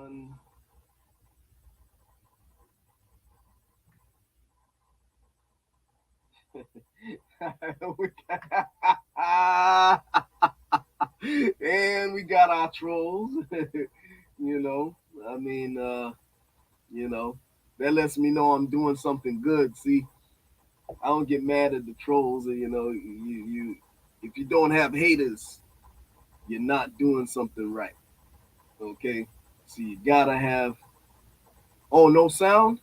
one. And we got our trolls. you know, I mean, you know, that lets me know I'm doing something good. See, I don't get mad at the trolls. You if you don't have haters, you're not doing something right. Okay, so you gotta have. Oh, no sound.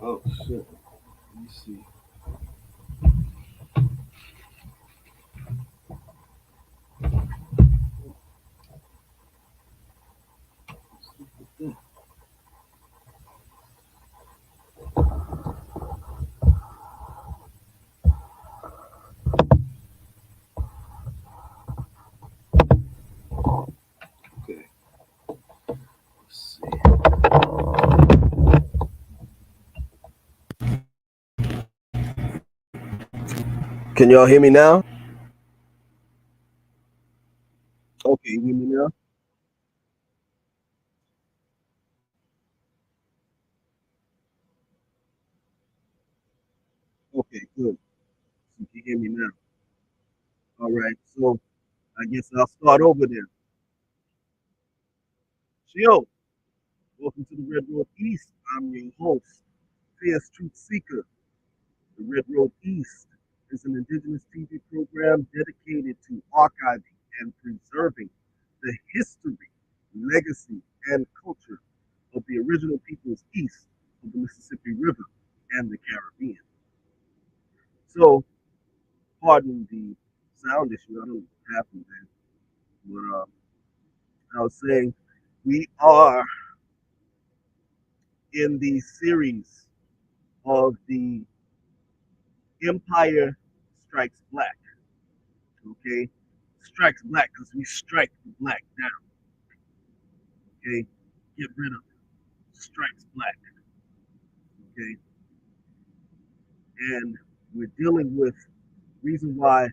Oh shit. Let me see. Okay. Let's see. Can y'all hear me now? Okay, you hear me now? Okay, good. You can hear me now. All right, so I guess I'll start over there. Shio, welcome to the Red Road East. I'm your host, Fierce Truth Seeker. The Red Road East is an Indigenous TV program dedicated to archiving and preserving the history, legacy, and culture of the original peoples east of the Mississippi River and the Caribbean. So, pardon the sound issue. I don't have to, man. But I was saying we are in the series of the Empire Strikes Black. Okay, strikes black because we strike the black down. Okay, get rid of it. Strikes black. Okay, and we're dealing with reason why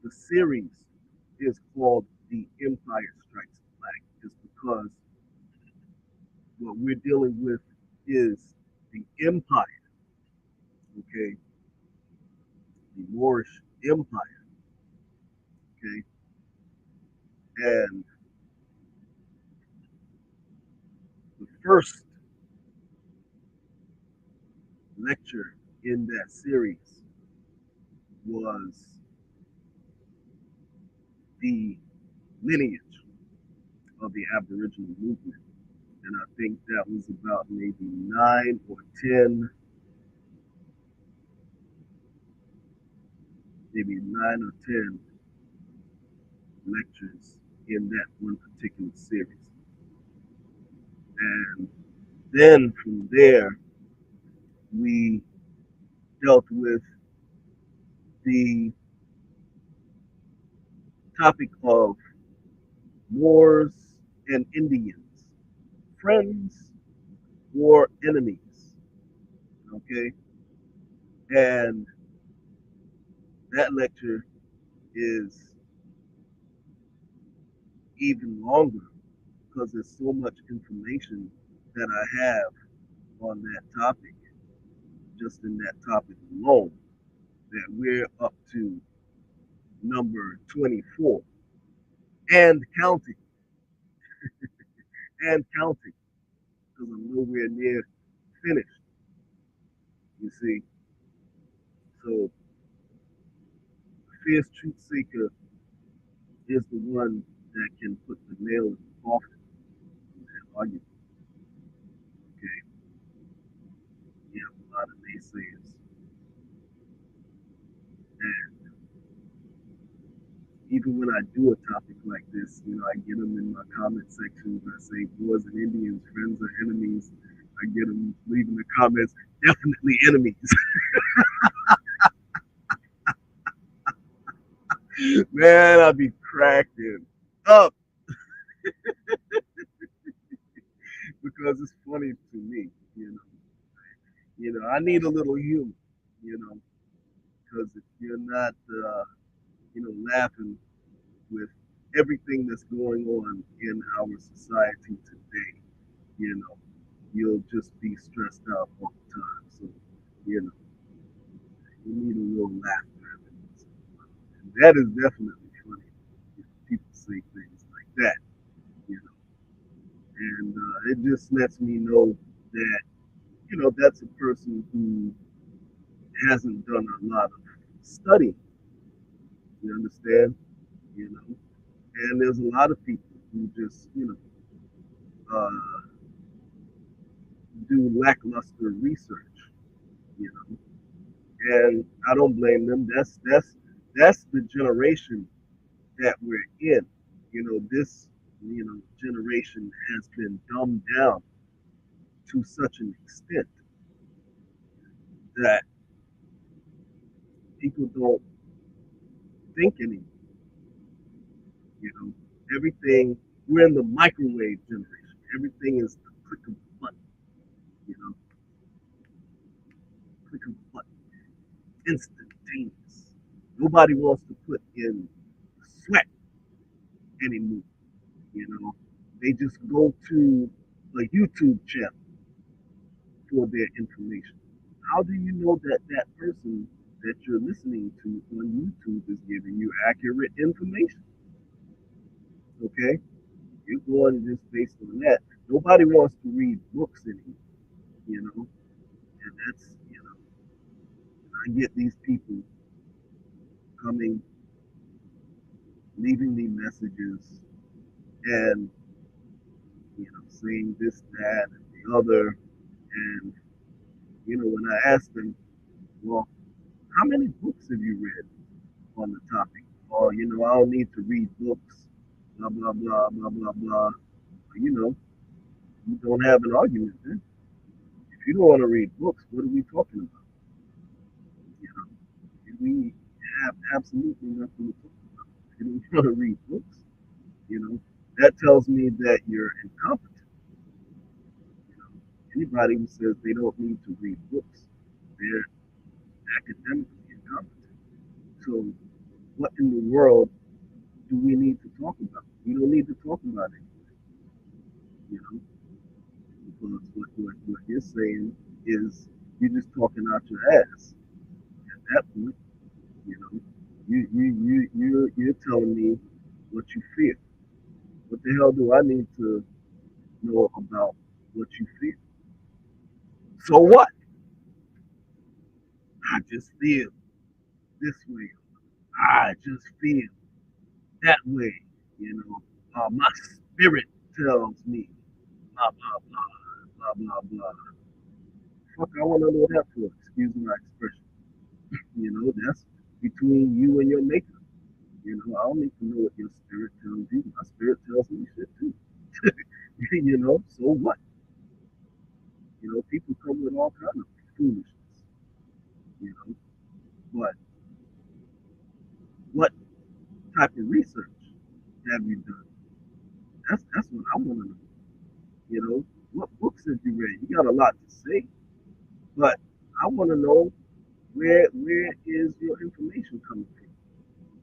the series is called the Empire Strikes Black is because what we're dealing with is the empire. Okay, the Moorish Empire. Okay, and the first lecture in that series was the lineage of the Aboriginal movement. And I think that was about maybe 9 or 10 lectures in that one particular series. And then from there, we dealt with the topic of wars and Indians, friends or enemies. Okay, and that lecture is even longer because there's so much information that I have on that topic, just in that topic alone, that we're up to number 24 and counting, and counting, because I'm nowhere near finished, you see. So, Fierce Truth Seeker is the one that can put the nail in the coffin in that argument. Okay, you have a lot of naysayers, and even when I do a topic like this, I get them in my comment sections. I say boys and Indians, friends or enemies. I get them leaving the comments, definitely enemies. Man, I'd be cracking up because it's funny to me. I need a little humor. You know, because if you're not, laughing with everything that's going on in our society today, you know, you'll just be stressed out all the time. So, you know, you need a little laughter every once in a while. And that is definitely funny. You know, people say things like that, you know, and it just lets me know that, you know, that's a person who hasn't done a lot of studying. You understand? You know, and there's a lot of people who just, you know, do lackluster research. You know, and I don't blame them. That's the generation that we're in. You know, this generation has been dumbed down to such an extent that people don't think anymore. You know, everything we're in the microwave generation. Everything is the click of a button. You know, click of a button, instantaneous. Nobody wants to put in sweat anymore. You know, they just go to a YouTube channel for their information. How do you know that that person that you're listening to on YouTube is giving you accurate information? Okay, you're going just based on that. Nobody wants to read books anymore, you know, and that's, you know, I get these people coming, leaving me messages, and you know, saying this, that, and the other, and you know, when I ask them, well, how many books have you read on the topic? Or, you know, I don't need to read books, blah, blah, blah, blah, blah, blah. You know, you don't have an argument then. If you don't want to read books, what are we talking about? You know, we have absolutely nothing to talk about. If you don't want to read books, you know, that tells me that you're incompetent. You know, anybody who says they don't need to read books, they're academically incompetent. So, what in the world do we need to talk about? We don't need to talk about it, you know, because what you're saying is you're just talking out your ass. At that point, you know, you're telling me what you feel. What the hell do I need to know about what you feel? So what? I just feel this way. I just feel that way. You know, my spirit tells me blah blah blah blah blah blah. Fuck, I want to know that for. Excuse my expression. You know, that's between you and your maker. You know, I don't need to know what your spirit tells you. My spirit tells me shit too. You know, so what? You know, people come with all kind of foolishness. You know, but what type of research have you done? That's what I want to know. You know, what books have you read? You got a lot to say, but I want to know where is your information coming from?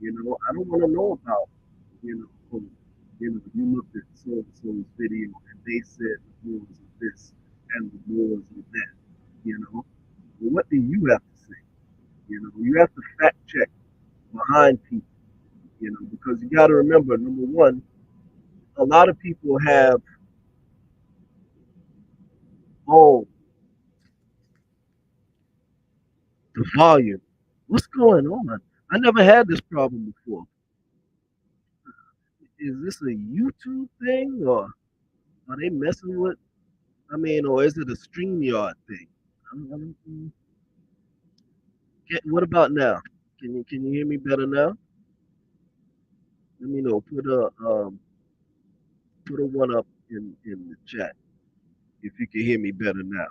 You know, I don't want to know about, you know, oh, you know, you looked at so and so's video and they said the laws of this and the laws of that. You know, well, what do you have to say? You know, you have to fact check behind people. You know, because you got to remember, number one, a lot of people have, oh, the volume. What's going on? I never had this problem before. Is this a YouTube thing or are they messing with? I mean, or is it a StreamYard thing? What about now? Can you hear me better now? Let me know. Put a one up in the chat if you can hear me better now.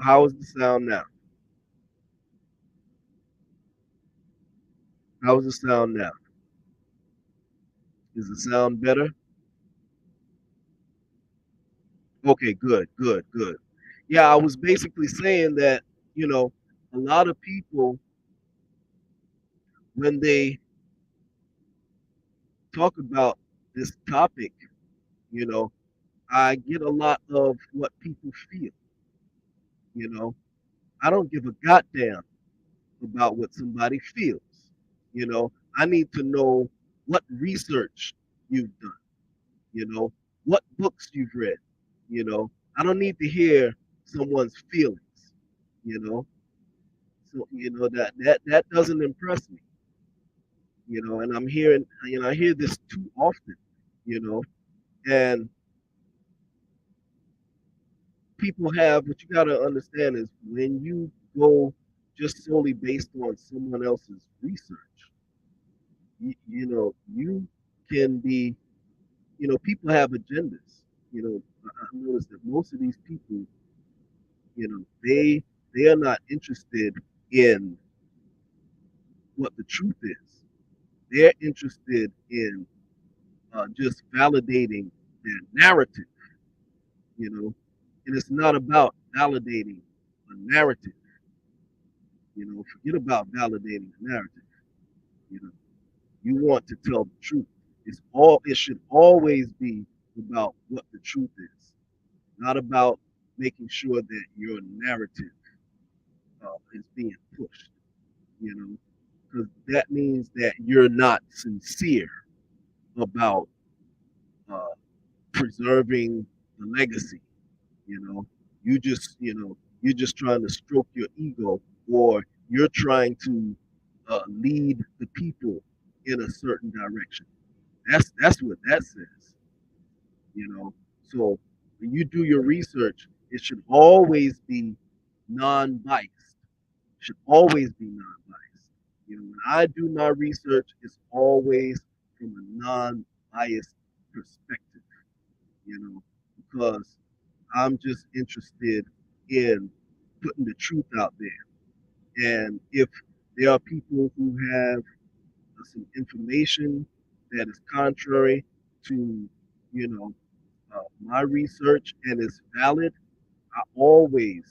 How is the sound now? How is the sound now? Is the sound better? Okay, good, good, good. Yeah, I was basically saying that, you know, a lot of people when they talk about this topic, you know, I get a lot of what people feel, you know. I don't give a goddamn about what somebody feels. You know, I need to know what research you've done, you know, what books you've read, you know. I don't need to hear someone's feelings, you know. So, you know, that doesn't impress me, you know, and I'm hearing, you know, I hear this too often, you know, and people have, what you got to understand is when you go just solely based on someone else's research, you know, you can be, you know, people have agendas. You know, I noticed that most of these people, you know, they are not interested in what the truth is. They're interested in just validating their narrative, you know, and it's not about validating a narrative. You know, forget about validating a narrative. You know, you want to tell the truth. It's all. It should always be about what the truth is, not about making sure that your narrative is being pushed, you know, because that means that you're not sincere about uh, preserving the legacy, you know. You're just trying to stroke your ego, or you're trying to lead the people in a certain direction. That's what that says, you know. So when you do your research, it should always be non-biased. Should always be non-biased. You know, when I do my research, it's always from a non-biased perspective. You know, because I'm just interested in putting the truth out there. And if there are people who have some information that is contrary to, you know, my research and is valid, I always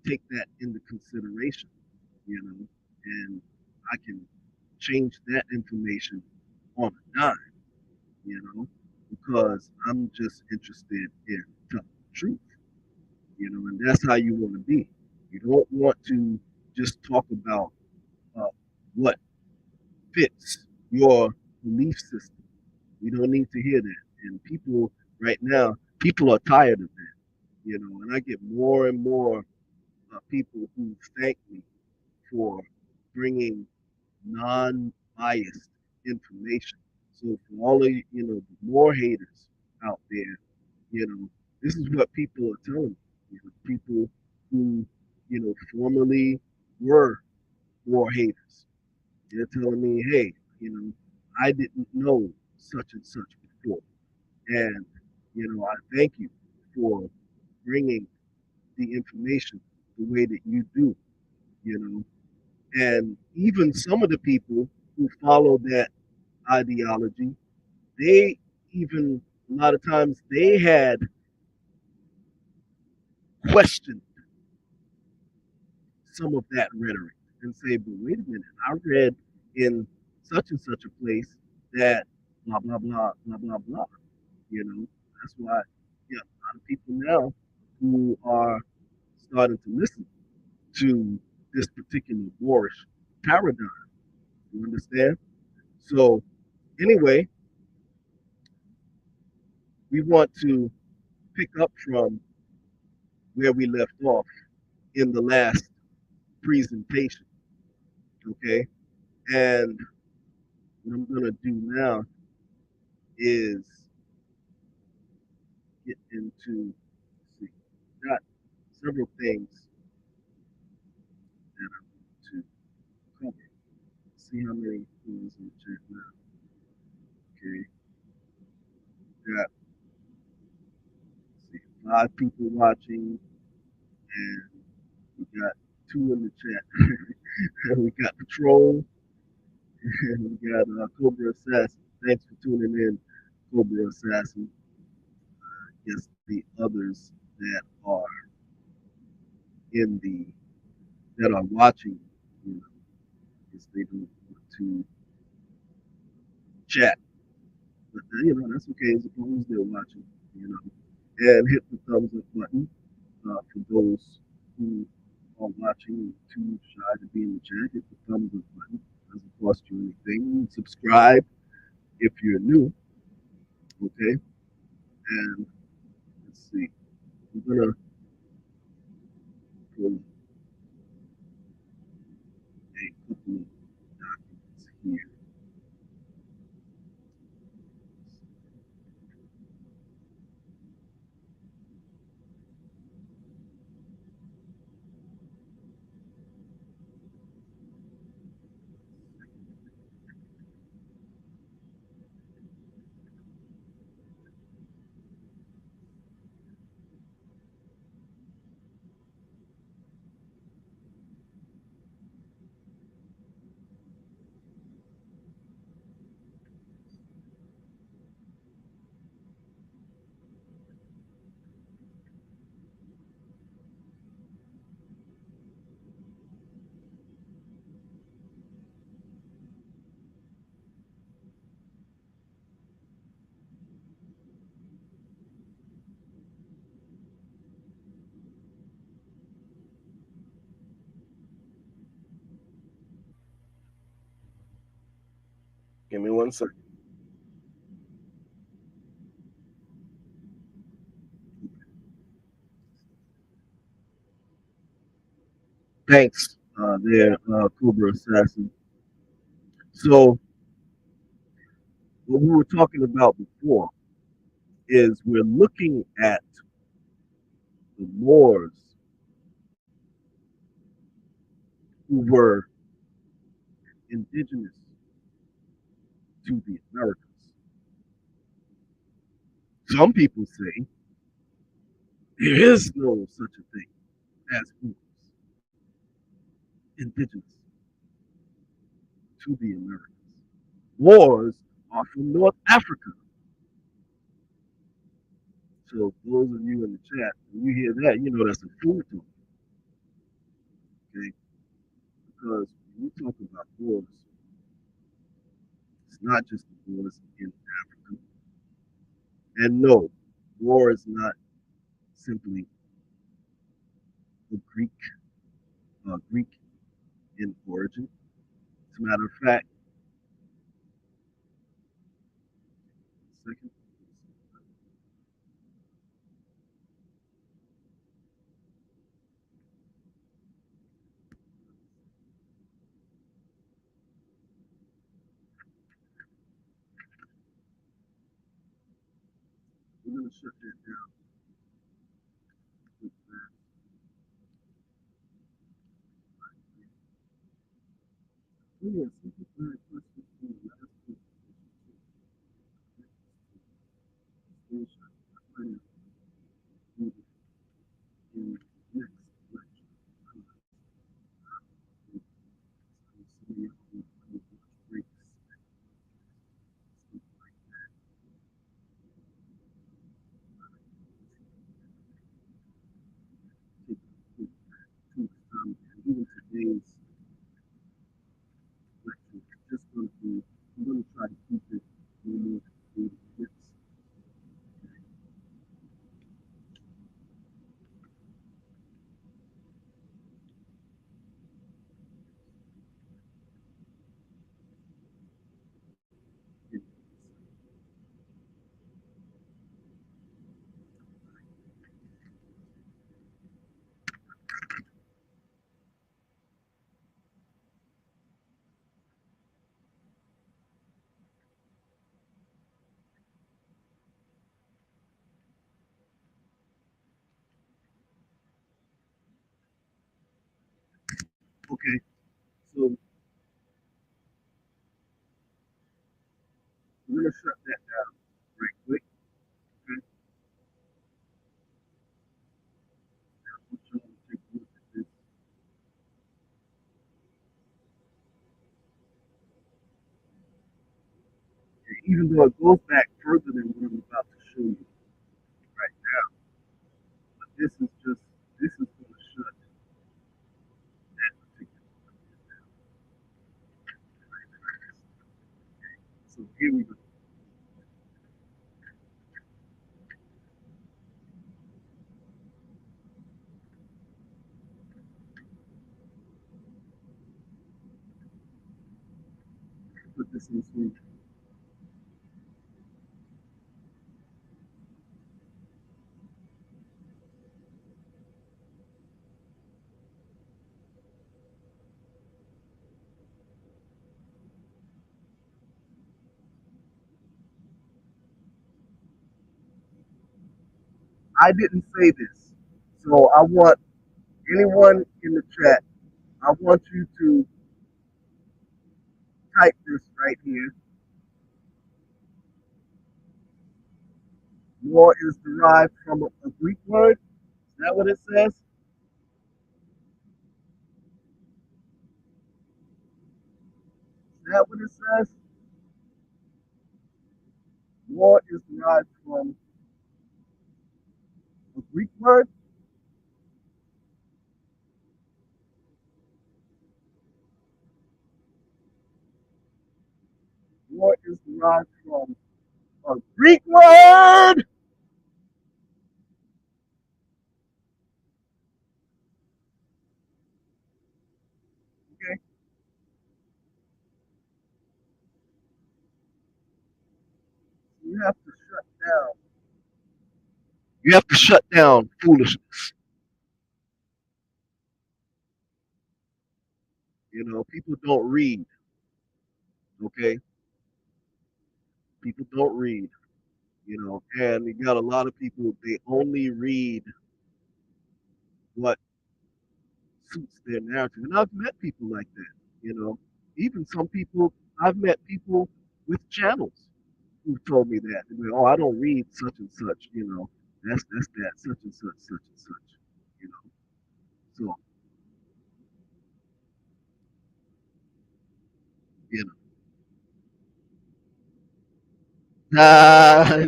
take that into consideration, you know, and I can change that information on a dime, you know, because I'm just interested in telling the truth, you know, and that's how you want to be. You don't want to just talk about uh, what fits your belief system. We don't need to hear that. And people right now, people are tired of that, you know, and I get more and more people who thank me for bringing non-biased information. So for all of you know the more haters out there, you know this is what people are telling me. You know, people who you know formerly were war haters. They're telling me, hey, you know, I didn't know such and such before, and you know I thank you for bringing the information the way that you do. You know, and even some of the people who follow that ideology, they even a lot of times they had questioned some of that rhetoric and say, but wait a minute, I read in such and such a place that blah blah blah blah blah blah. You know, that's why yeah, a lot of people now who are starting to listen to this particular Moorish paradigm. You understand? So anyway, we want to pick up from where we left off in the last presentation. Okay. And what I'm going to do now is get into, see, got several things that I want to cover. See how many things in the chat now. Okay. Got, see, 5 people watching, and we got 2 in the chat. We got Patrol, and we got Cobra Assassin. Thanks for tuning in, Cobra Assassin. Yes, the others that are in the that are watching, you know, because they don't want to chat. And, that's okay as long as they're watching, you know. And hit the thumbs up button for those who are watching and too shy to be in the chat. Hit the thumbs up button. Doesn't cost you anything. Subscribe if you're new, okay? And let's see. I'm gonna pull a couple of documents here. Give me one second. Thanks, there, Cobra Assassin. So, what we were talking about before is we're looking at the Moors who were indigenous to the Americas. Some people say there is no such a thing as Moors indigenous to the Americas. Moors are from North Africa. So those of you in the chat, when you hear that, you know that's a food talk, okay? Because when we talk about Moors, it's not just the Moors in Africa. And no, war is not simply a Greek in origin. As a matter of fact, second, we're gonna shut that down with that. Oh yes, this is very question for the last presentation. I plan to do it in the next lecture. Some of y'all will watch breaks, stuff like take too much time. And even today's lecture is just going to be, I'm going to try to keep it no more than 30 minutes. Okay, so we're going to shut that down right quick. Okay, I want y'all to take a look at this. And even though it goes back further than what I'm about to show you right now, but this is going to shut that particular one down. So here we go. put this in Swedish. I didn't say this. So I want anyone in the chat, I want you to type this right here. War is derived from a Greek word. Is that what it says? Is that what it says? War is derived from a Greek word. War is derived from a Greek word. Okay. So you have to shut down. You have to shut down foolishness. You know, people don't read. Okay. People don't read. You know, and you got a lot of people, they only read what suits their narrative. And I've met people like that, you know. Even some people, I've met people with channels who told me that. They go, oh, I don't read such and such, you know. That's that, such and such, such and such, you know. So, you know.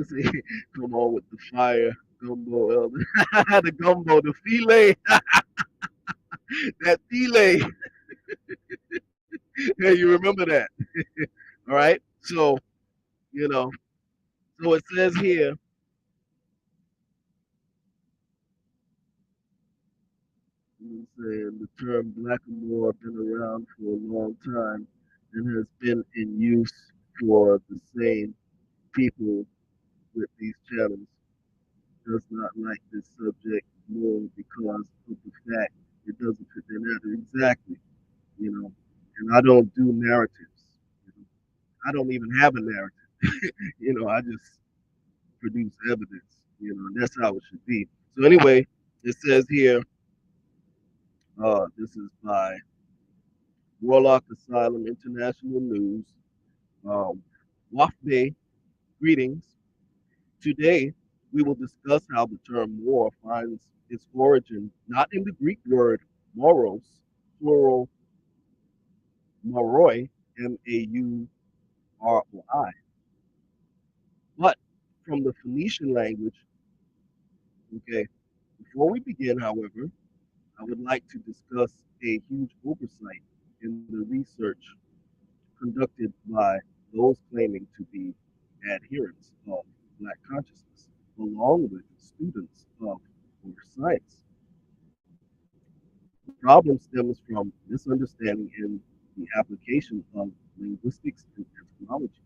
See, come on with the fire, gumbo, the gumbo, the filet, that filet. Yeah, you remember that. All right. So, you know, so it says here, saying the term blackamoor been around for a long time and has been in use for the same people with these channels. Does not like this subject more because of the fact it doesn't fit their narrative exactly, you know. And I don't do narratives. You know? I don't even have a narrative. You know, I just produce evidence. You know, and that's how it should be. So anyway, it says here, this is by Warlock Asylum International News. Wafbe, greetings. Today, we will discuss how the term war finds its origin not in the Greek word moros, plural moroi, Mauroi, but from the Phoenician language. Okay. Before we begin, however, I would like to discuss a huge oversight in the research conducted by those claiming to be adherents of Black consciousness, along with students of science. The problem stems from misunderstanding in the application of linguistics and etymology.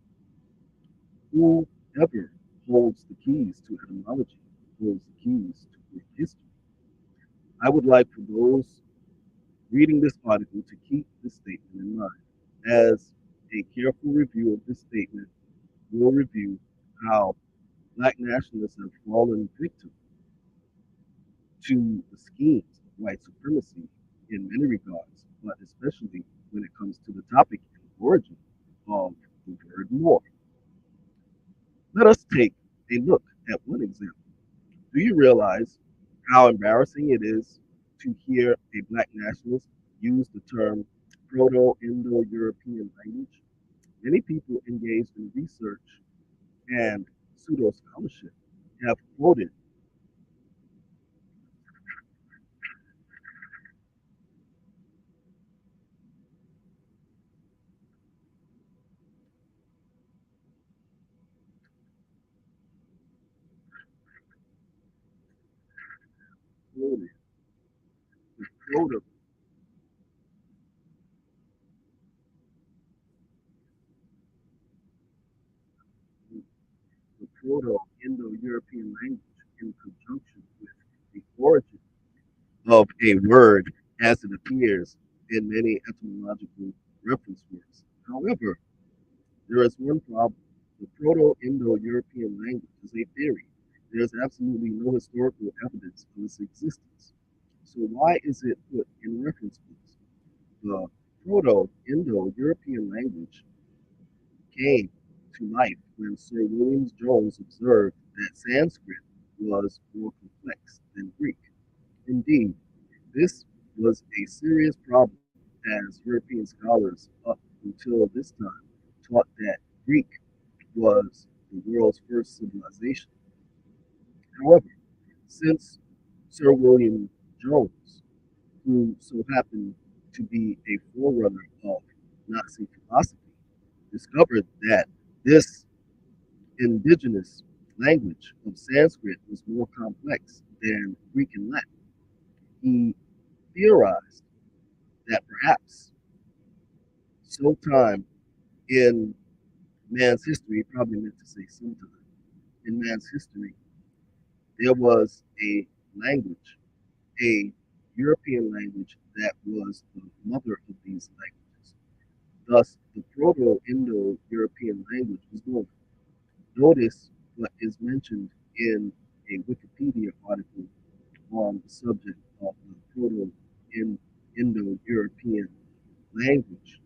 Whoever holds the keys to etymology holds the keys to Greek history. I would like for those reading this article to keep this statement in mind. As a careful review of this statement will review how Black nationalists have fallen victim to the schemes of white supremacy in many regards, but especially when it comes to the topic and origin of the word war. Let us take a look at one example. Do you realize how embarrassing it is to hear a Black nationalist use the term Proto Indo European language? Many people engaged in research and pseudo scholarship have quoted the proto a word as it appears in many etymological reference works. However, there is one problem. The Proto-Indo-European language is a theory. There is absolutely no historical evidence of its existence. So why is it put in reference books? The Proto-Indo-European language came to life when Sir William Jones observed that Sanskrit was more complex than Greek. Indeed, this was a serious problem as European scholars up until this time taught that Greek was the world's first civilization. However, since Sir William Jones, who so happened to be a forerunner of Nazi philosophy, discovered that this indigenous language of Sanskrit was more complex than Greek and Latin, he theorized that perhaps sometime in man's history, probably meant to say sometime in man's history, there was a language, a European language that was the mother of these languages. Thus, the Proto Indo European language was born. Notice what is mentioned in a Wikipedia article on the subject of the Proto Indo European language,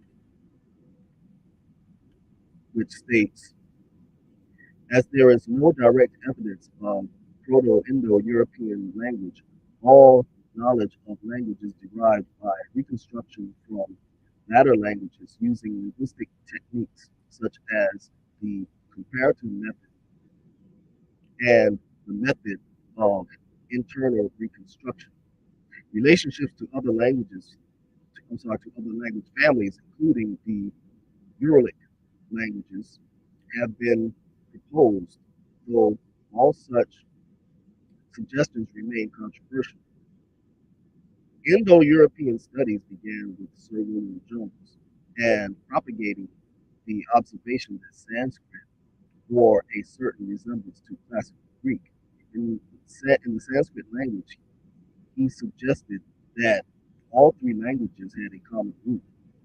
which states, as there is no direct evidence of Proto-Indo-European language, all knowledge of languages derived by reconstruction from latter languages using linguistic techniques such as the comparative method and the method of internal reconstruction. Relationships to other languages, to other language families, including the Uralic languages, have been proposed, though all such suggestions remain controversial. Indo-European studies began with Sir William Jones and propagating the observation that Sanskrit bore a certain resemblance to classical Greek. In the Sanskrit language, he suggested that all three languages had a common root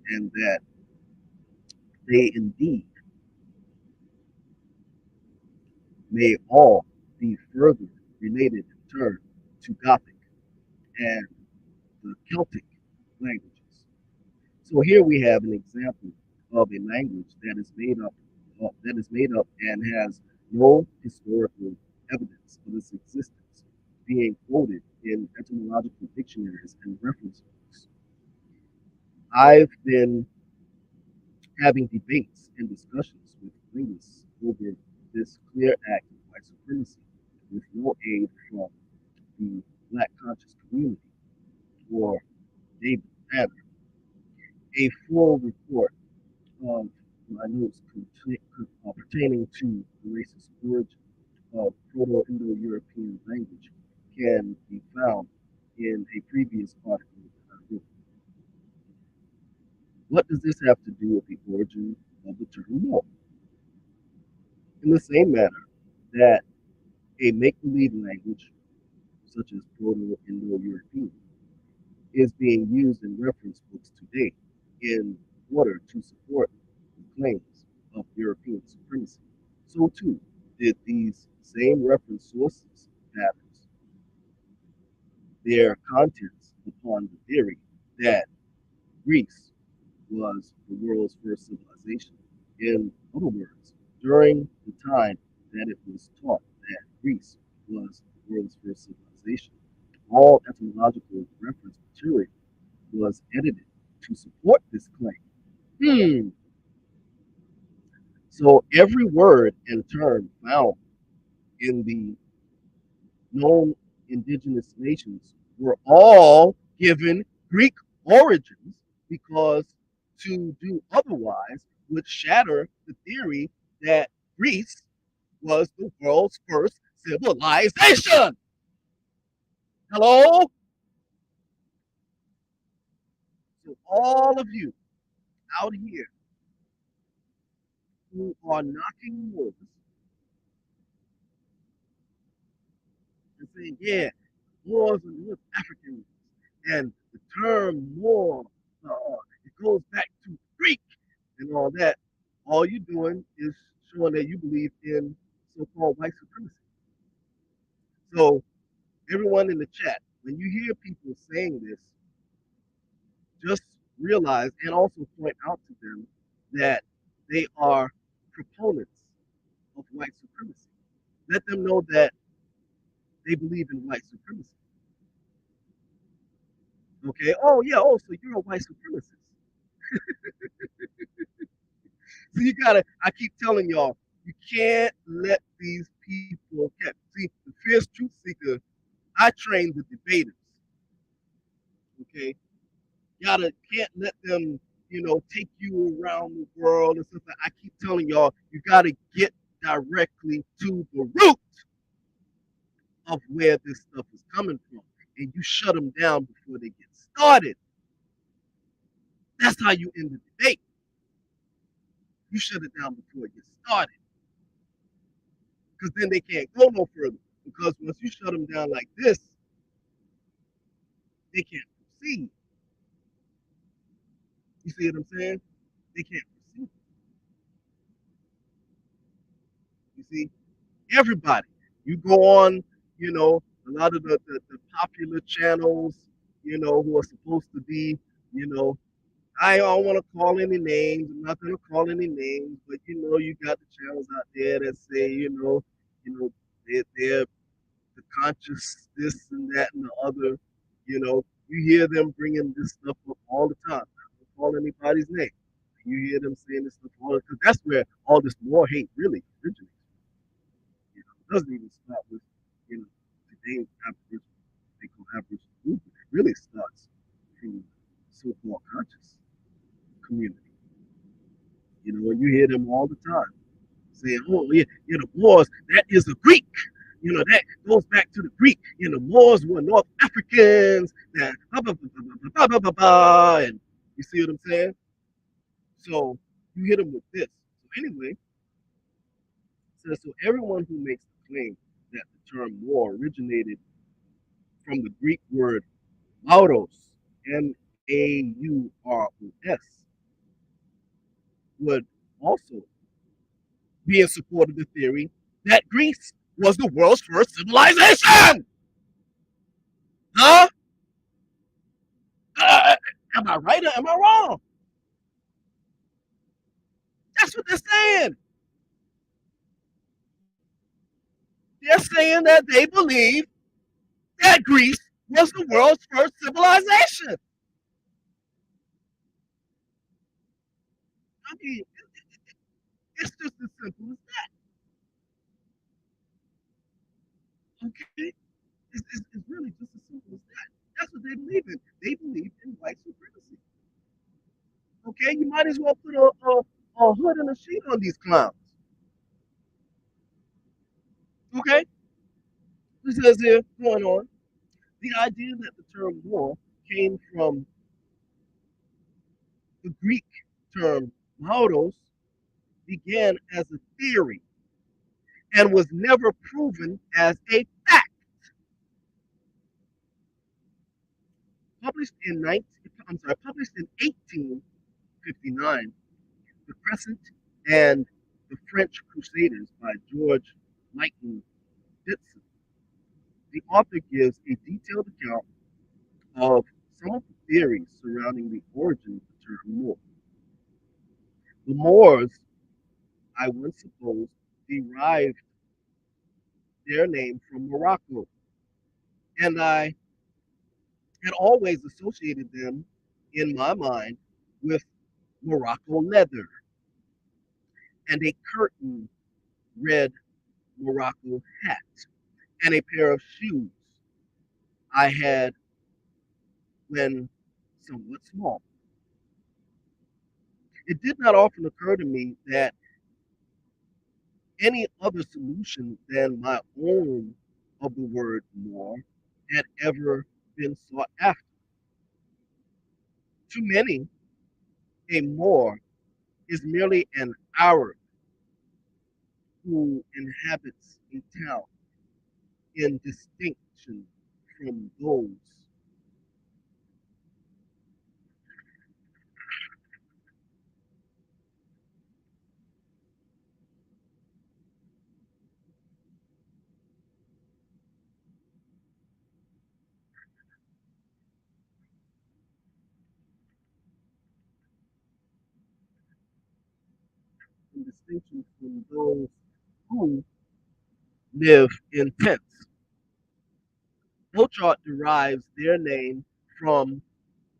and that they indeed may all be further related in turn to Gothic and the Celtic languages. So here we have an example of a language that is made up and has no historical evidence of its existence, being quoted in etymological dictionaries and reference books. I've been having debates and discussions with linguists over this clear act of white supremacy with no aid from the Black conscious community or David Banner. A full report of my notes pertaining to the racist origin of Proto-Indo-European language can be found in a previous article that I wrote. What does this have to do with the origin of the term Moor? In the same manner that a make-believe language, such as Proto-Indo-European, is being used in reference books today in order to support the claims of European supremacy. So too did these same reference sources patterns their contents upon the theory that Greece was the world's first civilization. In other words, during the time that it was taught that Greece was the world's first civilization, all etymological reference material was edited to support this claim. So every word and term found in the known indigenous nations were all given Greek origins because to do otherwise would shatter the theory that Greece was the world's first civilization. Hello? So all of you out here who are knocking wars and saying, yeah, wars are North Africans And the term Moor, it goes back to Greek and all that. All you're doing is showing that you believe in so-called white supremacy. So everyone in the chat, when you hear people saying this, just realize and also point out to them that they are proponents of white supremacy. Let them know that they believe in white supremacy. Okay. Oh yeah. Oh, so you're a white supremacist. So you gotta. I keep telling y'all, you can't let these people catch. See, the fierce truth seeker. I train the debaters. Okay. Can't let them, take you around the world and stuff. I keep telling y'all, you gotta get directly to the root of where this stuff is coming from, and you shut them down before they get started. That's how you end the debate. You shut it down before it gets started, because then they can't go no further. Because once you shut them down like this, they can't proceed. You see what I'm saying? They can't proceed. You see, everybody. You go on, a lot of the popular channels, who are supposed to be, you know, I don't want to call any names. I'm not going to call any names, but you got the channels out there that say, they're the conscious this and that and the other. You hear them bringing this stuff up all the time. I don't call anybody's name. You hear them saying this stuff all the time, because that's where all this war hate really originates. It doesn't even start with, today's Aboriginal, they call Aboriginal movement. It really starts from so-called conscious community. And you hear them all the time saying, "Oh, yeah, the Moors, that is a Greek. That goes back to the Greek. Moors were North Africans. That blah, blah, blah, blah, blah, blah, blah, blah." And you see what I'm saying? So you hit them with this. So anyway, so everyone who makes the claim that the term war originated from the Greek word Mauros, Mauros, would also be in support of the theory that Greece was the world's first civilization. Huh? Uh, am I right or am I wrong? That's what they're saying. They're saying that they believe that Greece was the world's first civilization. I mean, it's just as simple as that. Okay? It's really just as simple as that. That's what they believe in. They believe in white supremacy. Okay? You might as well put a hood and a sheet on these clowns. Okay? It says here, going on, the idea that the term war came from the Greek term "mauros" began as a theory and was never proven as a fact. Published in 1859, The Crescent and the French Crusaders by George Lytton Ditson. The author gives a detailed account of some of the theories surrounding the origin of the term Moor. The Moors, I once supposed, derived their name from Morocco, and I had always associated them in my mind with Morocco leather and a curtain red Morocco hat and a pair of shoes I had when somewhat small. It did not often occur to me that any other solution than my own of the word more had ever been sought after. To many, a Moor is merely an Arab who inhabits a town in distinction from those in distinction from those who live in tents. Bochart derives their name from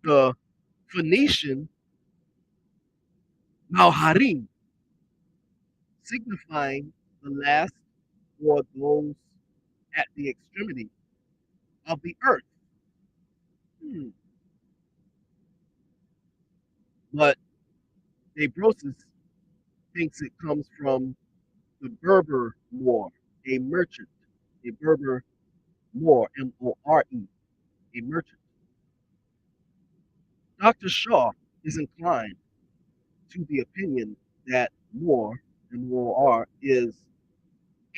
the Phoenician Mauharim, signifying the last or those at the extremity of the earth. Hmm. But Desbrosses thinks it comes from the Berber Moor, a merchant, a Berber Moor, More, a merchant. Dr. Shaw is inclined to the opinion that Moor and Moor is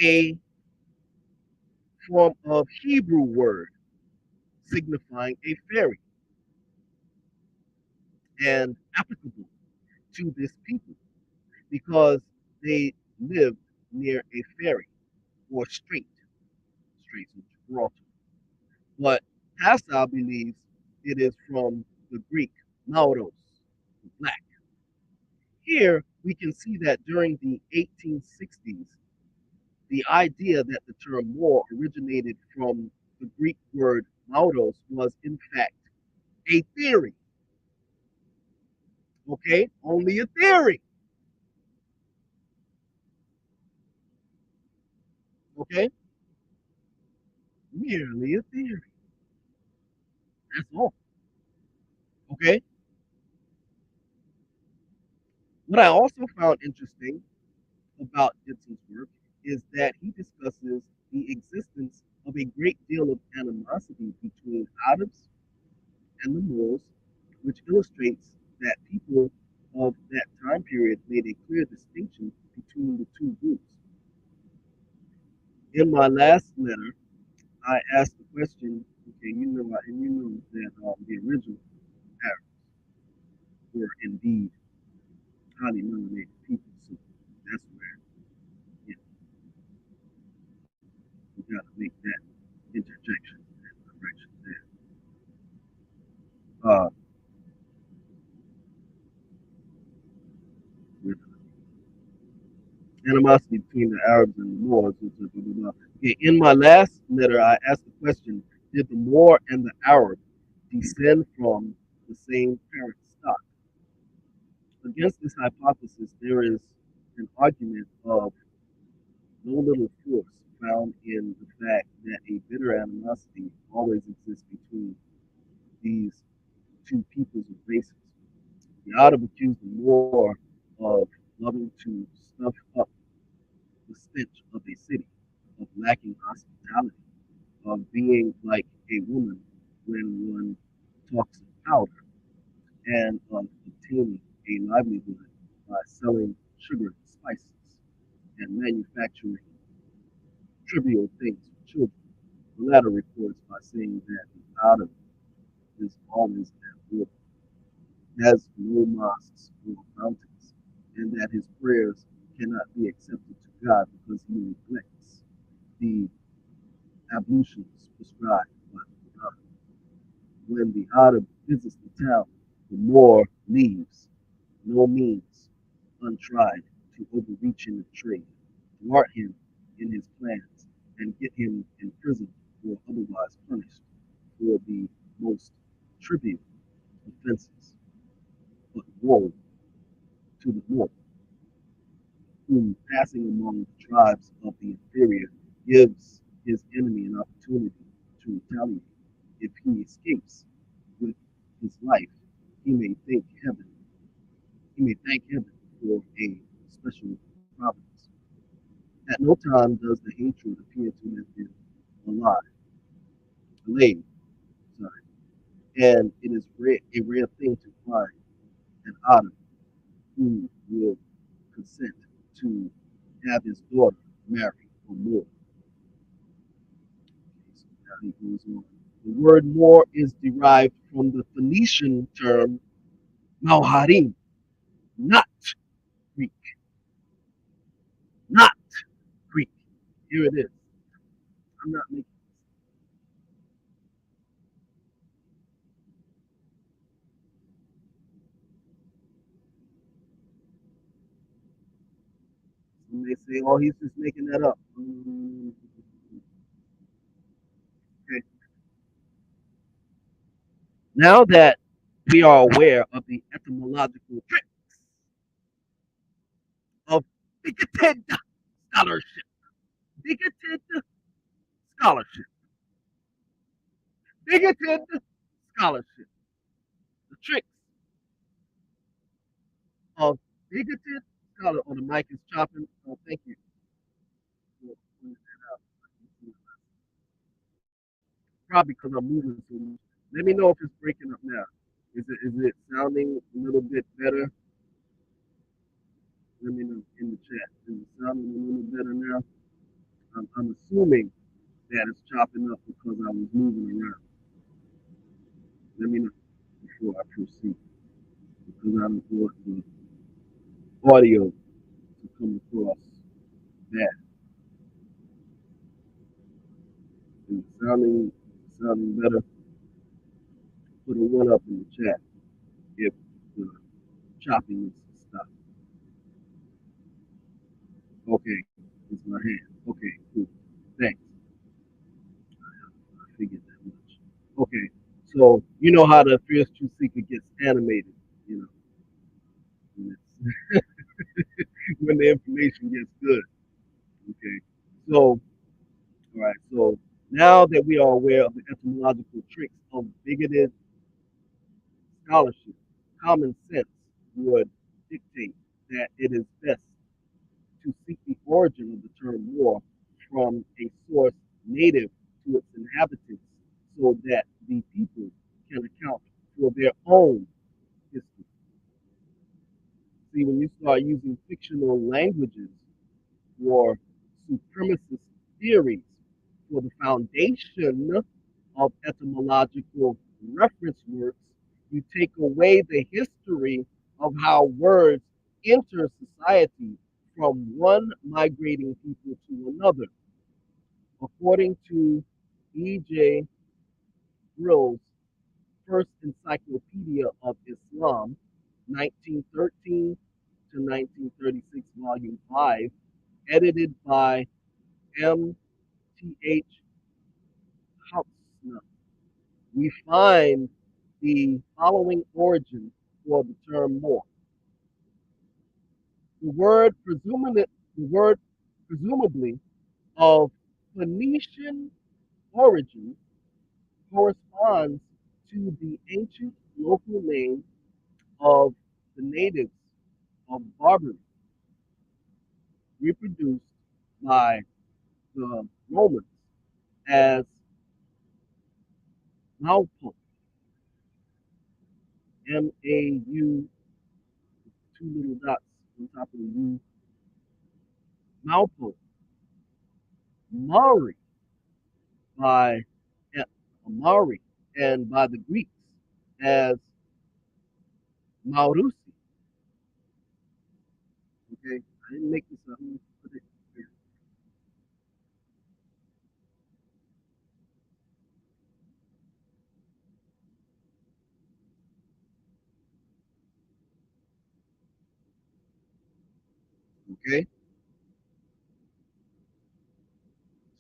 a form of Hebrew word signifying a fairy and applicable to this people because they lived near a ferry or straits of Gibraltar. But Hassau believes it is from the Greek Mauros, black. Here we can see that during the 1860s, the idea that the term Moor originated from the Greek word Mauros was in fact a theory. Okay, only a theory. Okay, merely a theory. That's all. Okay. What I also found interesting about Ibsen's work is that he discusses the existence of a great deal of animosity between Arabs and the Moors, which illustrates that people of that time period made a clear distinction between the two groups. In my last letter, I asked the question, okay, you know that the original Arabs were indeed highly melanated people, so that's where you know, we got to make that interjection and correction there. With animosity between the Arabs and the Moors. Blah, blah, blah. Okay, in my last letter, I asked the question: did the Moor and the Arab descend from the same parent stock? Against this hypothesis, there is an argument of no little force found in the fact that a bitter animosity always exists between these two peoples or races. The Arab accused the Moor of loving to stuff up the stench of a city, of lacking hospitality, of being like a woman when one talks of powder, and of obtaining a livelihood by selling sugar and spices and manufacturing trivial things for children. The latter reports by saying that the Arab is always at war, has no mosques or fountains, and that his prayers cannot be accepted to God because he neglects the ablutions prescribed by the Quran. When the Arab visits the town, the Moor leaves no means untried to overreach in the trade, thwart him in his plans, and get him imprisoned or otherwise punished for the most trivial offenses. But woe to the Moor, who, passing among the tribes of the inferior, gives his enemy an opportunity to retaliate. If he escapes with his life, he may thank heaven. He may thank heaven for a special providence. At no time does the hatred appear to have been alive, allayed, sorry, and it is a rare thing to find an Adam who will consent to have his daughter marry a Moor. So now he goes on. The word Moor is derived from the Phoenician term Mauharim, not Greek, not Greek. Here it is. I'm not making. they say, oh, he's just making that up. Okay. Now that we are aware of the etymological tricks of bigoted scholarship, bigoted scholarship, bigoted scholarship, the tricks of bigoted scholar. Oh, the mic is chopping. Oh, thank you. Probably because I'm moving so much. Let me know if it's breaking up now. Is it sounding a little bit better? Let me know in the chat. Is it sounding a little better now? I'm assuming that it's chopping up because I was moving around. Let me know before I proceed because I don't want the audio to come across bad. Is it sounding better? Put a one up in the chat if the chopping is stopped. Okay, it's my hand. Okay, cool. Thanks. I figured that much. Okay, so you know how the Fierce Truth Seeker gets animated, you know, when, when the information gets good. Okay, so, all right, so now that we are aware of the etymological tricks of bigoted scholarship, common sense would dictate that it is best to seek the origin of the term war from a source native to its inhabitants so that the people can account for their own history. See, when you start using fictional languages for supremacist theories for the foundation of etymological reference works, you take away the history of how words enter society from one migrating people to another. According to E.J. Grill's First Encyclopedia of Islam, 1913 to 1936, Volume 5, edited by M.T.H. Hausner, we find the following origin for the term Moor. The word presumably of Phoenician origin corresponds to the ancient local name of the natives of Barbary, reproduced by the Romans as Maupo, M-A-U, two little dots on top of the U, Maupo, Mari by Amari, and by the Greeks as Maurusi. Okay, I didn't make this up. Put it here. Okay,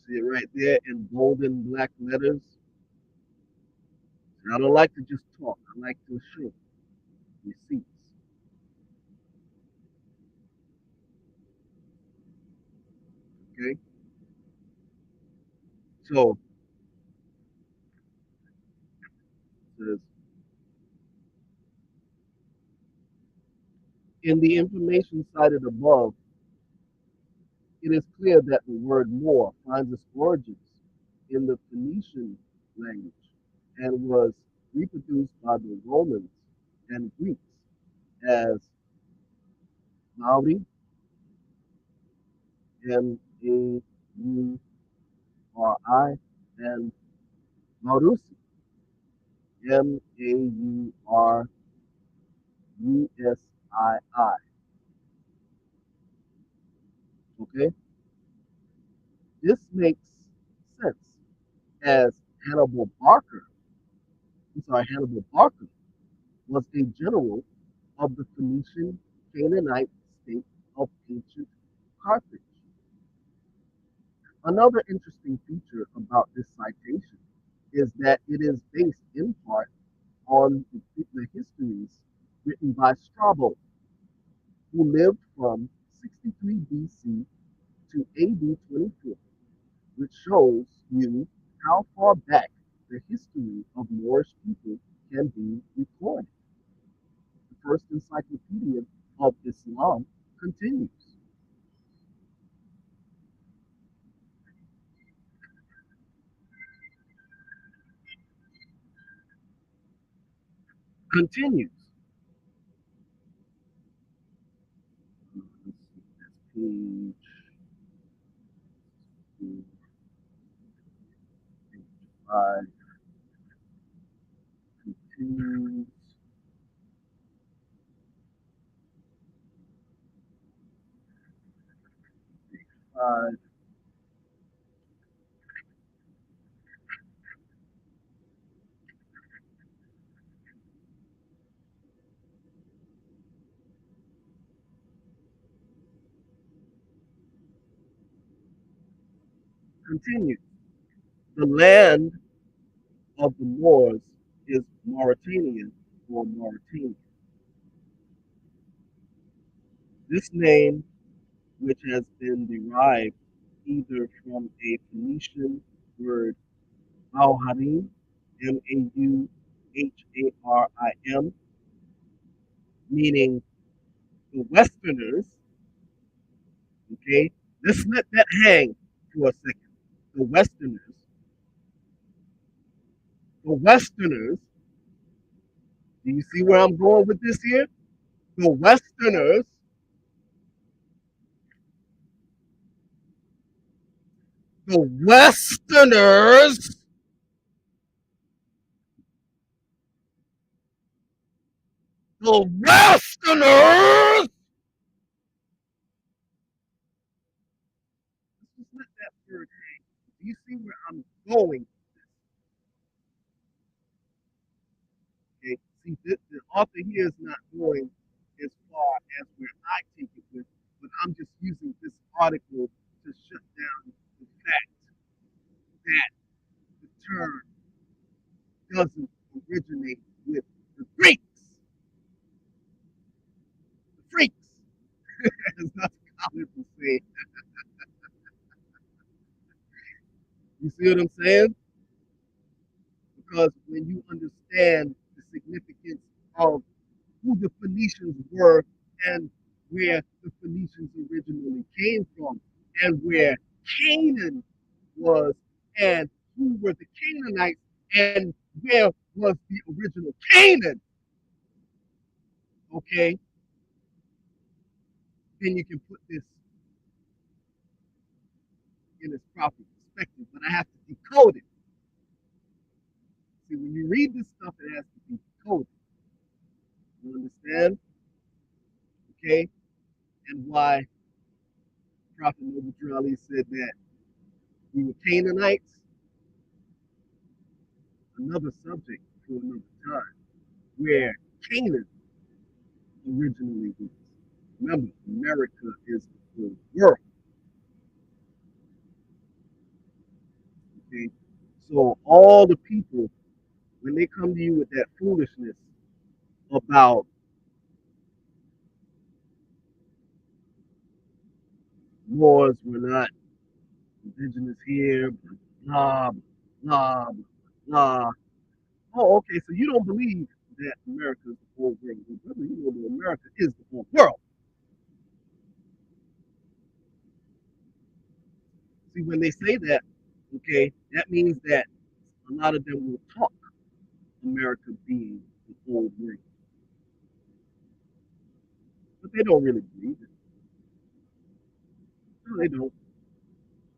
see it right there in bold and black letters. I don't like to just talk. I like to show receipts. Okay, so it says in the information cited above, it is clear that the word Moor finds its origins in the Phoenician language and was reproduced by the Romans and Greeks as Maori, Mauri, and Maurusi, Maurusii. Okay, this makes sense as Hannibal Barker was a general of the Phoenician Canaanite state of ancient Carthage. Another interesting feature about this citation is that it is based in part on the histories written by Strabo, who lived from 63 BC to AD 24, which shows you how far back the history of Moorish people can be recorded. The first encyclopedia of Islam continues. Continues. Let's see, that's page 5. Continues. Page 5. Continues. The land of the Moors is Mauritanian or Mauritania. This name, which has been derived either from a Phoenician word Mauharim, Mauharim, meaning the Westerners, okay? Let's let that hang for a second. The Westerners, the Westerners, do you see where I'm going with this here? The Westerners, the Westerners, the Westerners, let's just let that word hang. Do you see where I'm going? Okay, see, the author here is not going as far as where I take it with, but I'm just using this article to shut down the fact that the term doesn't originate with the Greeks, the freaks, as Dr. Collins would say. You see what I'm saying? Because when you understand the significance of who the Phoenicians were and where the Phoenicians originally came from and where Canaan was and who were the Canaanites and where was the original Canaan, okay, then you can put this in its proper perspective. But I have to decode it. See, when you read this stuff, it has to be decoded. You understand? Okay? And why Prophet Noble Ali said that we were Canaanites, another subject for another time, where Canaan originally was. Remember, America is the whole world. Okay? So all the people, when they come to you with that foolishness about Moors were not indigenous here, blah, blah, blah. Oh, okay, so you don't believe that America is the whole world. Brother, you know that America is the whole world. See, when they say that, okay, that means that a lot of them will talk America being the whole world. But they don't really believe it. No, they don't.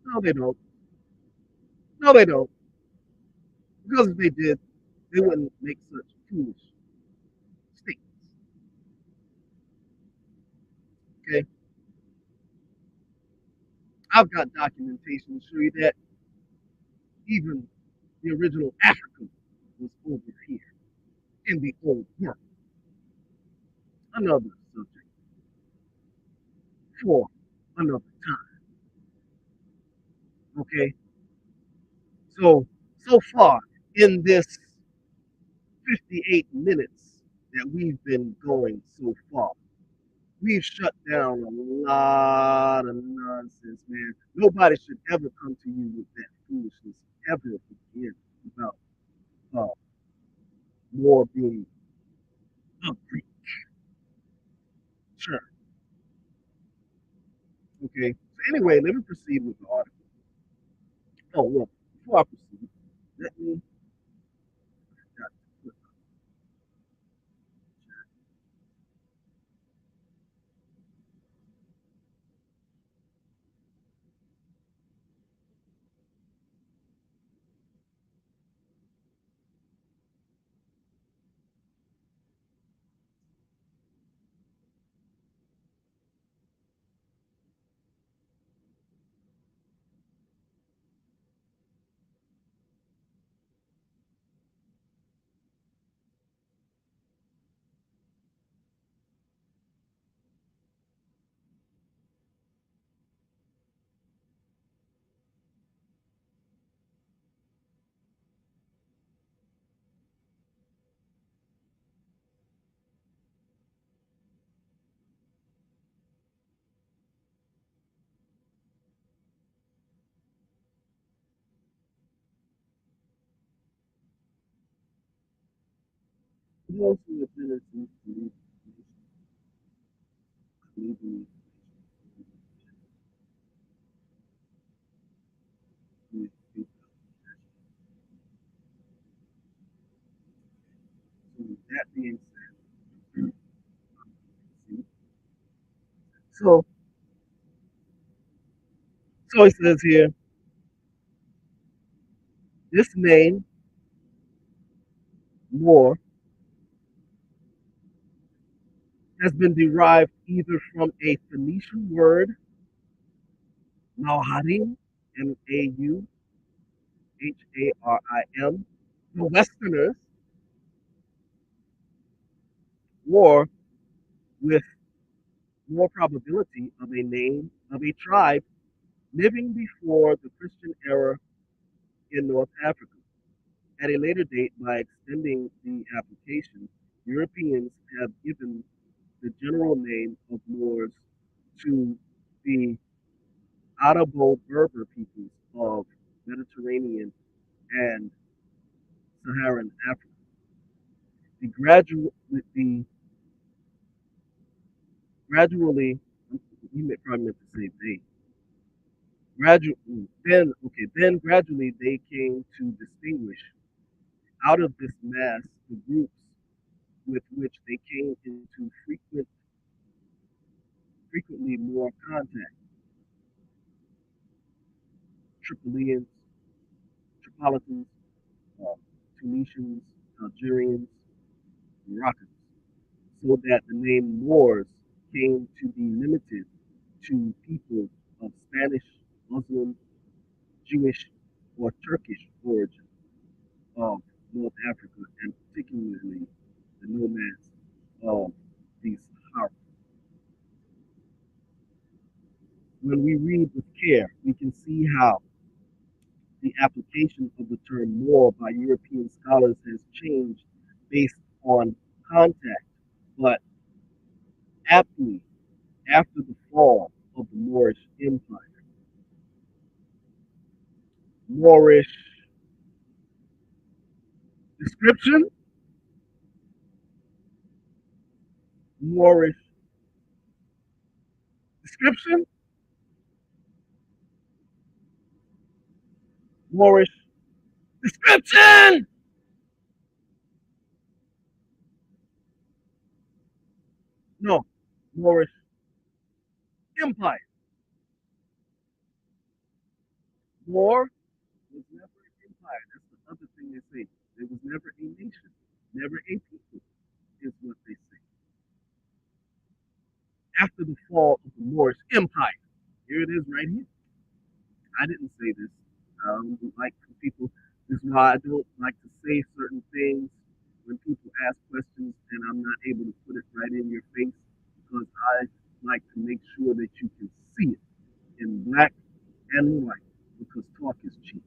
No, they don't. No, they don't. Because if they did, they wouldn't make such foolish statements. Okay? I've got documentation to show you that even the original Africa was over here in the old world. Another subject for another time. Okay, so far in this 58 minutes that we've been going so far, we've shut down a lot of nonsense, man. Nobody should ever come to you with that foolishness ever again about uh, war being a Greek. Sure. Okay. So anyway, let me proceed with the article. Oh, look, before I proceed, let me. Those who have been in believe so that being said, so so it says here, this name Moor has been derived either from a Phoenician word, Mauharim, Mauharim, the Westerners, or with more probability of a name of a tribe living before the Christian era in North Africa. At a later date, by extending the application, Europeans have given the general name of Moors to the Arabo-Berber peoples of Mediterranean and Saharan Africa. The gradually, you may probably meant to say they, then gradually they came to distinguish out of this mass the groups with which they came into frequently more contact. Tripolians, Tripolitans, uh, Tunisians, Algerians, Moroccans, so that the name Moors came to be limited to people of Spanish, Muslim, Jewish, or Turkish origin of North Africa, and particularly the nomads of the Sahara. When we read with care, we can see how the application of the term Moor by European scholars has changed based on contact, but aptly after the fall of the Moorish Empire. Moorish description, Moorish description, Moorish description. No, Moorish Empire. Moor was never an empire. That's the other thing they say. There was never a nation, never a people, is what they say. After the fall of the Moorish Empire. Here it is right here. I didn't say this. Like people, this is why I don't like to say certain things when people ask questions and I'm not able to put it right in your face because I like to make sure that you can see it. in black and white because talk is cheap.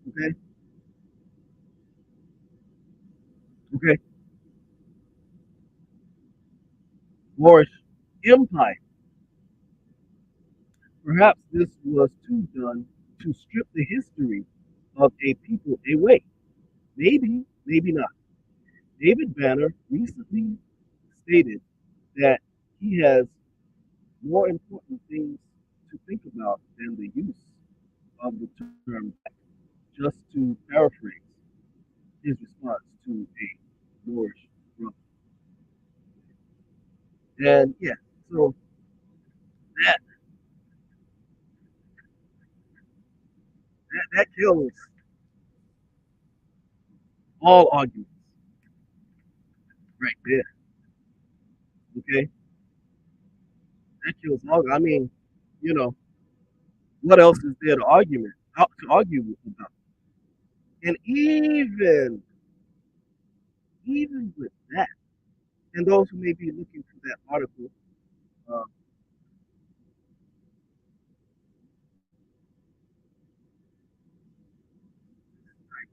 Okay? Okay? Moorish Empire. Perhaps this was too done to strip the history of a people away. Maybe, maybe not. David Banner recently stated that he has more important things to think about than the use of the term black, just to paraphrase his response to a Moorish brother. And yeah, so that that kills all arguments right there. Okay, that kills all. I mean, you know, what else is there to argue about? And even with that, and those who may be looking for that article, uh, right,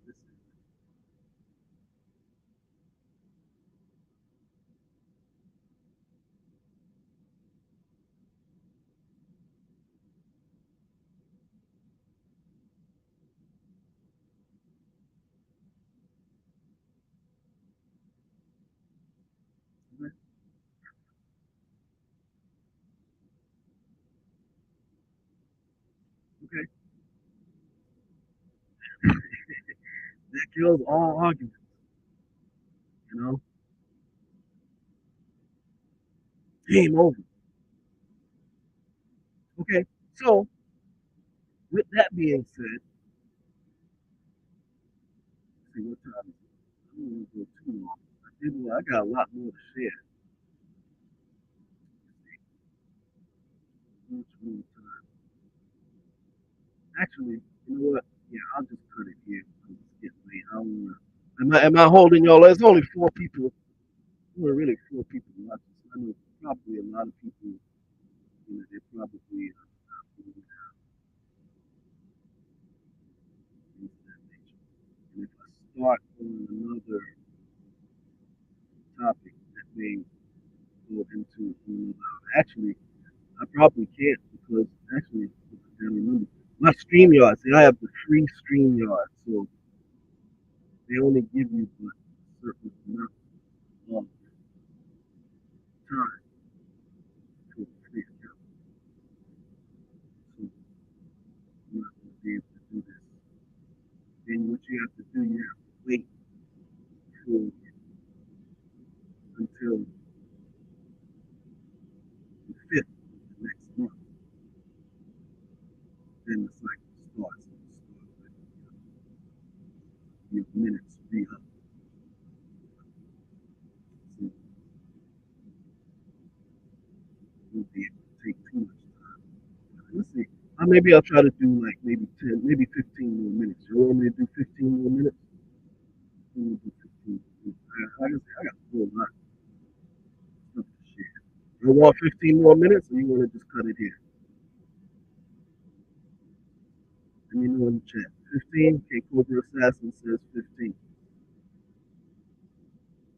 okay, that kills all arguments. You know, game over. Okay, so with that being said, let's see what time is it? I don't want to go too long. I got a lot more to share. Much more time. Actually, you know what? Yeah, I'll just cut it here because it's getting late. I don't wanna, am I holding y'all? There's only four people. Well, really four people watching. So I know probably a lot of people. You know, they're probably not doing things of that nature. And if I start on another topic that may go into actually, I probably can't because actually, I gotta remember my StreamYard. See, I have the free StreamYard, so they only give you a certain amount of time to free account. So I'm not gonna be able to do this. Then what you have to do, you have to wait for until the fifth of the next month. Then the cycle starts. And it starts with your minutes re up. So you won't be able to take too much time. Let's see. Maybe I'll try to do like maybe 10, maybe 15 more minutes. You want me to do 15 more minutes? I'm gonna do 15 more minutes. I got a whole lot of stuff to share. You want 15 more minutes or you want to just cut it here? Let me know in the chat. 15? Okay, Cobra Assassin says 15.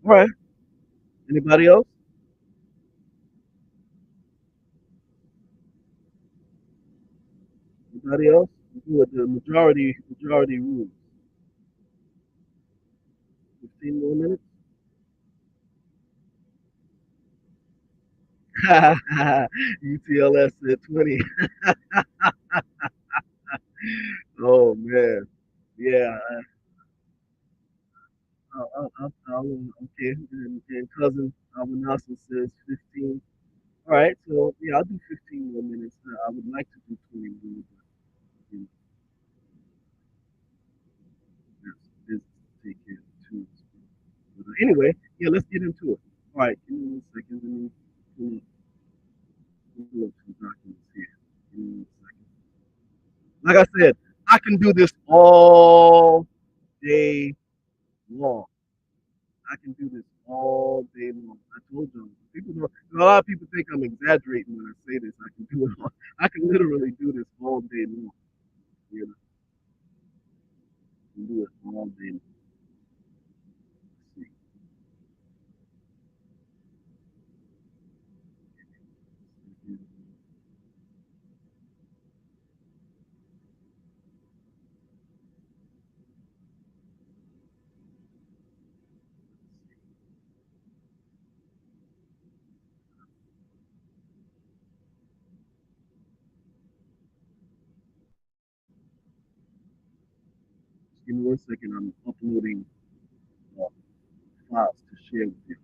All right. Anybody else? Anybody else? We do it the majority rules. 15 more minutes? UTLS said 20. Oh man. Yeah. Okay. And cousin Almanasa says 15. All right. So yeah, I'll do 15 more minutes. I would like to do 20 more, but you know, that's business to take care of too. But anyway, yeah, let's get into it. All right. Give me 1 second. Let me pull up. pull up some documents here. Give me 1 second. Like I said, I can do this all day long. I can do this all day long. I told you, people know. A lot of people think I'm exaggerating when I say this. I can do it. All, I can literally do this all day long. You know, I can do it all day long. Let's see. Just give me 1 second. I'm uploading uh, files to share with you.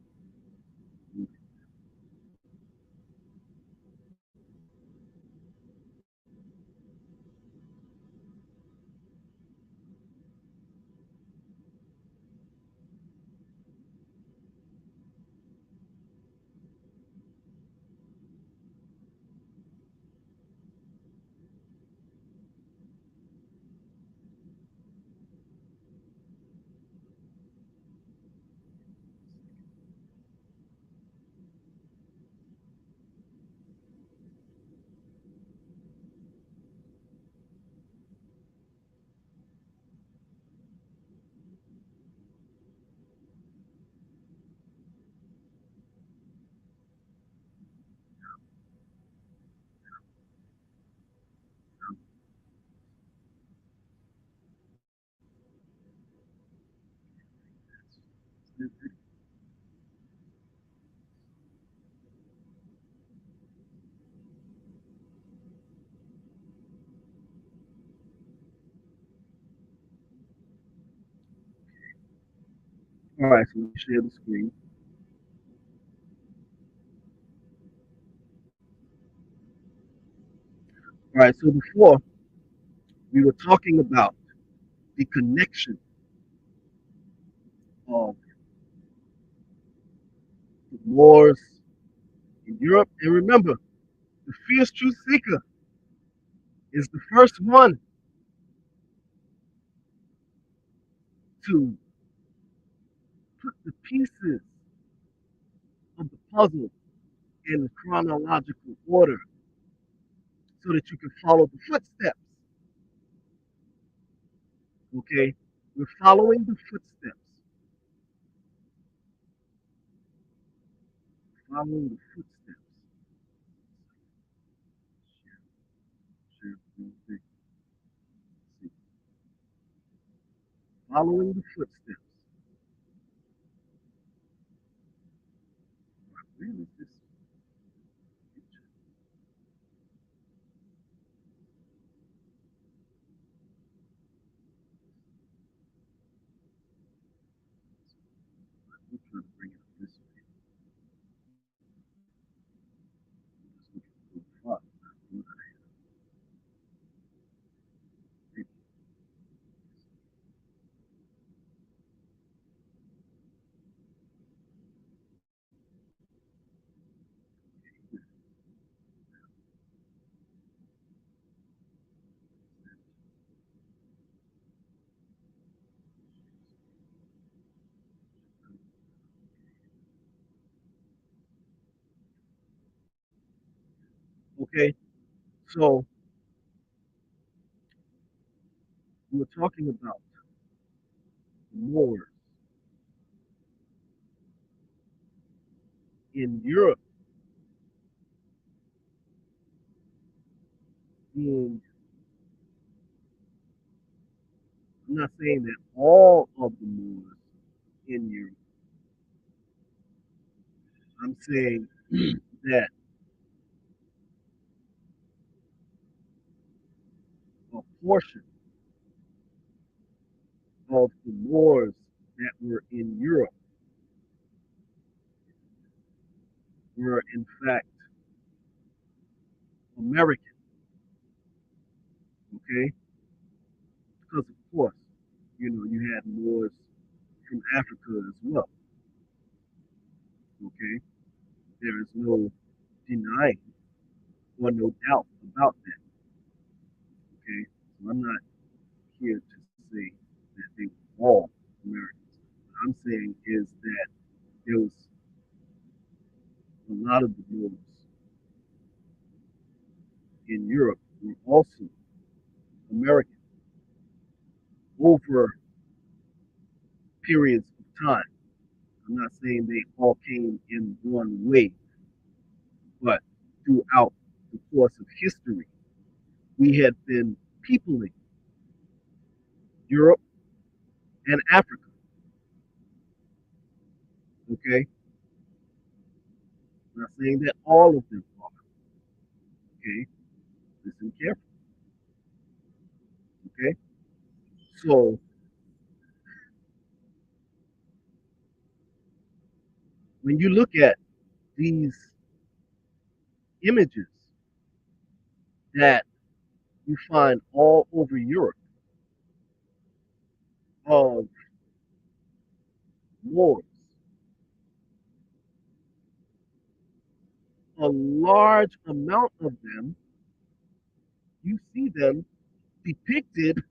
All right, so let me share the screen. All right, so before we were talking about the connection of the Moors in Europe, and remember, the fierce truth seeker is the first one to put the pieces of the puzzle in chronological order so that you can follow the footsteps. Okay? We're following the footsteps. Following the footsteps. Share, share, following the footsteps. Where is this picture? I'm trying to bring it up this way. I'm just looking for the file. Okay, so we were talking about Moors in Europe being, I'm not saying that all of the Moors in Europe, I'm saying that a portion of the Moors that were in Europe were in fact American, okay? Because of course, you had Moors from Africa as well, okay? There is no denying, or no doubt about that. Okay, so I'm not here to say that they were all Americans. What I'm saying is that there was a lot of the Moors in Europe were also American over periods of time. I'm not saying they all came in one way, but throughout the course of history, we had been peopling Europe and Africa. Okay, I'm not saying that all of them are. Okay, listen carefully. Okay, so when you look at these images that you find all over Europe of wars, a large amount of them, you see them depicted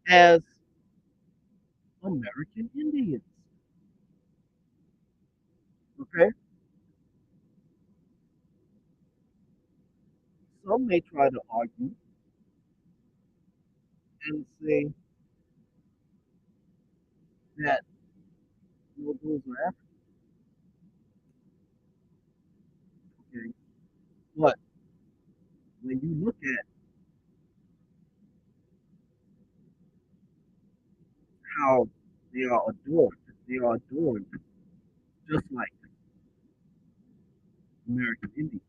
as American Indians. Okay, some may try to argue and say that those are African. Okay, but when you look at how they are adorned just like American Indians.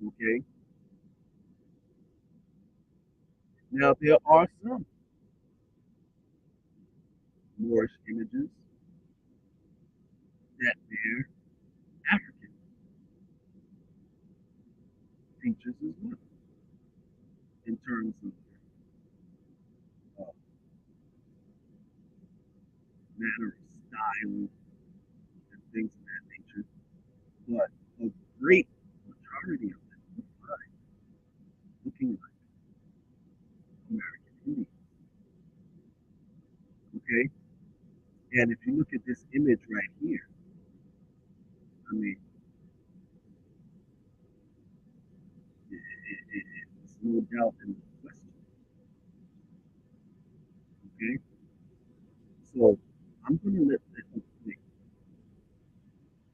Okay, now there are some Moorish images that bear African features as well in terms of uh, manner of style and things of that nature. But a great majority of them are fine, looking like American Indians. Okay, and if you look at this image right here, I mean, it's no doubt in the question. Okay, so I'm gonna let that wait,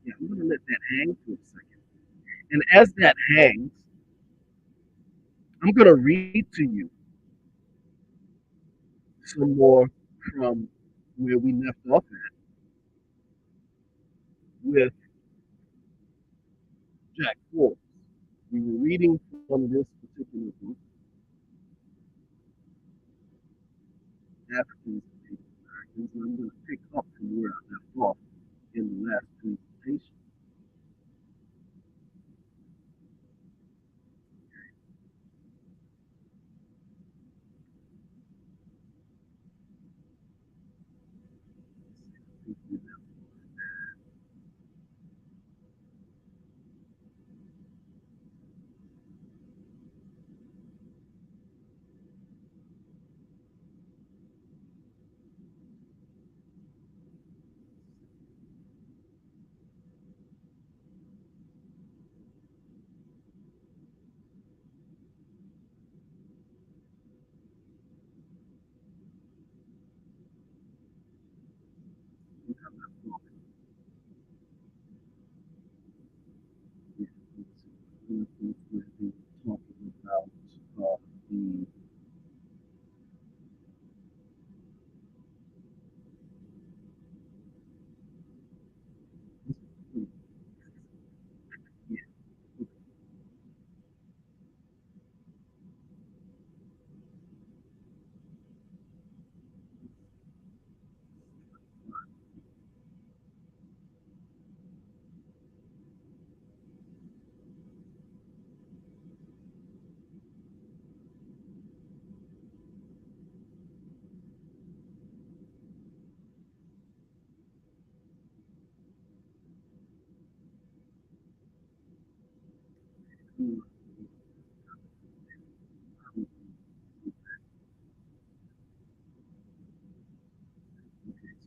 yeah, I'm gonna let that hang for a second. And as that hangs, I'm gonna read to you some more from where we left off at with Jack Forbes. We were reading from this particular book, Africans and Native Americans, and I'm going to pick up from where I left off in the last presentation.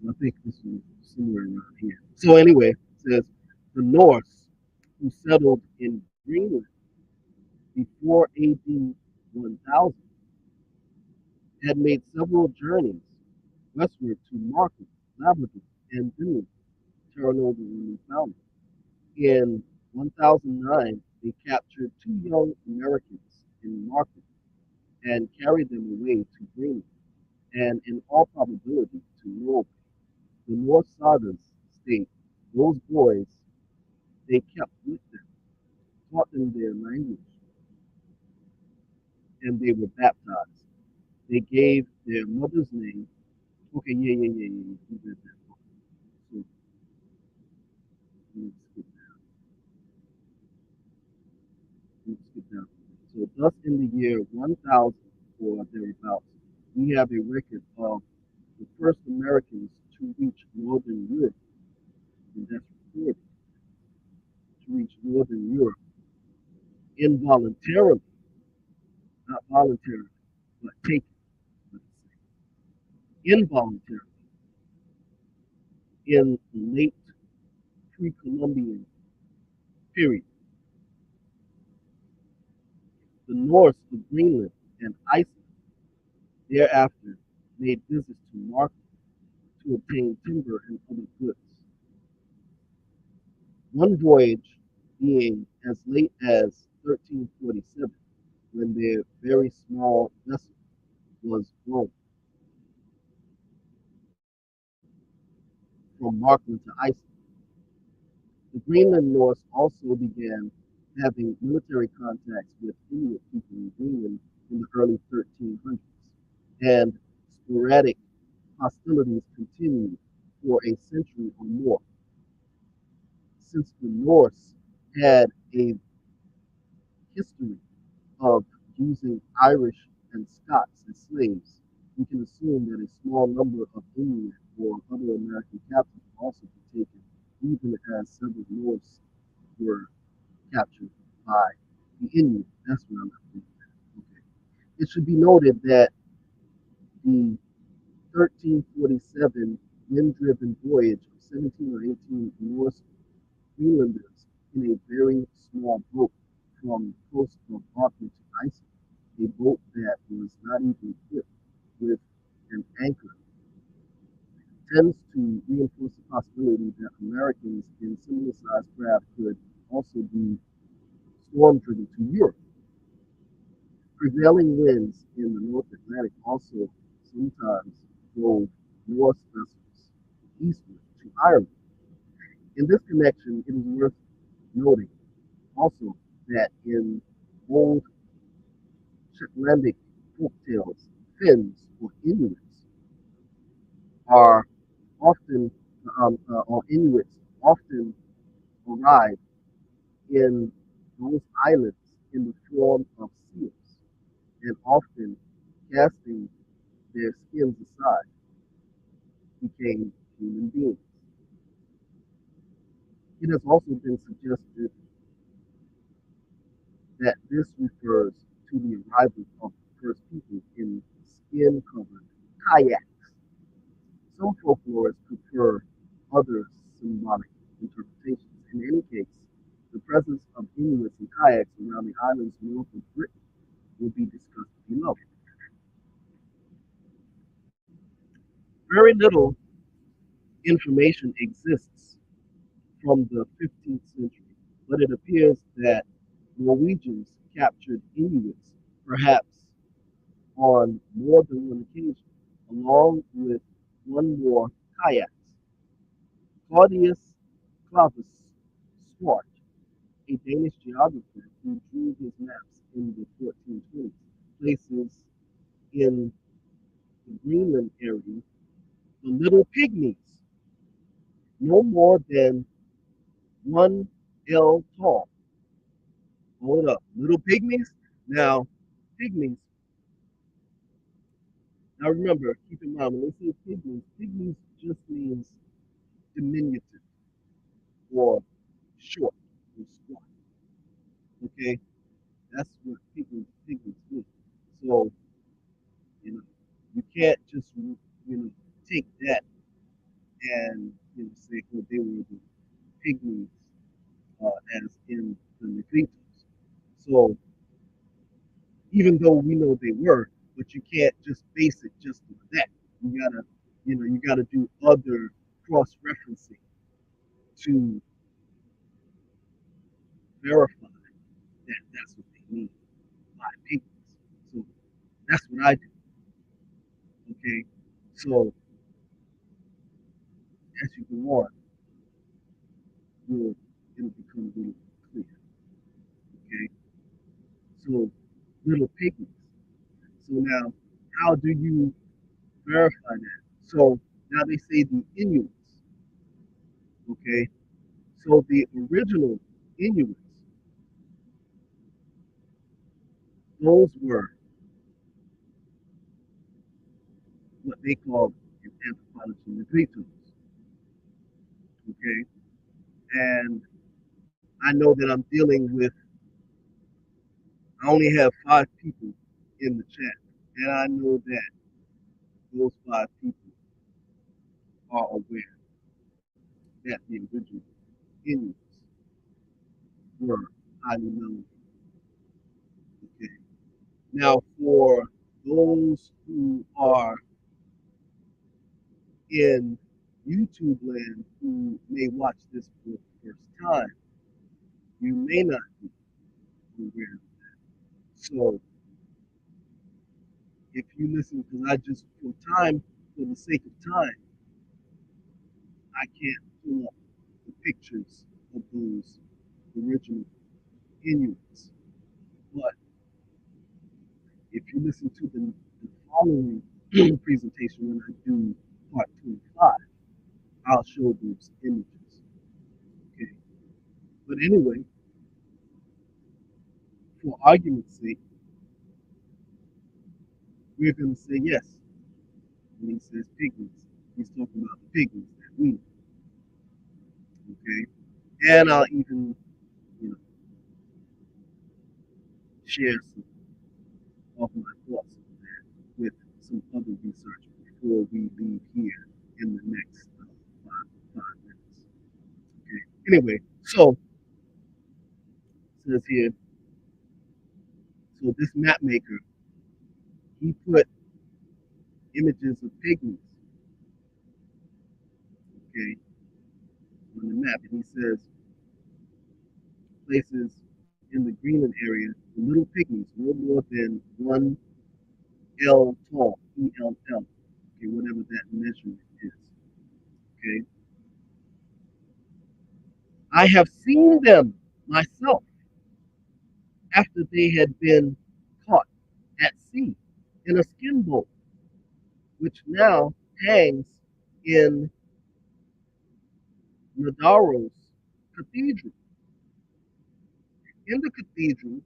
So I think this is somewhere around here. So anyway, it says the Norse who settled in Greenland before AD 1000 had made several journeys westward to Markham, Labrador, and Finland, Terranova and Newfoundland. In 1009, they captured two young Americans in Markham and carried them away to Greenland, and in all probability to Norway. The Norse sagas state those boys they kept with them, taught them their language, and they were baptized. They gave their mother's name. Okay, yeah. We read that part. So let's skip down. So thus in the year 1000 or thereabouts, we have a record of the first Americans to reach Northern Europe, and that's recorded, to reach Northern Europe involuntarily, not voluntarily, but taken, let's say, involuntarily in the late pre-Columbian period. The Norse of Greenland and Iceland thereafter made visits to Markham to obtain timber and other goods. One voyage being as late as 1347, when their very small vessel was blown from Markham to Iceland. The Greenland Norse also began having military contacts with Inuit people in Greenland in the early 1300s, and sporadic hostilities continued for a century or more. Since the Norse had a history of using Irish and Scots as slaves, we can assume that a small number of Inuit or other American captives will also be taken, even as several Norse were captured by the Inuit. That's what I'm thinking. Okay. It should be noted that the 1347 wind-driven voyage of 17 or 18 Norse Greenlanders in a very small boat from the coast of Auckland to Iceland, a boat that was not even equipped with an anchor, tends to reinforce the possibility that Americans in similar sized craft could also be storm driven to Europe. Prevailing winds in the North Atlantic also sometimes drove Norse vessels eastward to Ireland. In this connection, it is worth noting also that in old Shetlandic folktales, Finns or Inuits are often, or Inuits often arrive in those islands in the form of seals, and often casting their skins aside became human beings. It has also been suggested that this refers to the arrival of the first people in skin-covered kayaks. Some folklorists prefer other symbolic interpretations. In any case, the presence of Inuits and kayaks around the islands north of Britain will be discussed below. Very little information exists from the 15th century, but it appears that Norwegians captured Inuits, perhaps on more than one occasion, along with one more kayaks. Claudius Clavius Swart, a Danish geographer who drew his maps in the 1420s, places in the Greenland area the little pygmies, no more than 1 L tall. Hold up, little pygmies? Now, pygmies, now remember, keep in mind, when they say pygmies, pygmies just means diminutive or short or squat. Okay? That's what pigments do. So, you know, you can't just, take that and, say, oh, they were the pygmies, as in the Negritos. So, even though we know they were, but you can't just base it just on that. You gotta do other cross referencing to verify that that's what they mean by pigments. So that's what I do. Okay. So as you go on, you'll it'll become really clear. Okay. So little pigments. So now, how do you verify that? So now they say the Inuits. Okay. So the original Inuits, those were what they call in anthropology Negritos. Okay. And I know that I'm dealing with, I only have 5 people in the chat. And I know that those 5 people are aware that the original Inuits were highly melanated. Okay. Now, for those who are in YouTube land who may watch this for the first time, you may not be aware. So, if you listen, because I just, for the sake of time, I can't pull up the pictures of those original Inuits. But if you listen to the following presentation when I do part 25, I'll show those images. Okay. But anyway, for argument's sake, we're going to say yes. When he says pygmies, he's talking about the pygmies that we know. Okay. And I'll even, you know, share some of my thoughts on that with some other research before we leave here in the next 5 minutes. Okay. Anyway, so it says here, so this map maker, he put images of pygmies, okay, on the map, and he says places in the Greenland area, the little pygmies, no more than 1 L tall, ELL, okay, whatever that measurement is, okay. I have seen them myself after they had been caught at sea in a skin boat, which now hangs in Nadaro's cathedral. In the cathedral,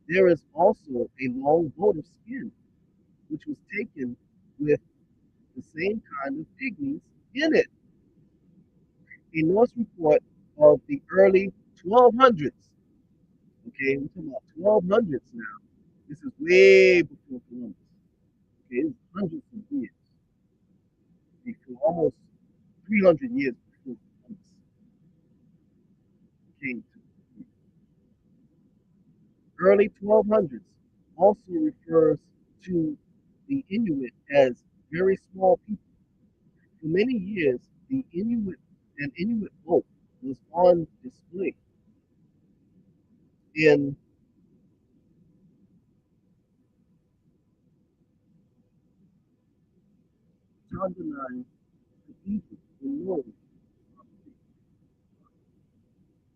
there is also a long boat of skin, which was taken with the same kind of pygmies in it. A Norse report of the early 1200s. Okay, we're talking about 1200s now. This is way before Columbus. Okay, it's hundreds of years before, almost 300 years before Columbus came to. Early 1200s also refers to the Inuit as very small people. For many years, an Inuit boat was on display in Tandana's cathedral in Norway,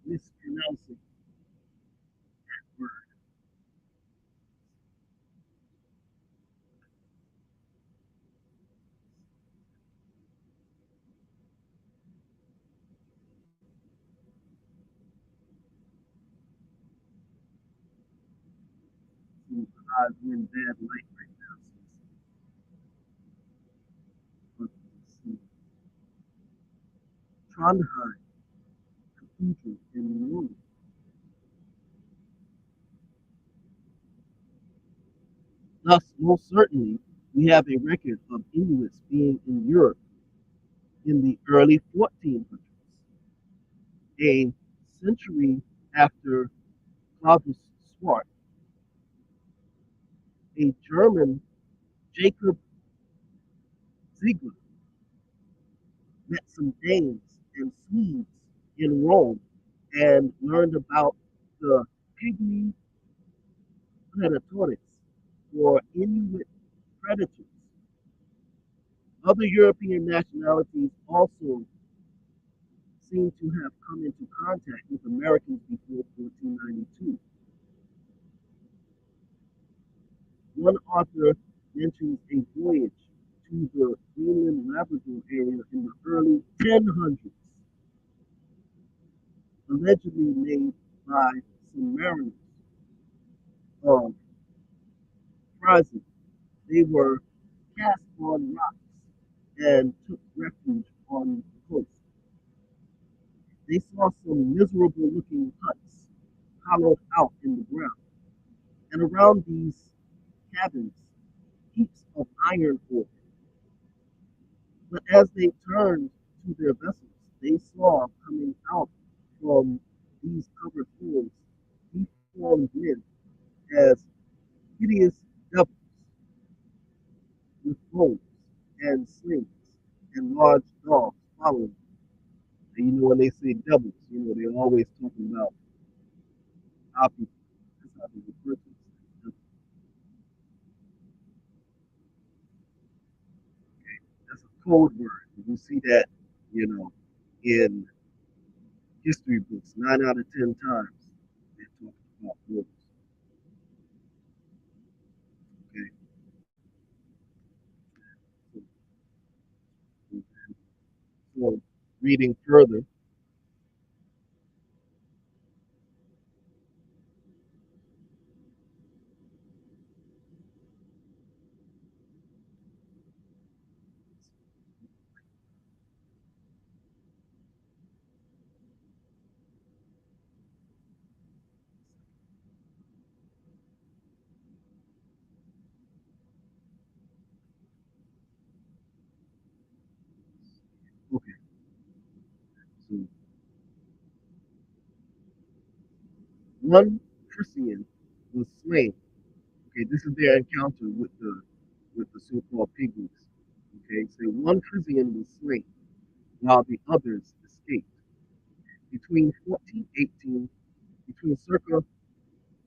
mispronouncing that word. Seems the eyes are in bad light right now. So Trondheim Cathedral in Norway. Most certainly, we have a record of Inuits being in Europe in the early 1400s, a century after Claudius Swart, a German, Jacob Ziegler, met some Danes and Swedes in Rome and learned about the pygmy predatores, or Inuit predators. Other European nationalities also seem to have come into contact with Americans before 1492. One author mentions a voyage to the Greenland Labrador area in the early 1000s, allegedly made by some mariners of prizes. They were cast on rocks and took refuge on the coast. They saw some miserable looking huts hollowed out in the ground, and around these cabins, heaps of iron ore. But as they turned to their vessels, they saw coming out from these covered holes deformed men as hideous devils with bows and slings and large dogs following. And when they say devils, they're always talking about our people. That's how they refer to us. That's a code word. You see that, you know, in history books, 9 out of 10 times they're talking about wolves. Okay, so, so reading further, okay, so one Christian was slain. Okay, this is their encounter with the so-called pygmies. Okay, so one Christian was slain while the others escaped. Between 1418, between circa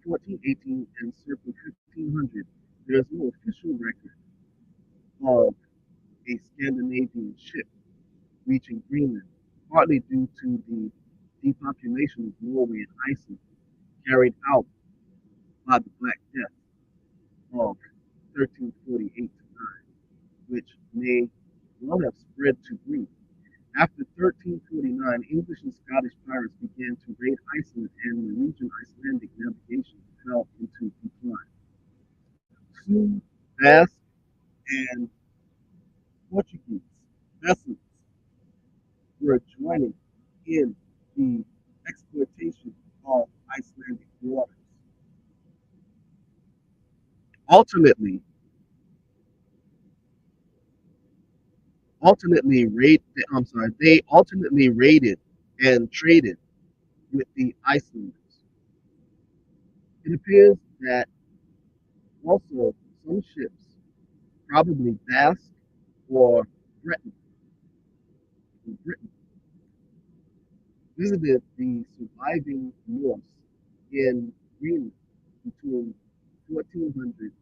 1418 and circa 1500, there's no official record of a Scandinavian ship reaching Greenland, partly due to the depopulation of Norway and Iceland carried out by the Black Death of 1348 to 9, which may well have spread to Greenland. After 1349, English and Scottish pirates began to raid Iceland, and Norwegian Icelandic navigation fell into decline. Soon, Basque and Portuguese vessels were joining in the exploitation of Icelandic waters. Ultimately, ultimately raid, they ultimately raided and traded with the Icelanders. It appears that also some ships, probably Basque or Breton, Britain, visited the surviving Norse in Greenland between 1400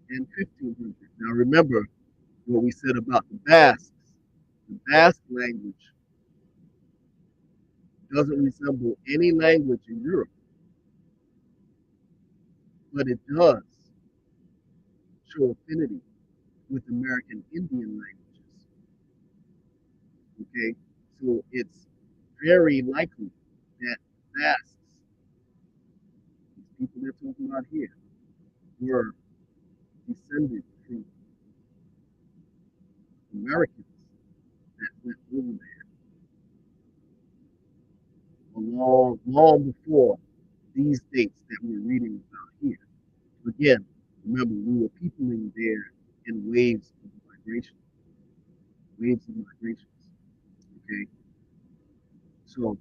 and 1500. Now remember what we said about the Basques. The Basque language doesn't resemble any language in Europe, but it does show affinity with American Indian languages. Okay, so it's very likely that Basques, these people they're talking about here, were descended from Americans that went over there long, long before these dates that we're reading about here. Again, Remember, we were peopling there in waves of migration, waves of migrations. Okay, so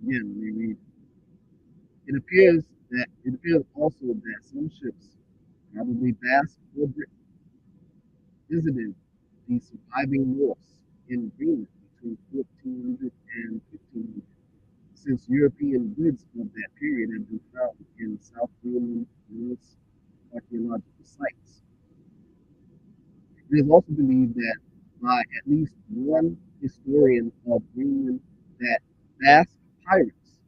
again, let me read. It appears also that some ships, probably Basque or Brit, visited the surviving Norse in Greenland between 1400 and 1500, since European goods of that period have been found in South Greenland Norse archaeological sites. It is also believed that by at least one historian of Greenland that Basque pirates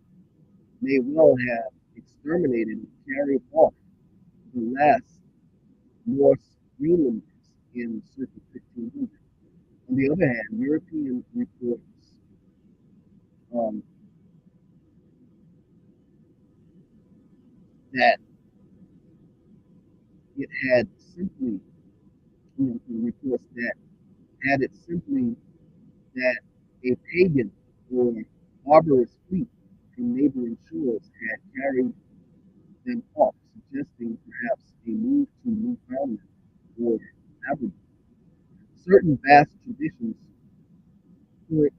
may well have exterminated and carried off the last Norse Greenlanders in circa 1500. On the other hand, European reports um, that it had simply, reports that had it simply that a pagan or barbarous fleet from neighboring shores had carried them off, suggesting perhaps a move to Newfoundland or Labrador. Certain vast traditions point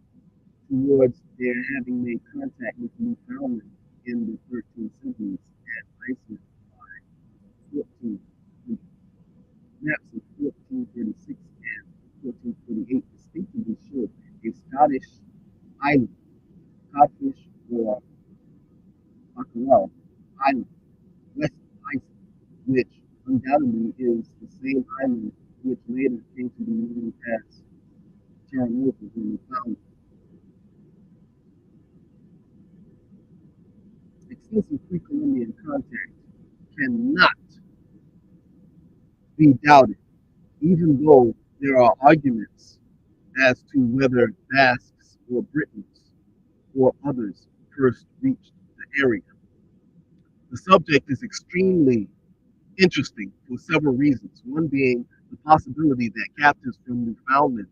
towards their having made contact with Newfoundland in the 13th centuries at Iceland by 1400. Maps of 1436 and 1448 distinctively show a Scottish island, Codfish or Bacalao Island, west of Iceland, which undoubtedly is the same island which later came to be known as Terra Nova when we found it. Extensive pre-Columbian contact cannot be doubted, even though there are arguments as to whether Basques or Britons or others first reached the area. The subject is extremely interesting for several reasons. One being the possibility that captives from Newfoundland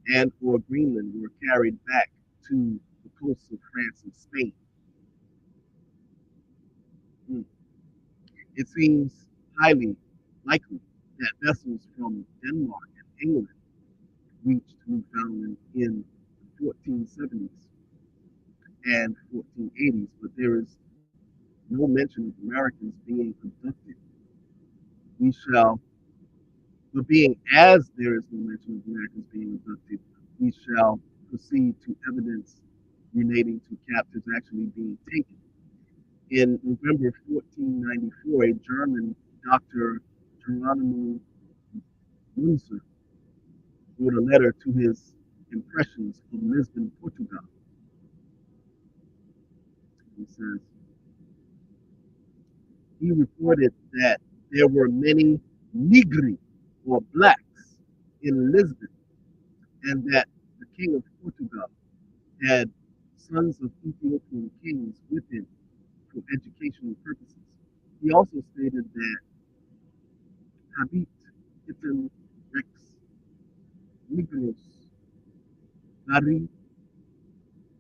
and or Greenland were carried back to the coasts of France and Spain. Mm. It seems highly likely that vessels from Denmark and England reached Newfoundland in the 1470s and 1480s, but there is no mention of Americans being abducted. We shall, but being as there is no mention of Americans being abducted, we shall proceed to evidence relating to captives actually being taken. In November 1494, a German Dr. Geronimo Munzer wrote a letter to his impressions of Lisbon, Portugal. He says, he reported that there were many Negri or blacks in Lisbon, and that the king of Portugal had sons of Ethiopian kings with him for educational purposes. He also stated that habit item rex Negros, Nari,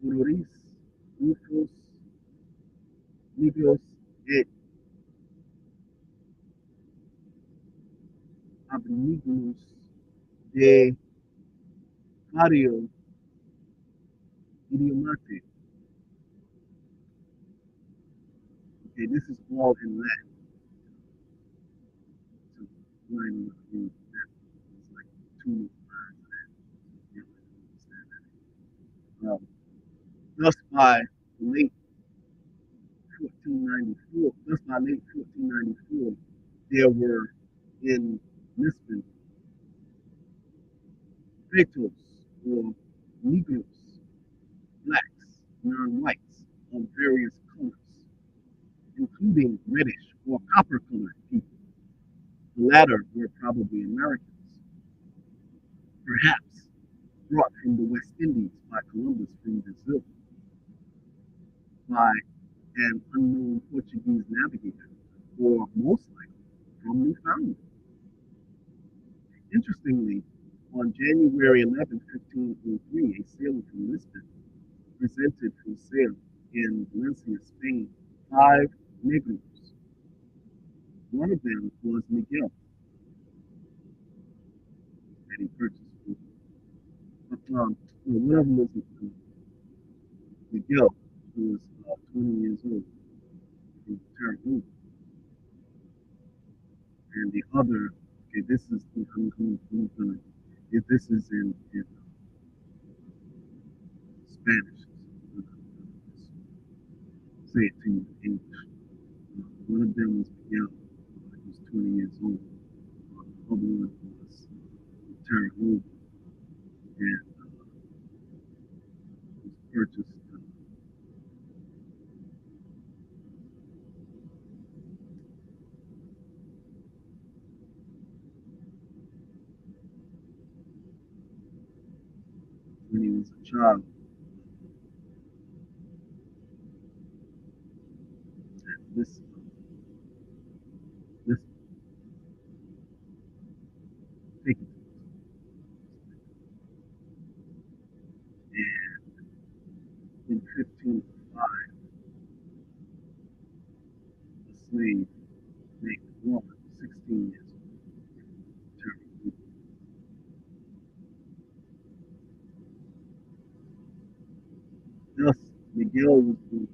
Uroris, Rufos, Negros, et Abnignos de Cario Idiomate. Okay, this is all in Latin. So line read that. It's like two lines of that. You understand that. Thus by late 1494, thus by late 1494, there were in Lisbon Pretos or Negroes, blacks, non-whites of various colors, including reddish or copper-colored people. The latter were probably Americans, perhaps brought from the West Indies by Columbus from Brazil by an unknown Portuguese navigator, or most likely from Newfoundland. Interestingly, on January 11, 1503, a sailor from Lisbon presented for sale in Valencia, Spain, 5 Negroes, One of them was Miguel that he purchased. No, one of them was Miguel, who was 20 years old from Terranova, and the other. Okay, this is gonna, if this is in Spanish. So I'm gonna say it to you in English. One of them was Miguel, he was 20 years old. The other one was Terranova, and was purchased when he was a child. And this take it. And in 1505, a slave named Moor, 16 years old, turned. Thus, Miguel was born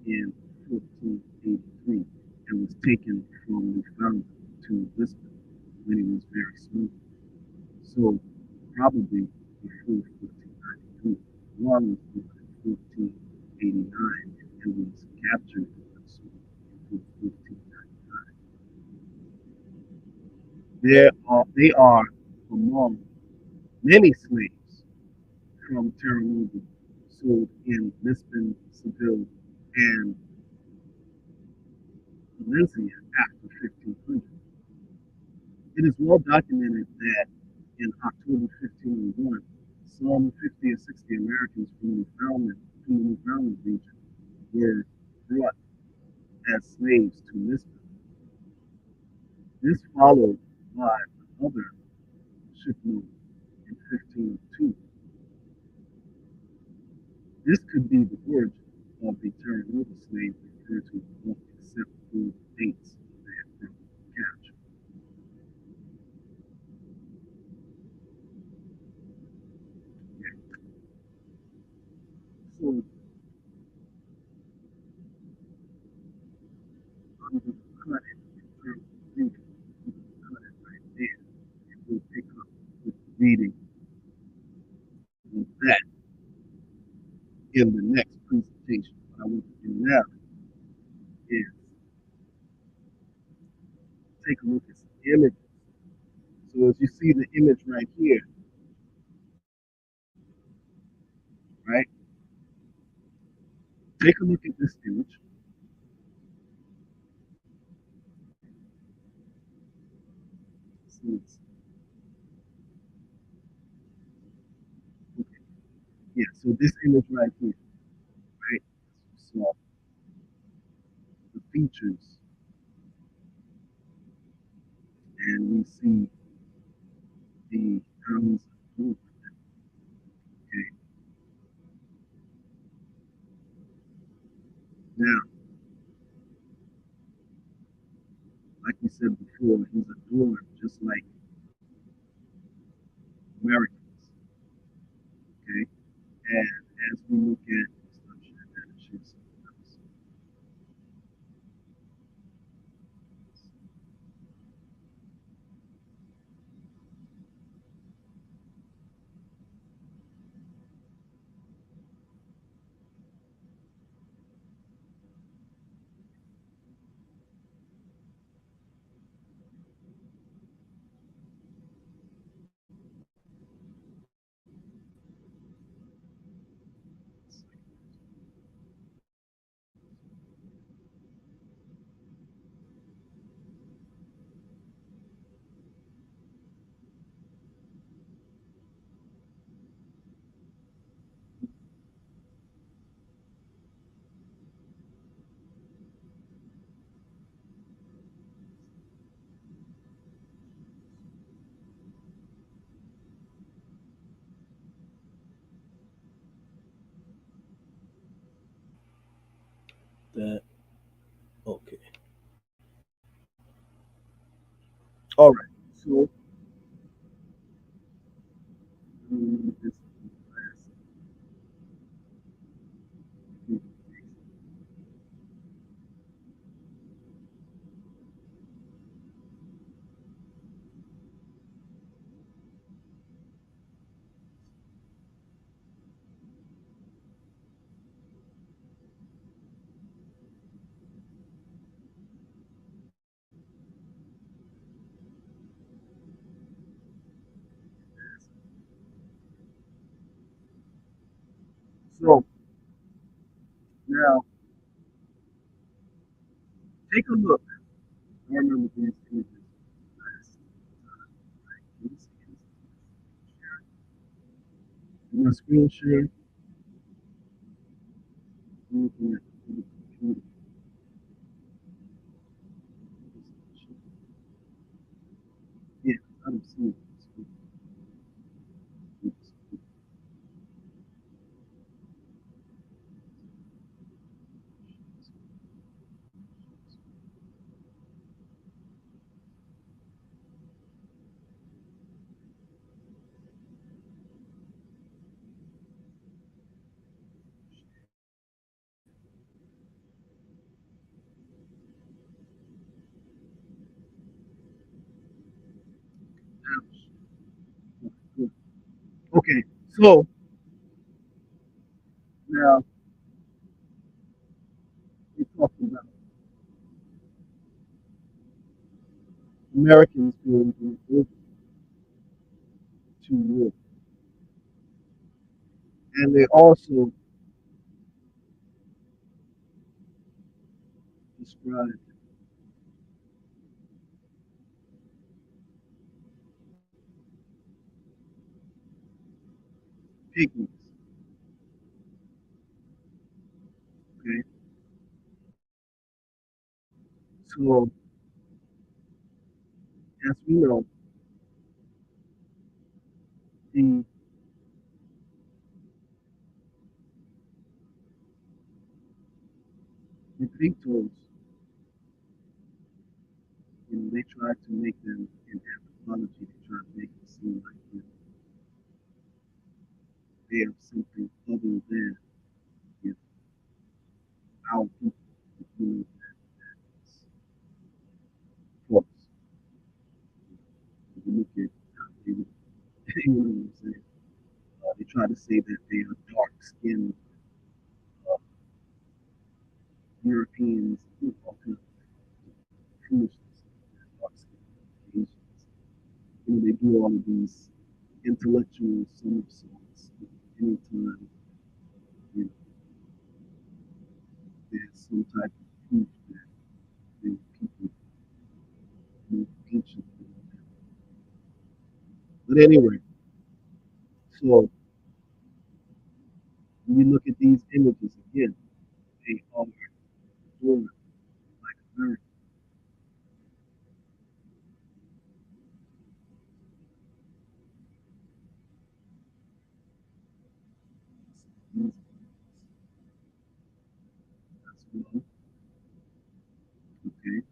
in 1483 and was taken from Newfoundland to Lisbon when he was very small. So, probably before 1493. Juan was born in 1489 and was captured and sold in 1499. They are among many slaves from Terranova sold in Lisbon, Seville, and Valencia after 1500. It is well documented that in October 1501, some 50 or 60 Americans from the Newfoundland region were brought as slaves to Lisbon. This followed by another shipment in 1502. This could be the origin of the term "noble slave" referred to both except for the dates of their from capture. So I'm going to cut it in terms of reading. I'm going to cut it right there, and we'll pick up with the reading of that in the next presentation. What I want to do now is take a look at some images. So as you see the image right here, right? Take a look at this image. So okay. Yeah, so this image right here, right? So the features, and we see the islands of Moor. Okay, now, like we said before, he's adored just like Americans. Okay, and as we look at that, okay. All right. So this last so now take a look. I remember these images last time. Right? Can you see this? My screen share. Looking at the computer. Yeah, I don't see it. Okay, so now we're talking about Americans being able to live, and they also describe pygmies. Okay, so as we know, the victims, they try to make them in anthropology. They try to make it seem like they are something other than you know, our people. You know, folks. If you look at how they look, you know what I'm saying? They try to say that they are dark-skinned uh, Europeans, all kinds of foolishness. Dark-skinned Asians. You know, they do all of these intellectual somersaults anytime you know, there's some type of proof that the people were ancient. But anyway, so when you look at these images again, they are drawn like Americans. As well. Okay,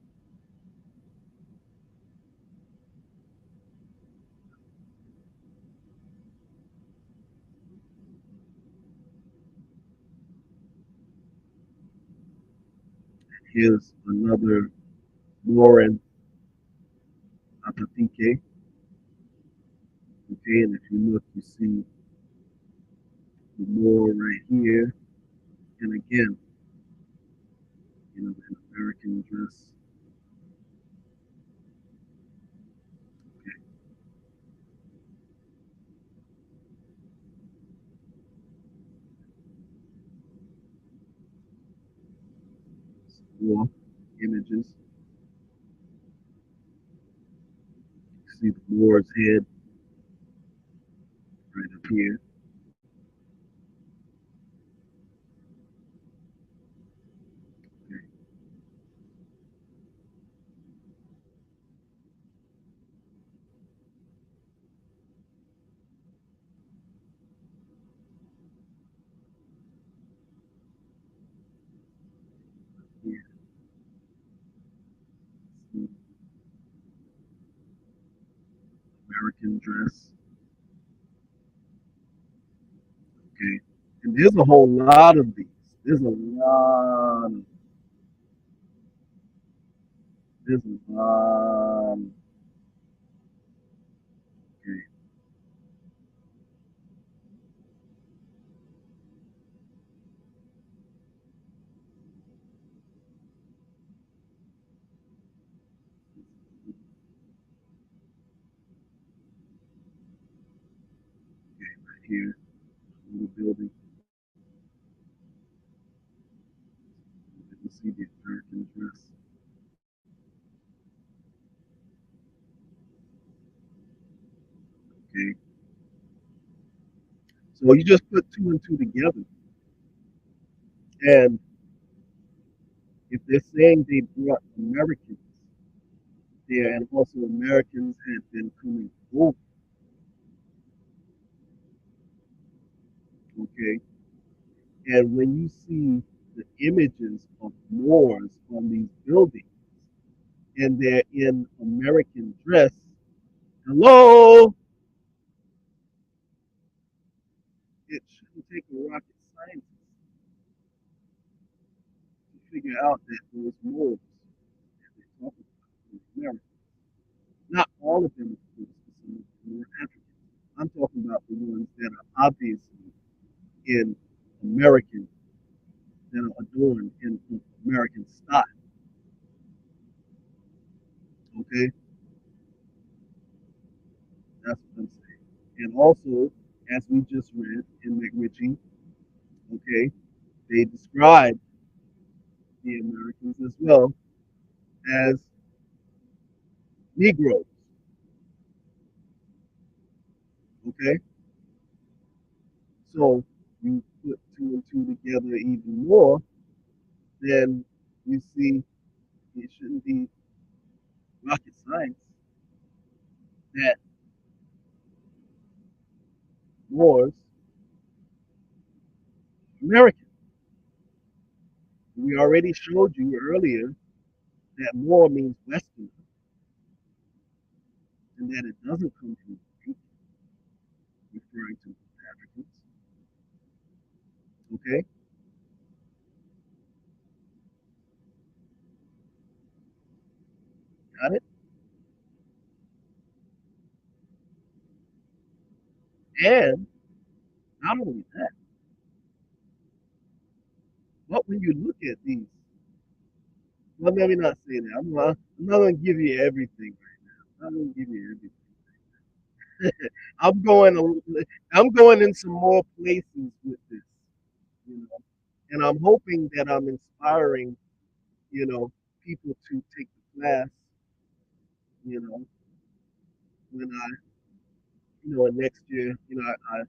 here's another Lauren Apatike. Okay, and if you look, you see the Moor right here, and again, you know, an American dress. Okay, war images. You see the Moor's head right up here. Okay, here. See, American dress. Okay, and there's a whole lot of these. There's a lot. There's a lot. Okay, right here in the building, you can see the American dress. Okay, so you just put two and two together, and if they're saying they brought Americans there, and also Americans had been coming over, okay, and when you see the images of Moors on these buildings, and they're in American dress, hello, it shouldn't take a rocket scientist to figure out that those Moors that they're talking about were Americans. Not all of them, of course, some of them were Africans. I'm talking about the ones that are obviously in American, that are adorned in American style. Okay, that's what I'm saying. And also, as we just read in McRitchie, okay, they describe the Americans as well as Negroes. Okay, so you put two and two together even more, then you see it shouldn't be rocket science that Moors American. We already showed you earlier that Moor means Western, and that it doesn't come from Greek, referring to Africans. Okay, got it? And not only that, but when you look at these, well, let me not say that. I'm not going to give you everything right now. I'm not going to give you everything. I'm going. I'm going in some more places with this, you know, and I'm hoping that I'm inspiring, you know, people to take the class, you know, when I, next year, I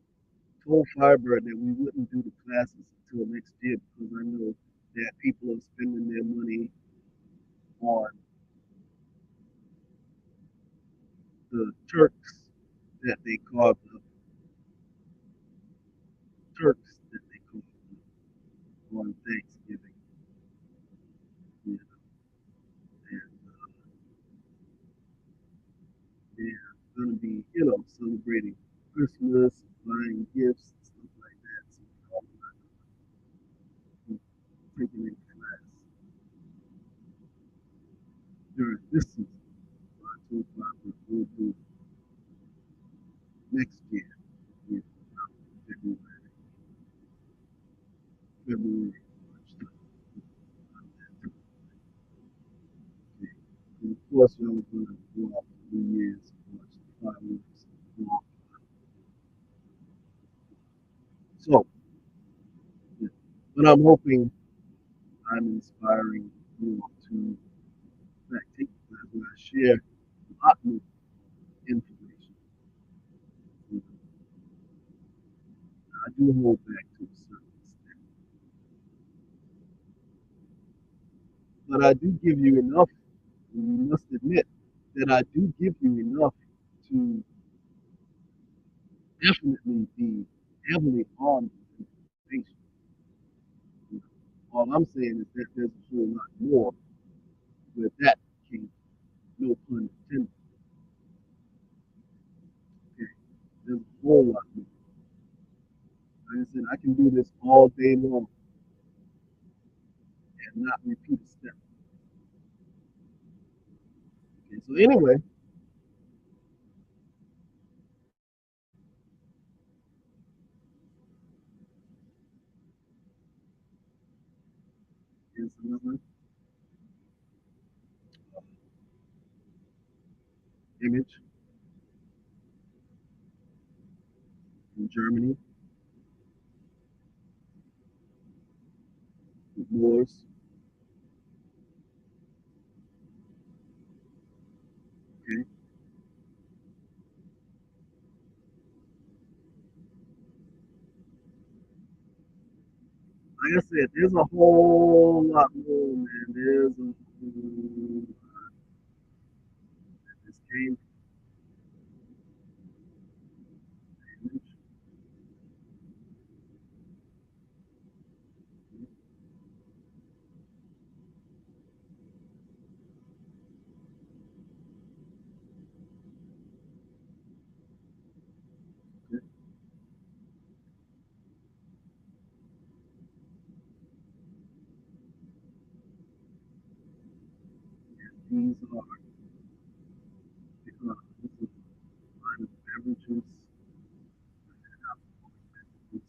told Firebird that we wouldn't do the classes until next year because I know that people are spending their money on the Turks that they carved up, Turks that they carved up on Thanksgiving, you know, and they're going to be, celebrating Christmas, buying gifts, and stuff like that. So we're all not taking in class during this season. So I told Firebird we'll do next year, you know, February, February, March. And of course, y'all are going to go out for New Year's and watch the fireworks. So, yeah. But I'm hoping I'm inspiring you all to, in fact, take the class where I share a lot more information. You know, I do hold back to a certain extent, but I do give you enough. And you must admit that I do give you enough to definitely be heavily armed with information. You know, all I'm saying is that there's a whole lot more where that came from. No pun intended. whole lot more. Like I said, I can do this all day long and not repeat a step. Okay, so anyway, here's another image from Germany with Moors. Okay, like I said, there's a whole lot more, man. There's a whole lot. This came from image. Okay. These are this is a line of beverages. It's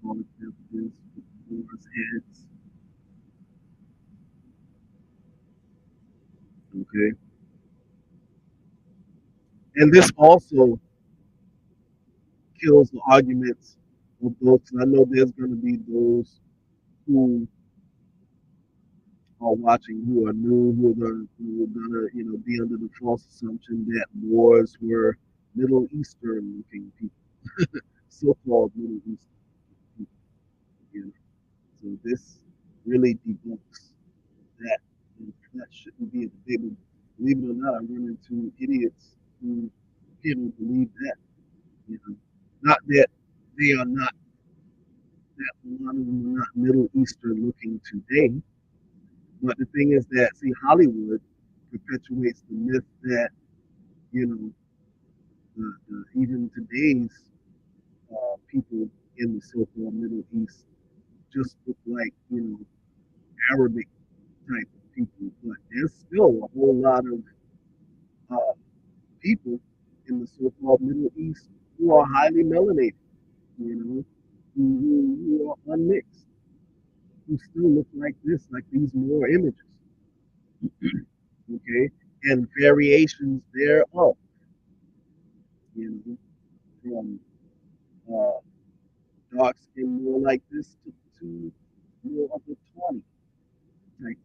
all the beverages with Moors heads. Okay, and this also kills the arguments of those. 'Cause I know there's going to be those who are watching who are new, who are gonna, be under the false assumption that Moors were Middle Eastern looking people, so-called Middle Eastern people. You know? So this really debunks that. And that shouldn't be a debate. Believe it or not, I run into idiots who believe that. You know, not that they are not that a lot of them are not Middle Eastern looking today, but the thing is that see Hollywood perpetuates the myth that you know even today's people in the so-called Middle East just look like Arabic type of people, but there's still a whole lot of uh, people in the so-called Middle East who are highly melanated, you know, who are unmixed, who still look like this, like these more images, okay, and variations thereof, you from uh, dark skin more like this to more of a tawny type,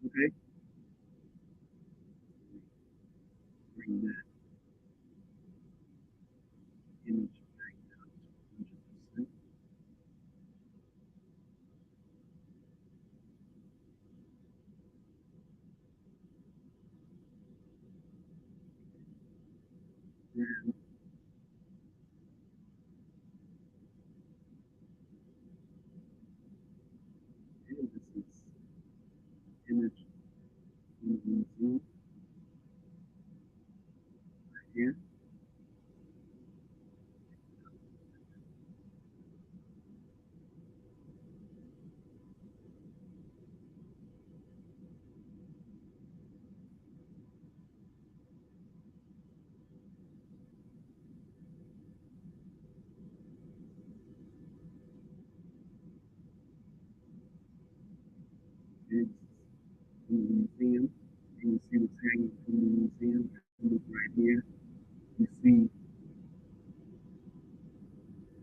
okay? Bring that image back down to 100%. And again, this is image from the museum right here. It's from the museum. You can see what's hanging from the museum. Look right here. You see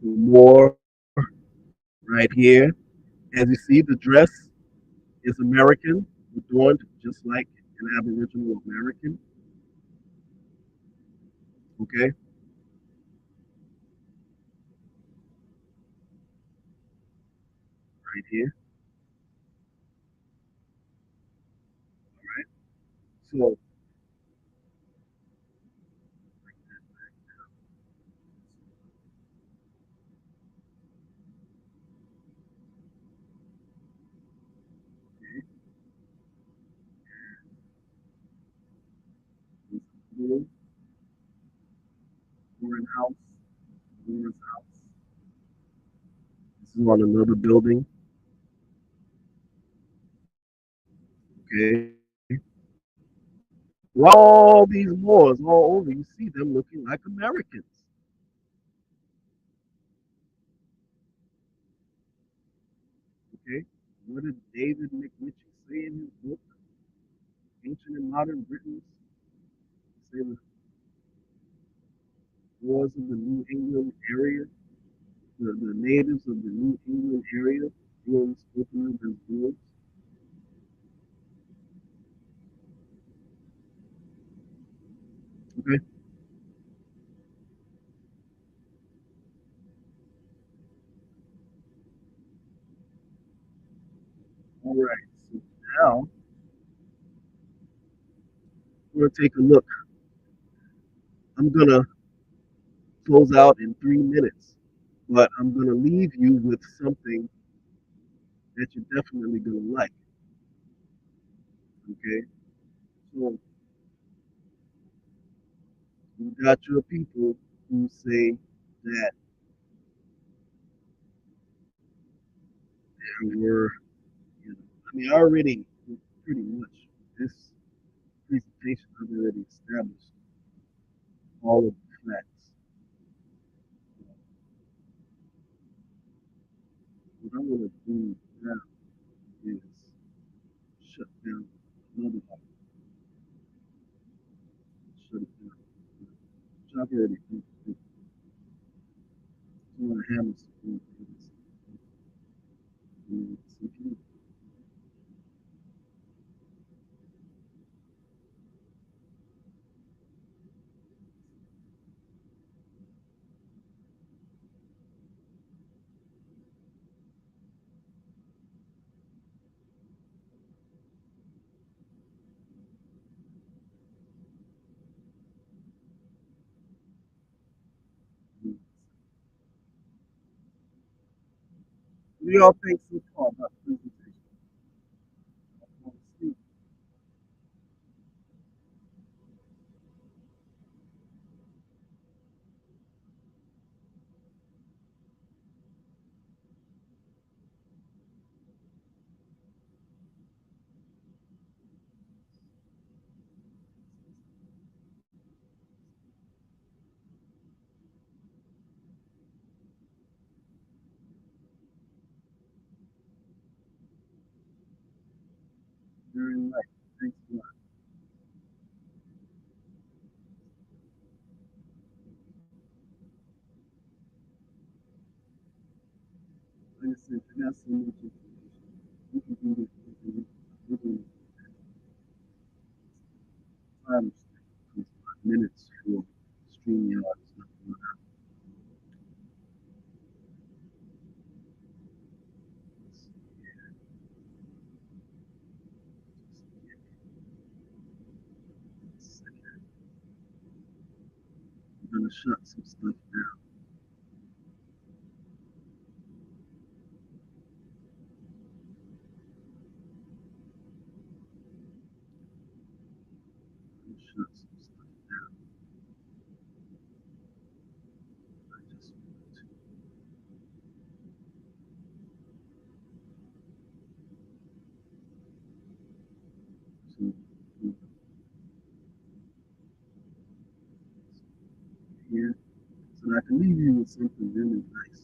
the war right here. As you see, the dress is American, adorned just like an Aboriginal American. Okay, right here. All right. So Moor house. Moor's house. This is on another building. Okay. While all these Moors all over, you see them looking like Americans. Okay. What did David McRitchie say in his book, Ancient and Modern Britons? He said the Moors of the New England area, the natives of the New England area, being spoken of as Moors. Okay. All right. So now we're gonna take a look. I'm gonna close out in 3 minutes, but I'm gonna leave you with something that you're definitely gonna like. Okay. So you got your people who say that there were, I mean, I already pretty much this presentation I've already established all of the facts. What I want to do now is shut down another one, shut it down, which I've already done. I want to hammer some things. So what do y'all think so far about the presentation? Very nice. Thanks a lot. Like I said, I got so much information. We can do this. We can time minutes for StreamYard and stuff like that. I'm gonna shut some stuff down. I'm gonna shut some stuff down. I just want to here so that I can leave you with something really nice.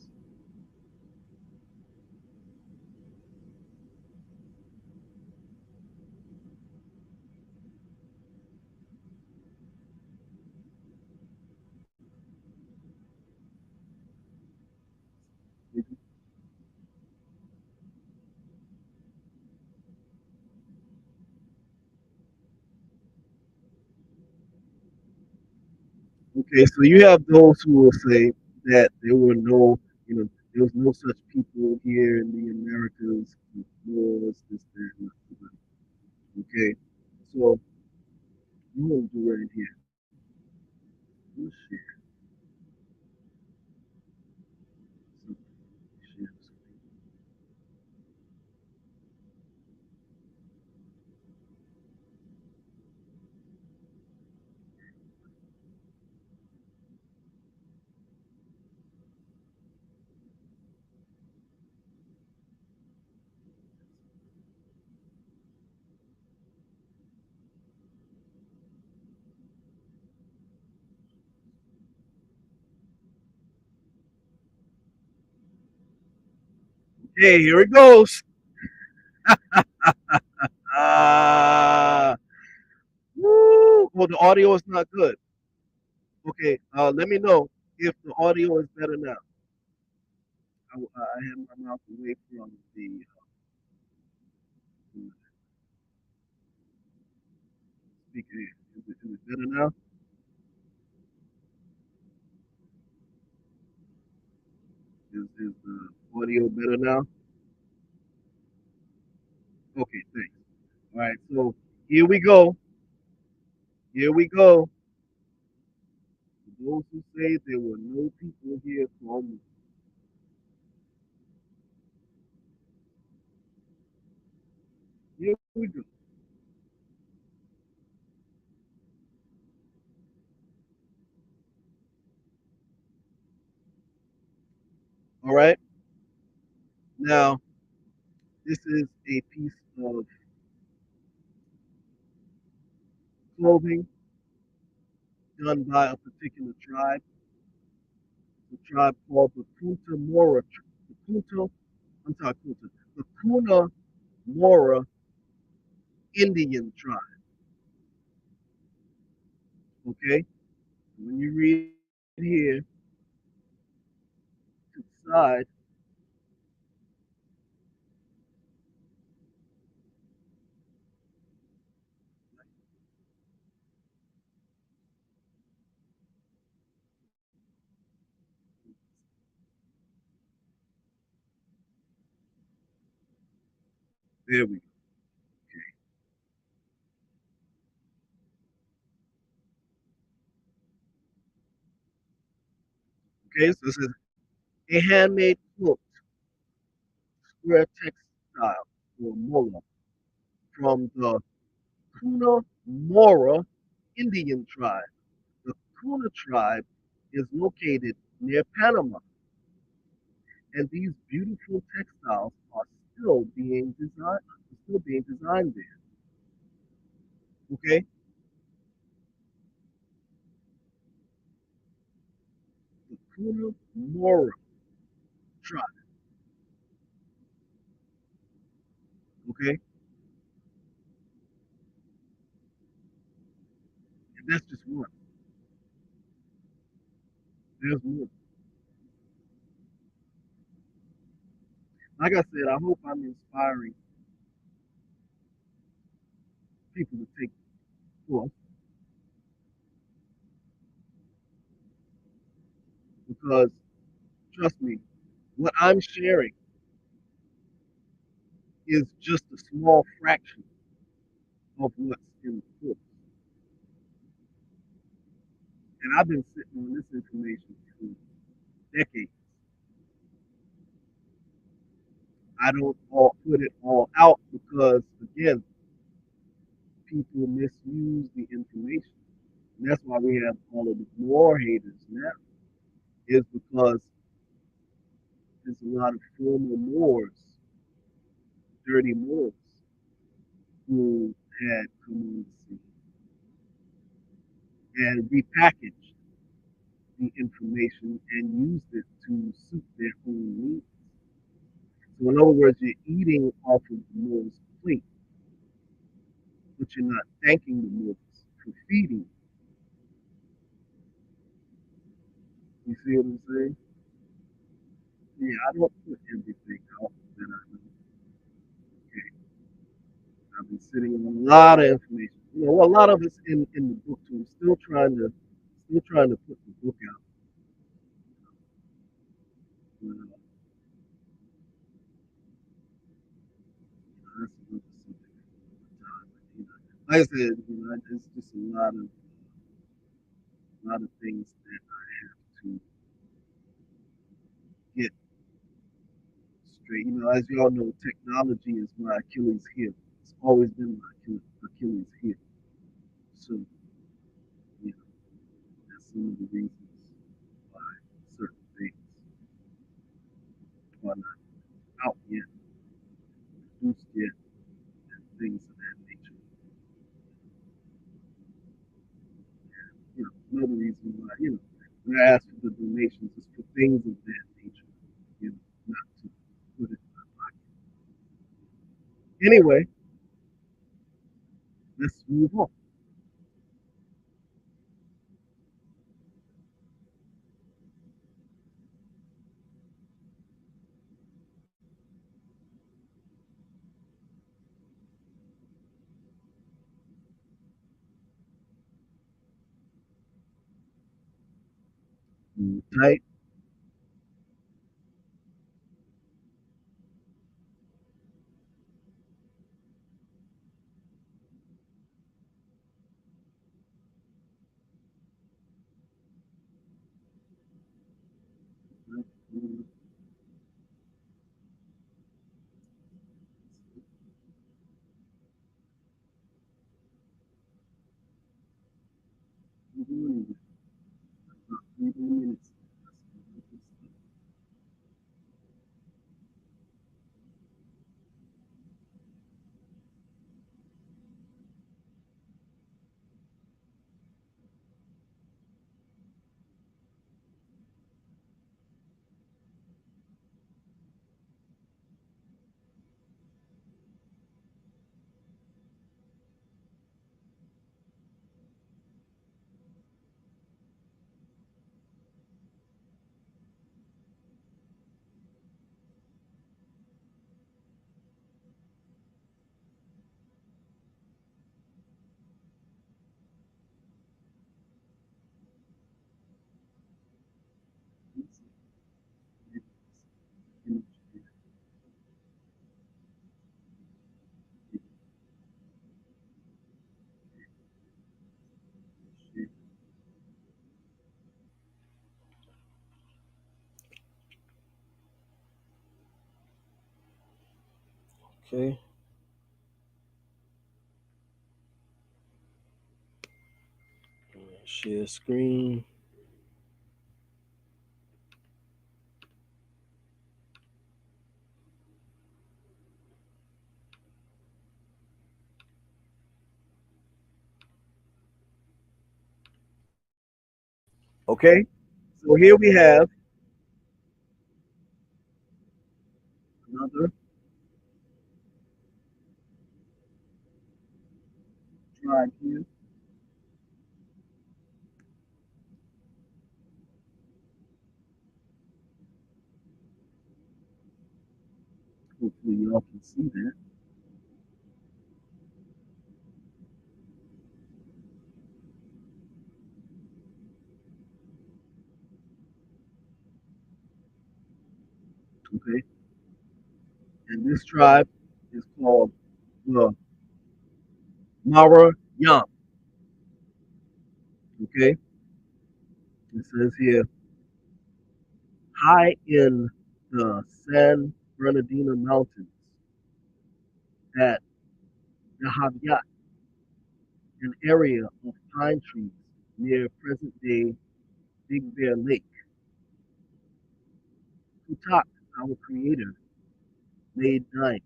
Okay, so you have those who will say that there were no, there was no such people here in the Americas, wars, this, that, and that. Okay, so you want to do right here. You share something. Share something. Okay, here it goes. Uh, woo. Well, the audio is not good. Okay, let me know if the audio is better now. I have my mouth away from the speaker. Is it better now? Is the audio better now? Okay, thanks. All right, so here we go. Here we go. For those who say there were no people here for me, here we go. All right. Now, this is a piece of clothing done by a particular tribe, the tribe called the Kunta Mora. The Kunta, I'm sorry, Kunta, the Kuna Mora Indian tribe. Okay. When you read here to the side, there we go. Okay, so this is a handmade cloak, square textile or mola from the Kuna Mora Indian tribe. The Kuna tribe is located near Panama, and these beautiful textiles are still being designed there. Okay, the Kuna Mora tribe. Okay, and that's just one. There's more. Like I said, I hope I'm inspiring people to take the course because trust me, what I'm sharing is just a small fraction of what's in the book. And I've been sitting on this information for decades. I don't put it all out because, again, people misuse the information. And that's why we have all of the war haters now, is because there's a lot of former Moors, dirty Moors, who had come on the scene and repackaged the information and used it to suit their own needs. So, in other words, you're eating off of the Moors' plate, but you're not thanking the Moors for feeding. You see what I'm saying? Yeah, I don't put everything out that I know. Okay, I've been sitting on a lot of information. You know, a lot of it's in the book too. I'm still trying to put the book out. But, that's another subject for time. You know, like I said, you know, it's just a lot of things that I have to get straight. You know, as y'all know, technology is my Achilles heel. It's always been my Achilles heel. So, you know, that's some of the reasons why certain things are not out yet, produced yet, and things of that nature. You know, another reason why, you know, when I ask for the donations, it's for things of that nature, you know, not to put it. Anyway, let's move on. Tight. Okay. Share screen. Okay. So here we have another tribe here. Hopefully y'all can see that. Okay. And this tribe is called the Mara Yam. Okay. It says here, high in the San Bernardino Mountains at Yahavyat, an area of pine trees near present-day Big Bear Lake. Kutak, our creator, made dying.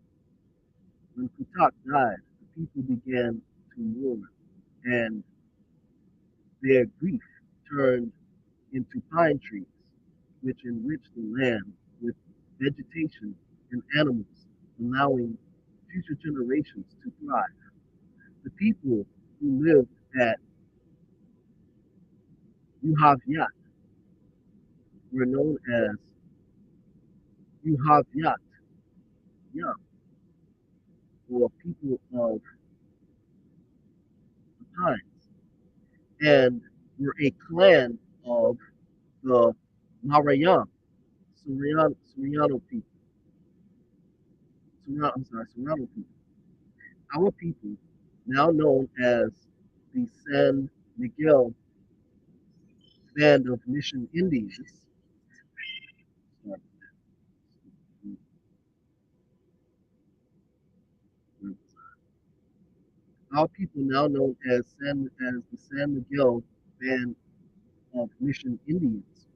When Kutak died, the people began to mourn, and their grief turned into pine trees, which enriched the land with vegetation and animals, allowing future generations to thrive. The people who lived at Yuhavyat were known as Yuhavyat Yam, or people of the pines, and were a clan of the Marayam, Suryano people. Serrano people. Our people, now known as the San Miguel Band of Mission Indians, our people now known as the San Miguel Band of Mission Indians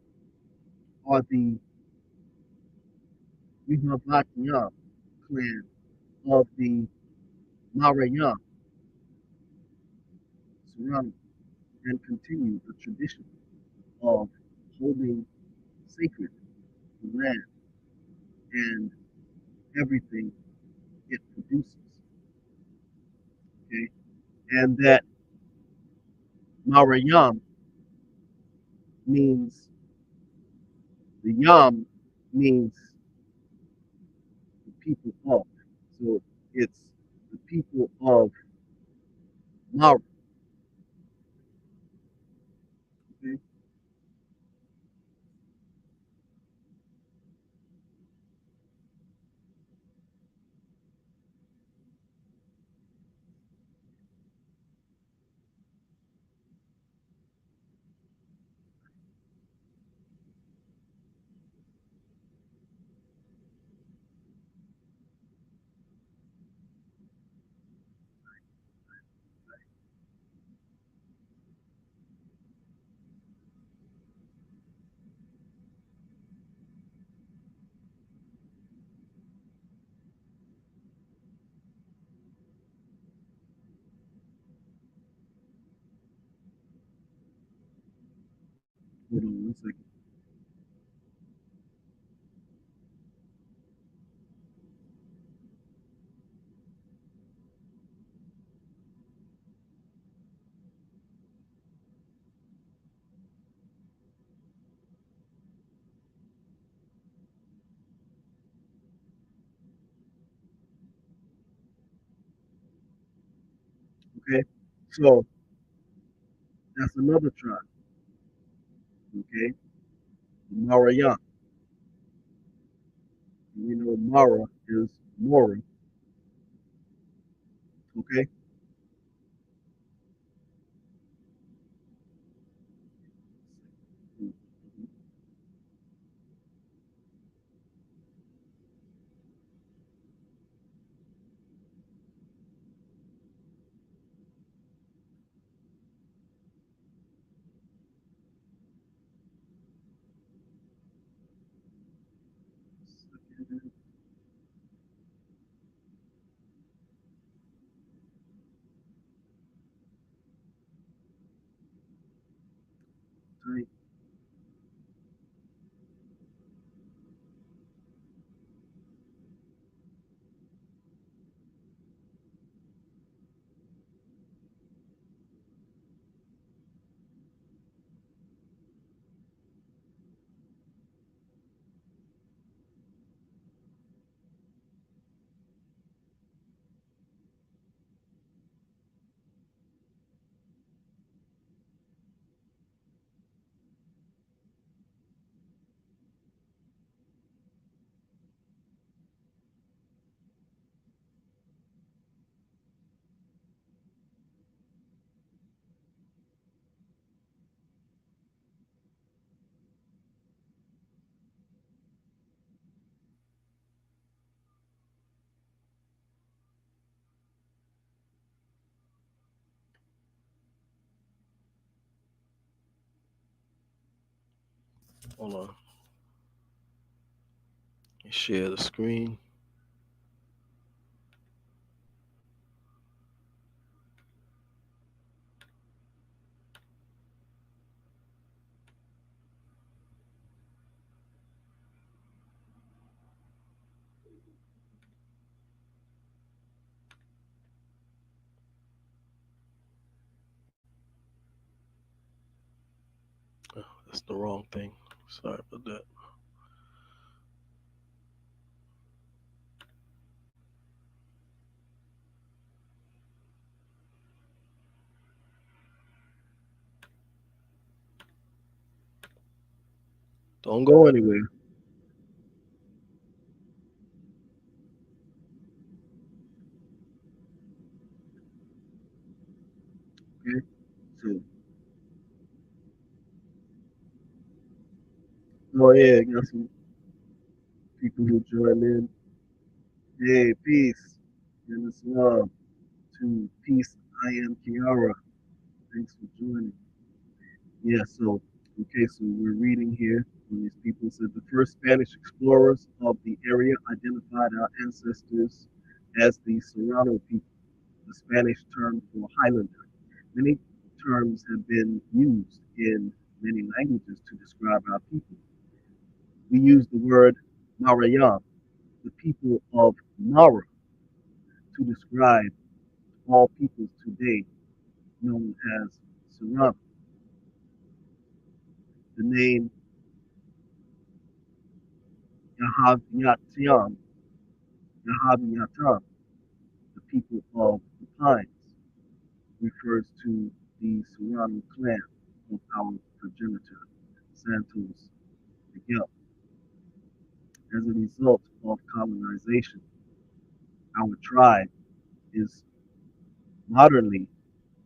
are the Yuhavatiyam clan of the Marayam Serrano and continue the tradition of holding sacred the land and everything it produces. Okay, and that Marayam means the Yam means the people of. So it's the people of Mara. Okay, hold on one second. Okay, so that's another tribe. Okay, Marayam. We know Mara is Mora. Okay, Hold on. Share the screen. Oh, that's the wrong thing. Sorry about that. Don't go anywhere. okay. So, oh yeah, got some people who joined in. Hey, peace. And Islam to peace. I am Kiara. Thanks for joining. Yeah, so, okay, so we're reading here. And these people said the first Spanish explorers of the area identified our ancestors as the Serrano people, the Spanish term for Highlander. Many terms have been used in many languages to describe our people. We use the word Marayam, the people of Mara. to describe all peoples today known as Suriname. The name Yahaviatam, Yahaviatam, the people of the pines, refers to the Suriname clan of our progenitor, Santos Miguel. As a result of colonization, our tribe is modernly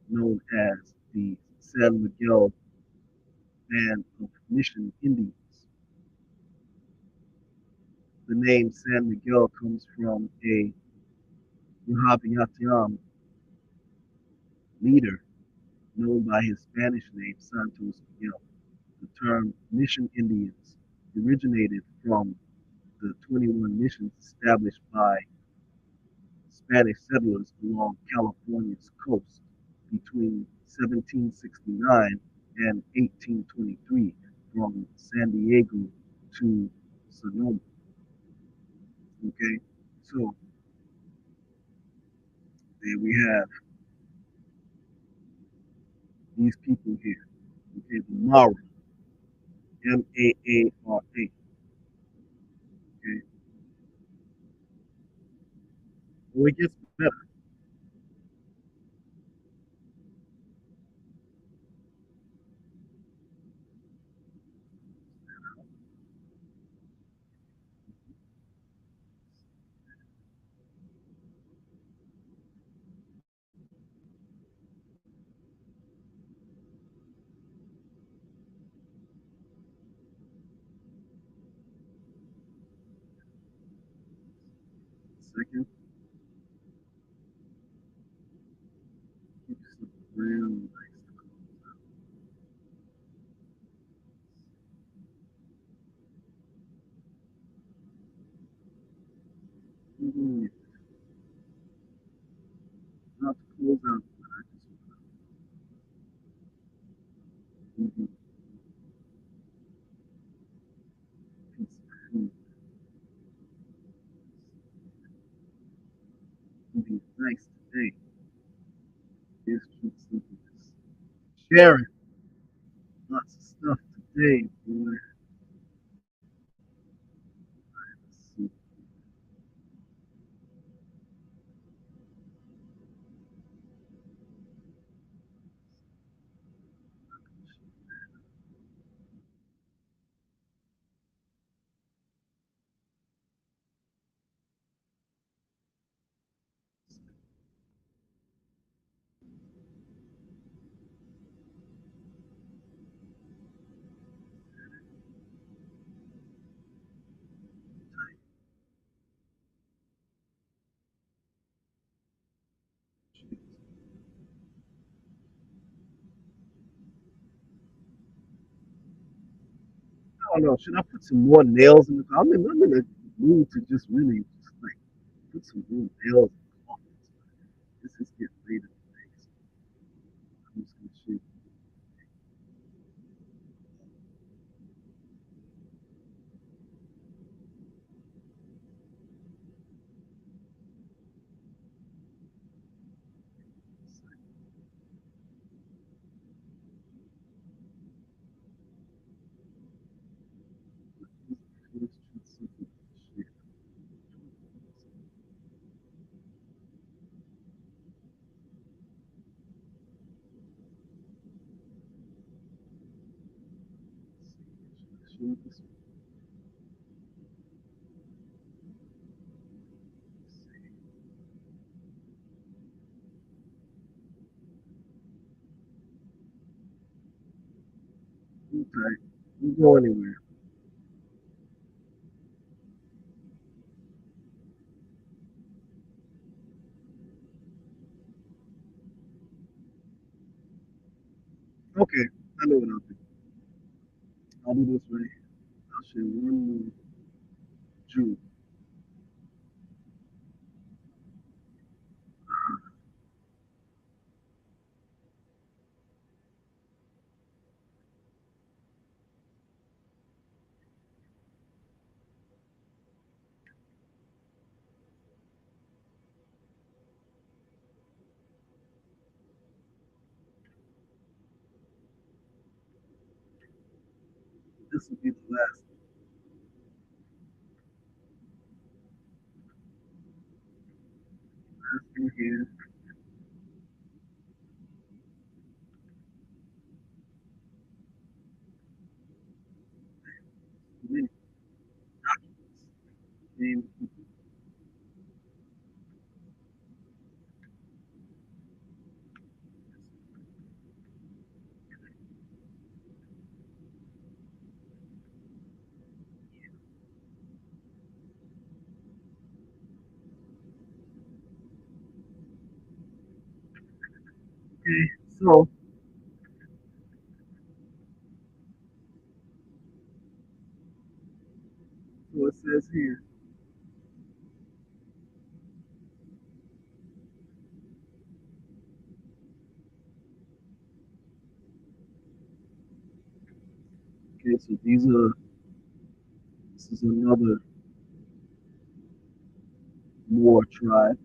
known as the San Miguel Band of Mission Indians. The name San Miguel comes from a Wahhabiyatiam leader known by his Spanish name Santos Miguel. The term Mission Indians originated from the 21 missions established by Spanish settlers along California's coast between 1769 and 1823 from San Diego to Sonoma. Okay, so there we have these people here. Okay, the Mara, Maara. Okay, well, it gets better. Second, keep yourself real nice. Mm-hmm. Not to close out, but I just want to piece of food. Be nice today. Here's truth sleepiness. Sharing lots of stuff today, boy. Let's see. I don't know. Should I put some more nails in the car? I'm in a mood to just really just like put some more nails in the coffee. This is getting late in the day, so I'm just gonna shoot. Okay, don't go anywhere. Okay, I know what I'll do. I'll do this right here. I'll share one more jewel. this will be the last one here. Many names. Okay, so it says here. Okay, so this is another Moor tribe.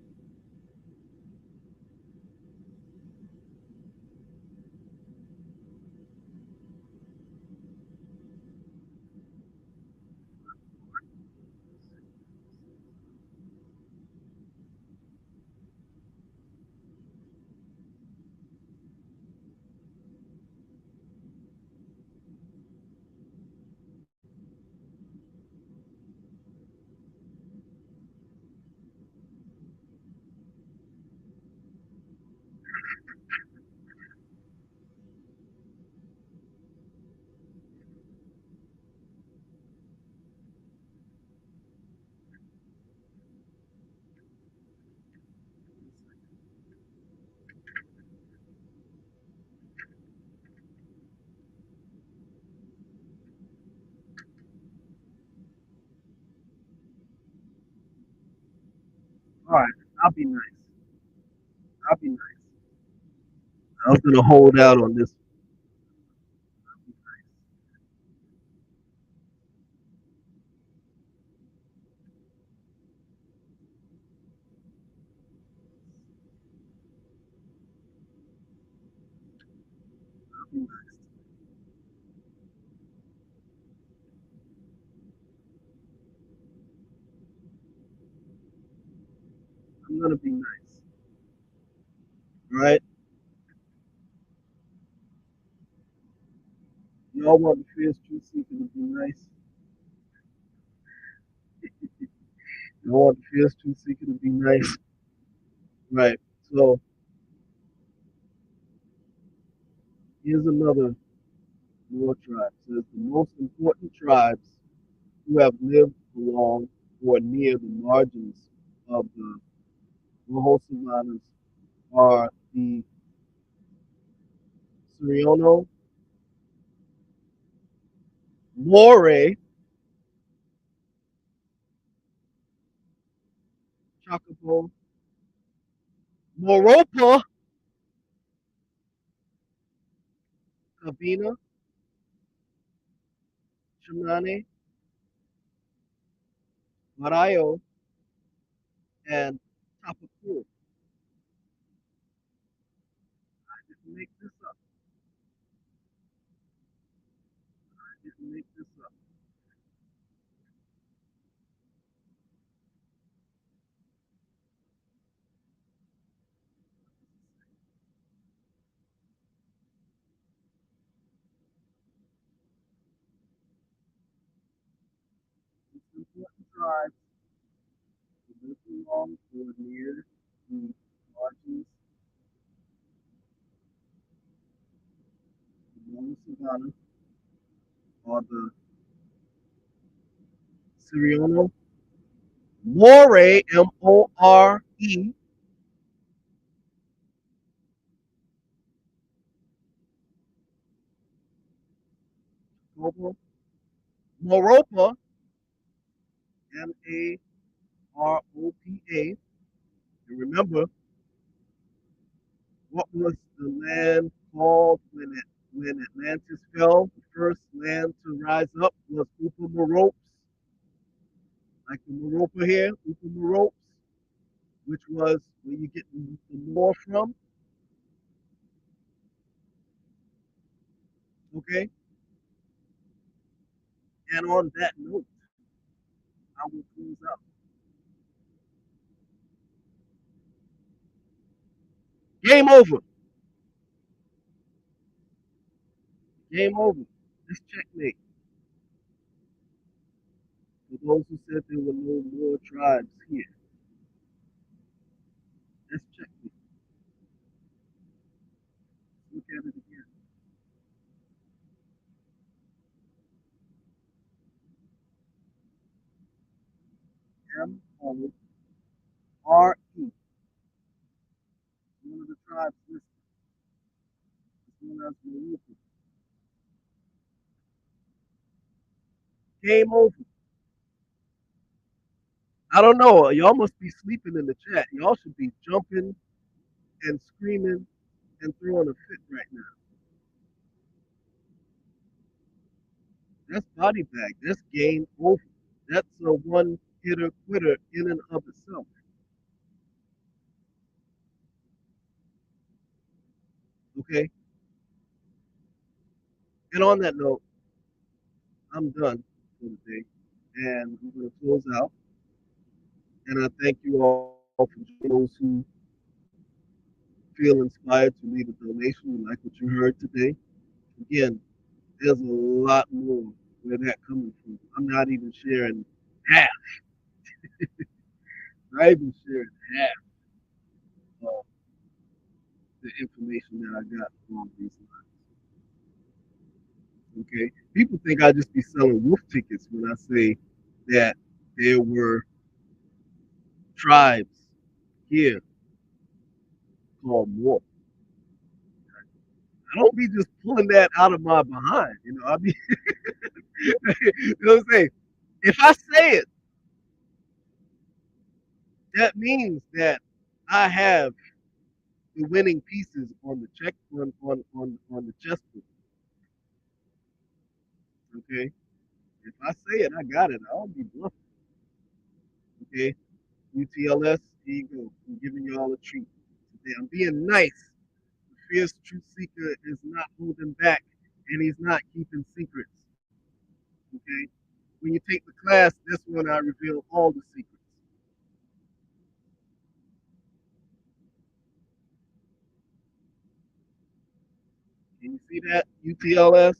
All right, I'll be nice. I'll be nice. I was gonna hold out on this. I'll be nice. I'm gonna be nice. All right. Y'all want the fierce truth seeker to be nice. Y'all want the fierce truth seeker to be nice. Right. So here's another Moor tribe. It says the most important tribes who have lived along or near the margins of the Rojo savannas are the Suriono, Moore, Chocobo, Moropa, Cabina, Shamane, Marayo, and Tapacu. I didn't make this up. I didn't make this up. It's important tribes who live along or near the margins of the Savannah are the Suriono, More, More, Moropa, Maropa. And remember, what was the land called when Atlantis fell? The first land to rise up was Upamoropes, like the Moropa here, Upamoropes, which was where you get the Moor from. Okay, And on that note, I will close out. Game over. Game over. It's checkmate. For those who said there were no more tribes here, that's checkmate. Look at it again. More. One of the tribes listed is known as Moor. Game over. I don't know. Y'all must be sleeping in the chat. Y'all should be jumping and screaming and throwing a fit right now. That's body bag. That's game over. That's a one hitter quitter in and of itself. Okay. And on that note, I'm done for the day. And I'm going to close out. And I thank you all for joining. Those who feel inspired to leave a donation, you like what you heard today. Again, there's a lot more where that coming from. I'm not even sharing half, not even sharing half of the information that I got along these lines. Okay, people think I just be selling wolf tickets when I say that there were tribes here called Moor. I don't be just pulling that out of my behind. I be, you know what I'm saying? If I say it, that means that I have the winning pieces on the check on the chessboard. Okay, if I say it, I got it. I don't be bluffing. Okay, UTLS, here you go. I'm giving y'all a treat today. I'm being nice. The fierce truth seeker is not holding back, and he's not keeping secrets. Okay, when you take the class, this one I reveal all the secrets. Can you see that? UTLS,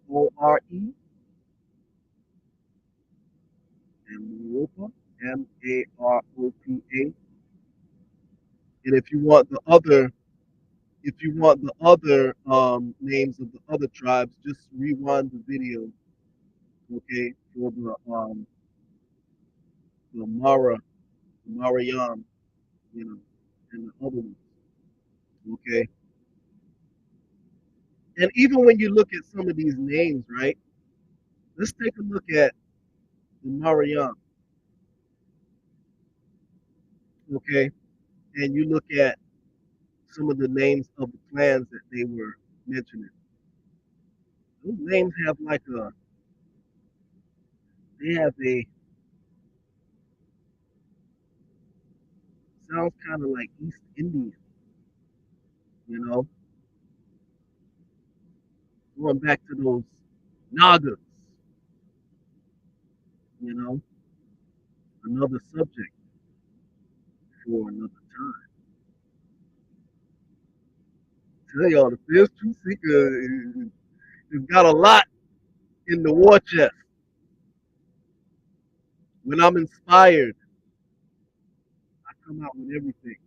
More, and Mooropa, Maropa. And if you want the other names of the other tribes, just rewind the video, okay, for the Mariam, you know, and the other ones, okay. And even when you look at some of these names, right? Let's take a look at the Mariam, okay, and you look at some of the names of the clans that they were mentioning. Those names have like they have a sounds kind of like East Indian, you know, going back to those Nagas, you know, another subject for another time. Tell y'all, the fierce truth seeker has got a lot in the war chest. When I'm inspired, I come out with everything.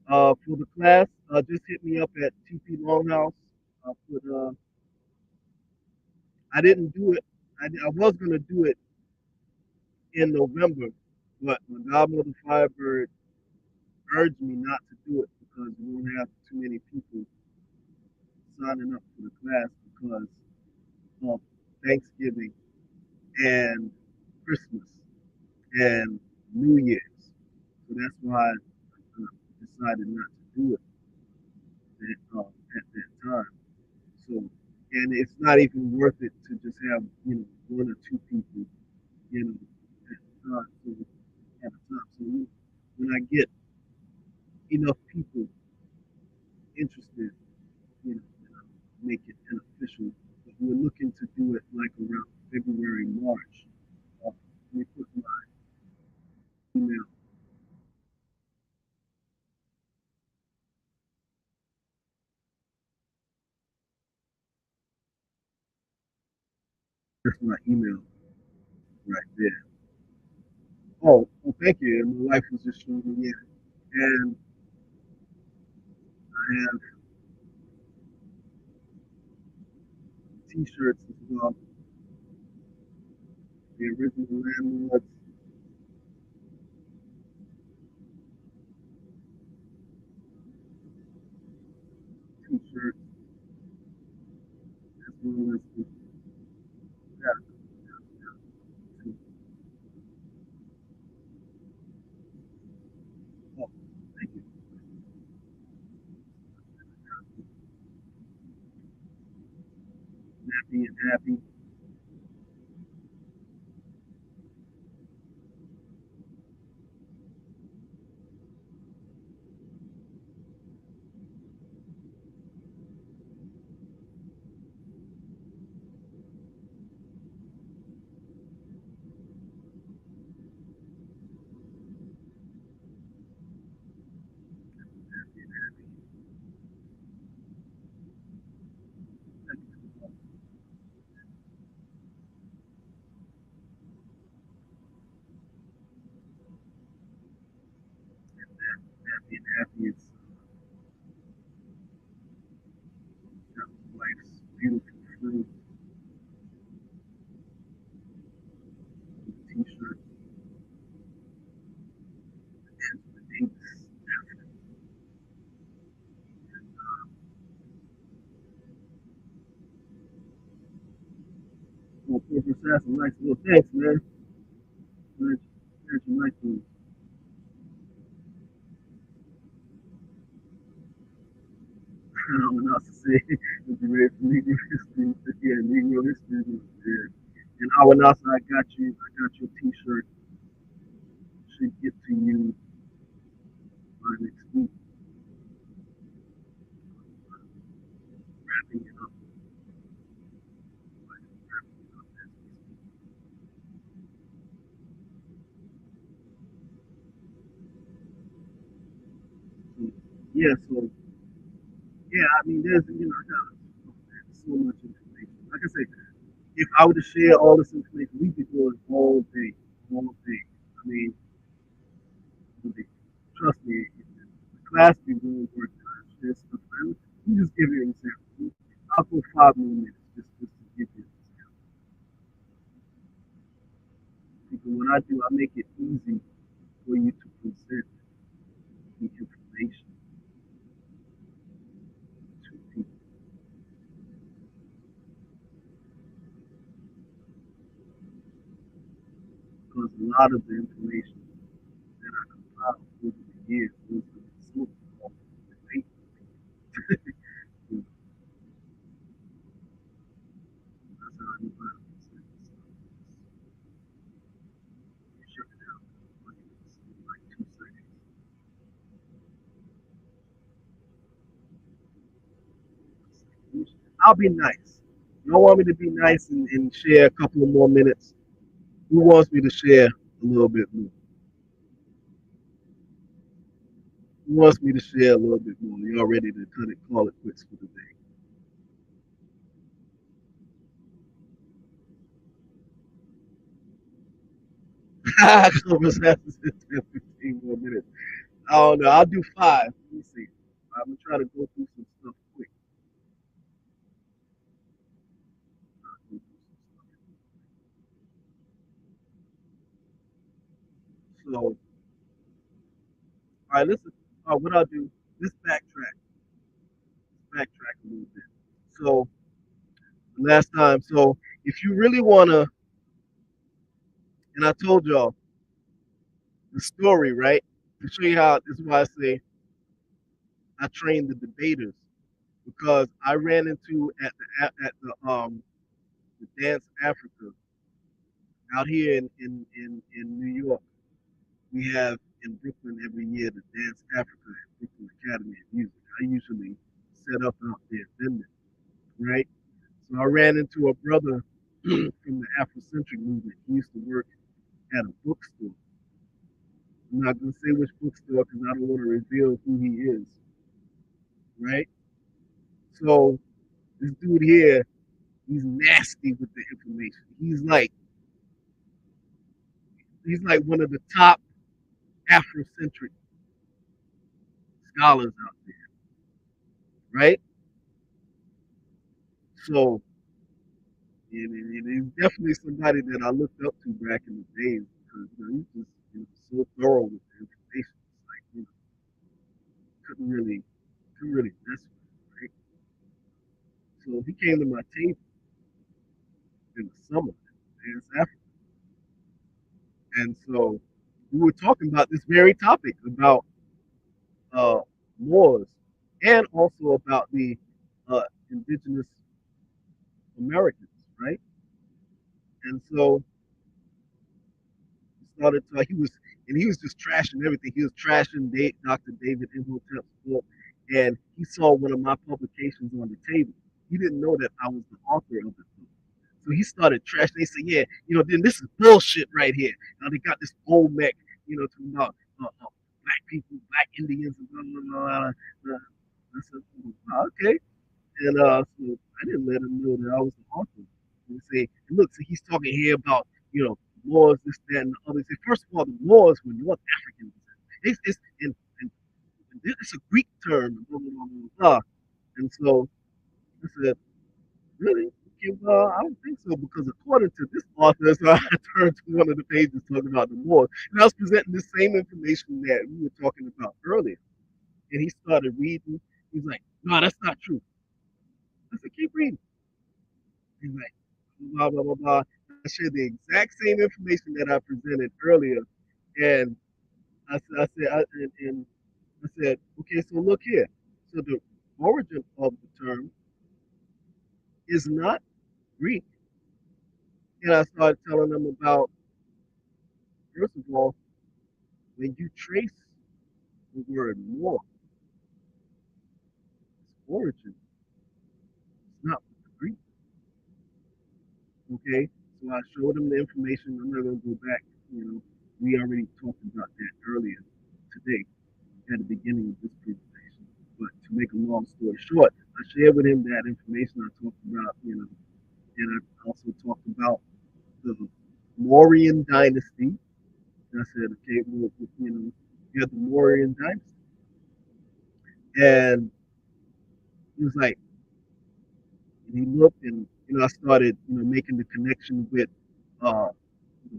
For the class, just hit me up at TP Longhouse. Put, I didn't do it. I was gonna do it in November, but my godmother Firebird urged me not to do it because we don't have too many people signing up for the class because of Thanksgiving and Christmas and New Year's. So that's why I decided not to do it at that time. So, and it's not even worth it to just have one or two people you know at a time. So at a time. So when I get enough people interested, you know, make it unofficial. But we're looking to do it like around February, March. Let me put my email. That's my email right there. Oh, well, thank you. And my wife was just showing me in. And I have T-shirts as well. The original landlords T-shirts as well as the yeah, oh, thank you. Happy and happy. Happy and happy. Thank you. Happy and happy. It's got my wife's beautiful fruit T-shirt and the dates. Well, Corporate Assassin, nice. Well, thanks, man. Glad you like those. I don't know what else to say. If you ready for Negro history, yeah, Negro history was there. And Awanasa, I got you. I got your T-shirt. Should get to you by next week. Wrapping it up. Wrapping it up as we speak. So, yeah, so yeah, I mean, there's I got so much information. Like I say, if I were to share all this information, we'd be going all day, all day. I mean, really, trust me, the class be really worth it. Share stuff. Let me just give you an example. I'll go 5 more minutes just to give you an example. Because what I do, I make it easy for you to present the information to people. Because a lot of the information that I compiled over the years was the result of debate. You know, that's how I know how to present stuff. You shut it down in like 2 seconds. I'll be nice. You don't want me to be nice and share a couple of more minutes. Who wants me to share a little bit more? Who wants me to share a little bit more? Y'all ready to cut it, call it quits for the day? Almost have to sit there 15 more minutes. I don't know. I'll do five. Let me see. I'm gonna try to go through some stuff quick. So, all right, listen. What I'll do, let's backtrack. Let's backtrack a little bit. So, last time. So, if you really wanna, and I told y'all the story, right? To show you how. This is why I say I train the debaters because I ran into the Dance Africa out here in New York. We have in Brooklyn every year the Dance Africa at Brooklyn Academy of Music. I usually set up out there, didn't it? Right? So I ran into a brother from the Afrocentric movement. He used to work at a bookstore. I'm not going to say which bookstore because I don't want to reveal who he is. Right? So this dude here, he's nasty with the information. He's like one of the top Afrocentric scholars out there, right? So he's definitely somebody that I looked up to back in the days because he's just so thorough with the information. It's like couldn't really mess with him, right? So he came to my table in the summer in Africa, and so we were talking about this very topic about uh, Moors and also about the indigenous Americans, right? And so he started to, he was just trashing everything. He was trashing Dr. David Imhotep's book, and he saw one of my publications on the table. He didn't know that I was the author of the book. So he started trashing. They said, yeah, then this is bullshit right here. Now they got this old mech, talking about black people, black Indians, and blah, blah, blah, blah. I said, oh, okay. And so I didn't let him know that I was the author. And say, look, so he's talking here about, Moors, this, that, and the other. He said, first of all, the Moors were North Africans. And it's a Greek term, blah, blah, blah, blah, blah. And so I said, really? Okay, well, I don't think so, because according to this author, so I turned to one of the pages talking about the Moors, and I was presenting the same information that we were talking about earlier. And he started reading. He's like, no, that's not true. I said, keep reading. He's like, blah, blah, blah, blah. I shared the exact same information that I presented earlier. And I said, okay, so look here. So the origin of the term is not Greek. And I started telling them about, first of all, when you trace the word Moor, its origin is not with the Greek. Okay? So I showed them the information. I'm not going to go back. We already talked about that earlier today at the beginning of this presentation. But to make a long story short, I shared with him that information. I talked about, and I also talked about the Mauryan dynasty. And I said, okay, well, you have the Mauryan dynasty. And he was like, and he looked, and I started, making the connection with the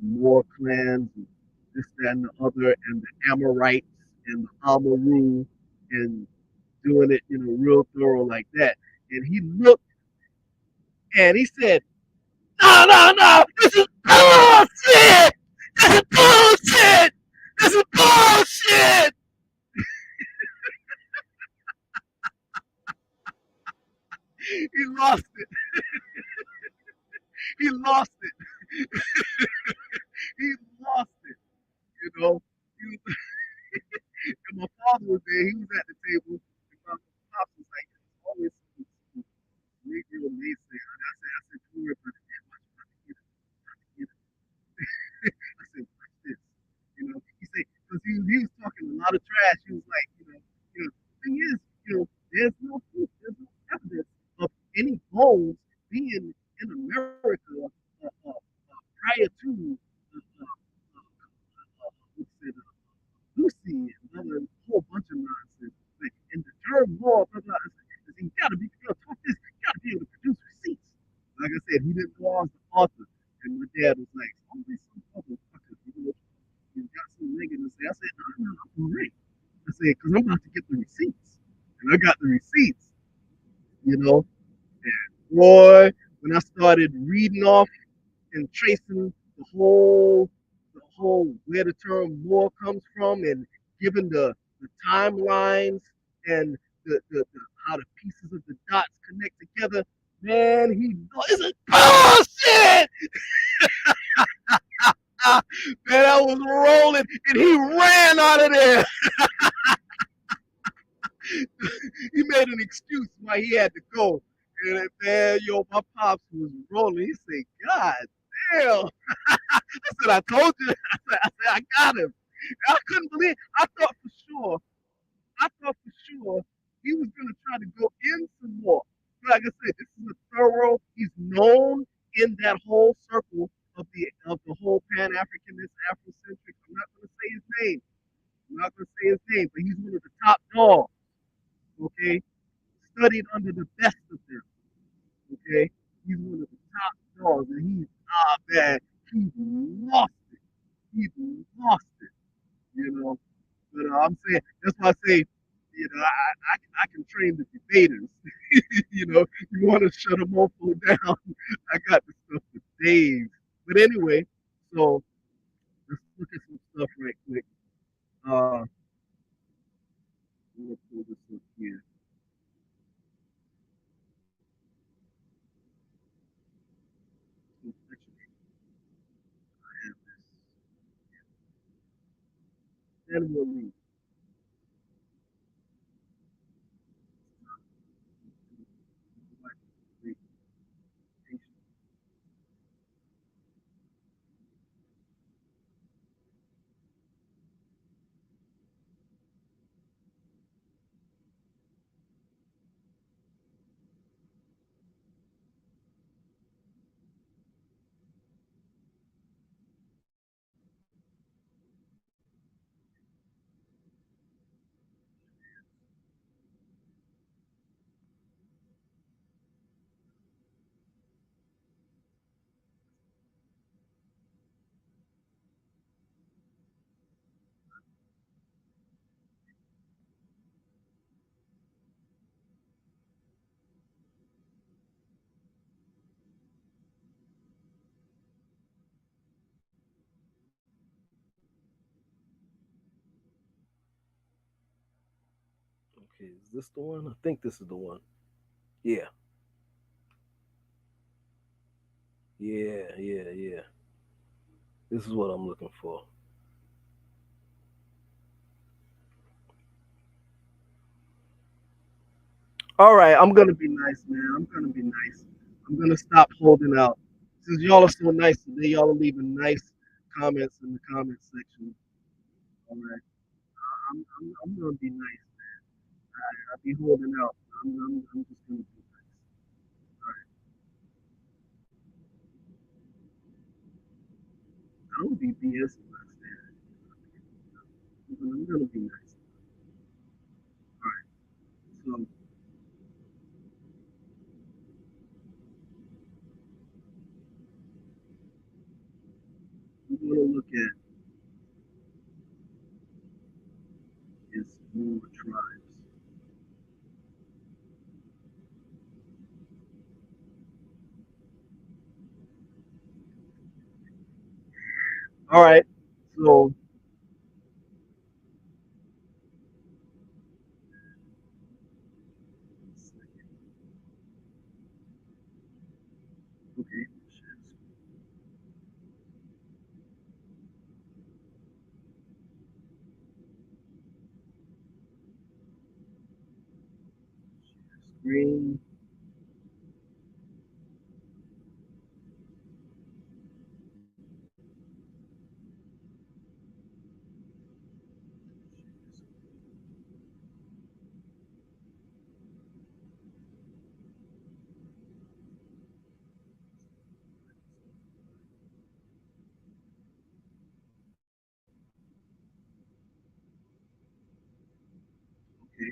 Moor clans, and this, that, and the other, and the Amorites and the Amaru, and doing it, real thorough like that. And he looked and he said, no, no, no, this is bullshit! This is bullshit! This is bullshit! He lost it. He lost it. He lost it. You know. He was, and my father was there. He was at the table. And my pops was like, "There's always some Negro naysayer." And I said, "Don't worry about it, man. Watch it, watch it, get it." I said, "Watch this." He said, because he was talking a lot of trash. He was like, the thing is, there's no proof, there's no evidence of any bones being in America prior to what's it, Lucy and another whole bunch of nonsense. Like, and the term law, blah, blah, blah. I said, you gotta be able to talk this, you gotta be able to produce receipts. Like I said, he didn't know I was the author. And my dad was like, always some motherfucker, you got some nigga to say. I said, no, no, I'm great. I said, because I'm about to get the receipts. And I got the receipts, you know. And boy, when I started reading off and tracing the whole where the term Moor comes from, and giving the timelines, and the how the pieces of the dots connect together, man, he is a bullshit. Man, I was rolling, and he ran out of there. He made an excuse. why he had to go. And man, yo, my pops was rolling. He said, God damn. I said, I told you. I got him. I couldn't believe. I thought for sure he was gonna try to go in some more. Like I said, this is a thorough. He's known in that whole circle of the whole Pan Africanist, Afrocentric. I'm not gonna say his name. I'm not gonna say his name, but he's one of the top dogs. Okay, studied under the best of them. Okay, he's one of the top dogs, and man, he's lost it. He's lost it. You know, but I'm saying that's why I say, I can train the debaters. You want to shut a mofo down? I got the stuff for days. But anyway, so let's look at some stuff right quick. I'm gonna pull this up here. I have this. Then we'll leave. Okay, is this the one? I think this is the one. Yeah, yeah. This is what I'm looking for. All right, I'm gonna be nice, man. I'm gonna be nice. I'm gonna stop holding out. Since y'all are so nice today, y'all are leaving nice comments in the comment section. All right, I'm gonna be nice. I'll be holding out. I'm just gonna be nice. All right, I don't be BS when I say that. I'm gonna be nice. All right, so we're gonna look at is Moor tribes. All right, so okay, screen. Okay,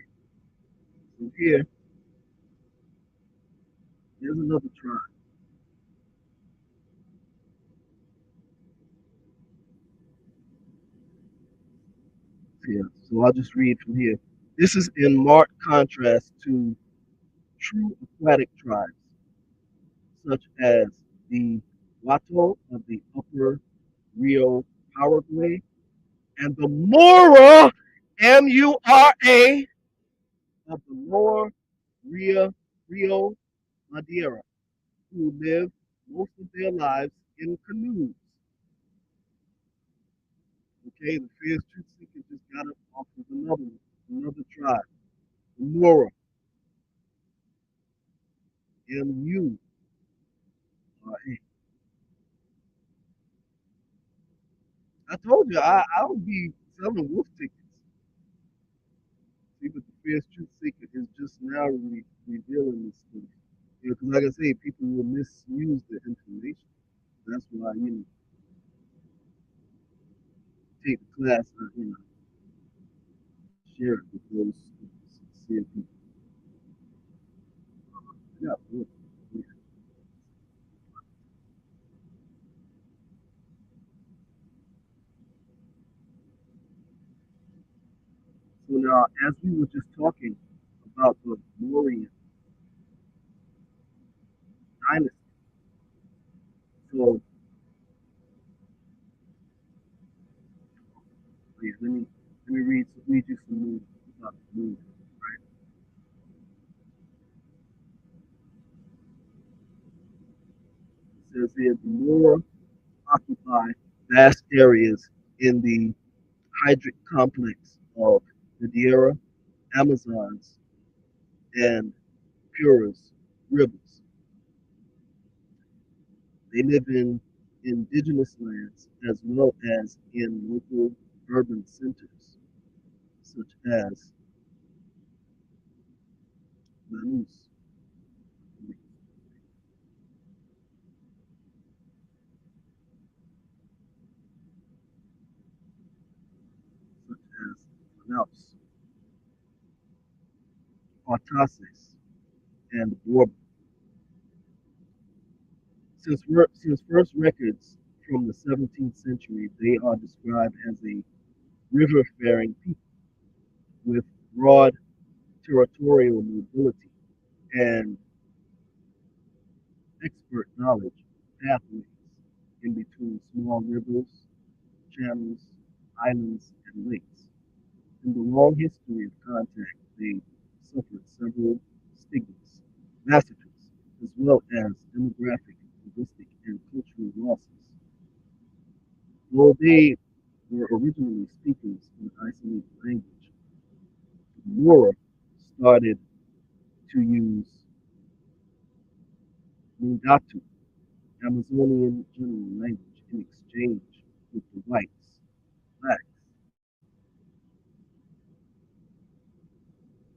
so here, there's another tribe. Here, so I'll just read from here. This is in marked contrast to true aquatic tribes, such as the Wato of the Upper Rio Paraguay and the Mora, Mura, of the Lower Rio Madeira, who live most of their lives in canoes. Okay, the fierce truth seeker just got up off of another tribe, the Mora. MURA. I told you I would be selling wolf tickets. See, but the fierce truth seeker is just now revealing this stuff. Because like I say, people will misuse the information. That's why take the class, share it with those sincere people. Yeah, look, yeah. So now, as we were just talking about the Mauryan dynasty, so yeah, let me read you some news about the moon. Right? It says here the Moor occupy vast areas in the hydric complex of the Diera, Amazons, and Puras rivers. They live in indigenous lands as well as in local urban centers, such as Lanús, such as Manaus, Artases, and Borba. Since first records from the 17th century, they are described as a river-faring people with broad territorial mobility and expert knowledge of pathways in between small rivers, channels, islands, and lakes. In the long history of contact, they suffered several stigmas, massacres, as well as demographic, linguistic, and cultural losses. Though they were originally speakers of an isolated language, the Moor started to use Mundatu, Amazonian general language, in exchange with the whites, blacks,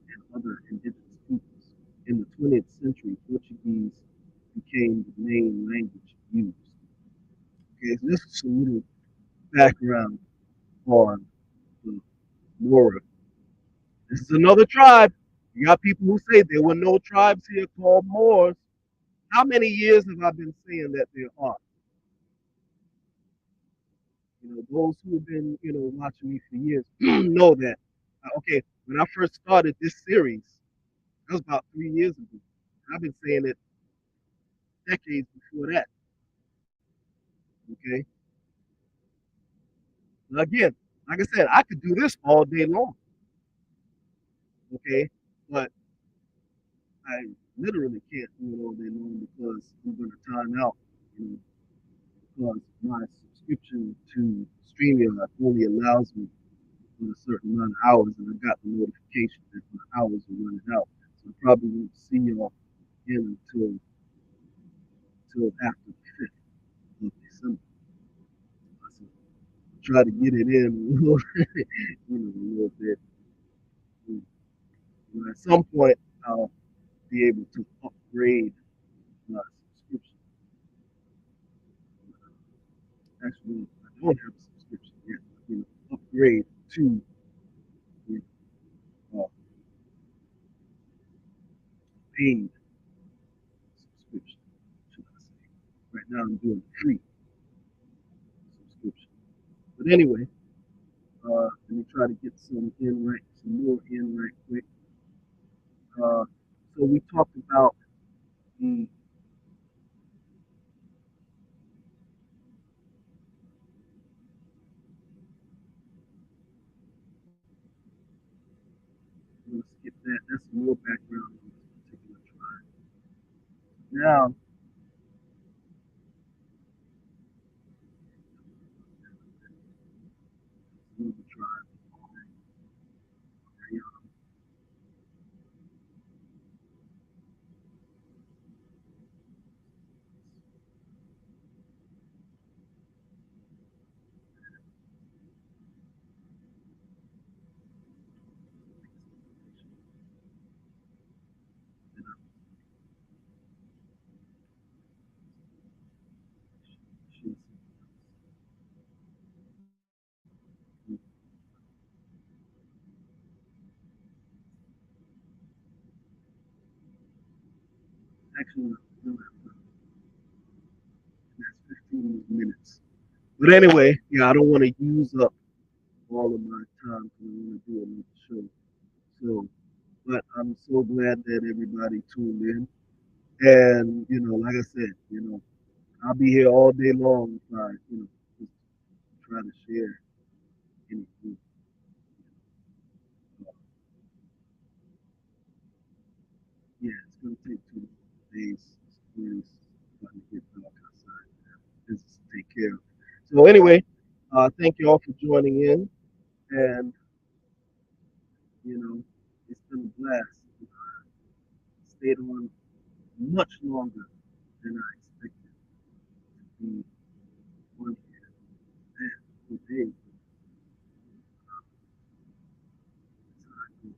and other indigenous peoples. In the 20th century, Portuguese became the main language used. Okay, so this is some little background on the Mora. This is another tribe. You got people who say there were no tribes here called Moors. How many years have I been saying that there are? Those who have been, watching me for years know that. Okay, when I first started this series, that was about 3 years ago. I've been saying it decades before that. Okay, now again, like I said, I could do this all day long. Okay, but I literally can't do it all day long because I'm going to time out. You because my subscription to StreamYard only allows me for a certain amount of hours, and I got the notification that my hours are running out. So I probably won't see y'all again until after the 5th of December. So try to get it in a little, a little bit. At some point, I'll be able to upgrade my subscription. Actually, I don't have a subscription yet. Upgrade to the paid subscription, should I say. Right now, I'm doing a free subscription. But anyway, let me try to get some more in right quick. So we talked about the. Let's skip that. That's more background on this particular tribe. Now, another tribe. Actually, no, we don't have time. That's 15 minutes. But anyway, yeah, I don't want to use up all of my time because I want to do another show. So, but I'm so glad that everybody tuned in. And, like I said, I'll be here all day long if I, just try to share anything. Uh, yeah, it's going to take 2 days. It's really starting to get dark outside. Business to take care of. So anyway, thank you all for joining in. And, you know, it's been a blast. Stayed on much longer than I expected to be on here. Man, today, that's how it goes.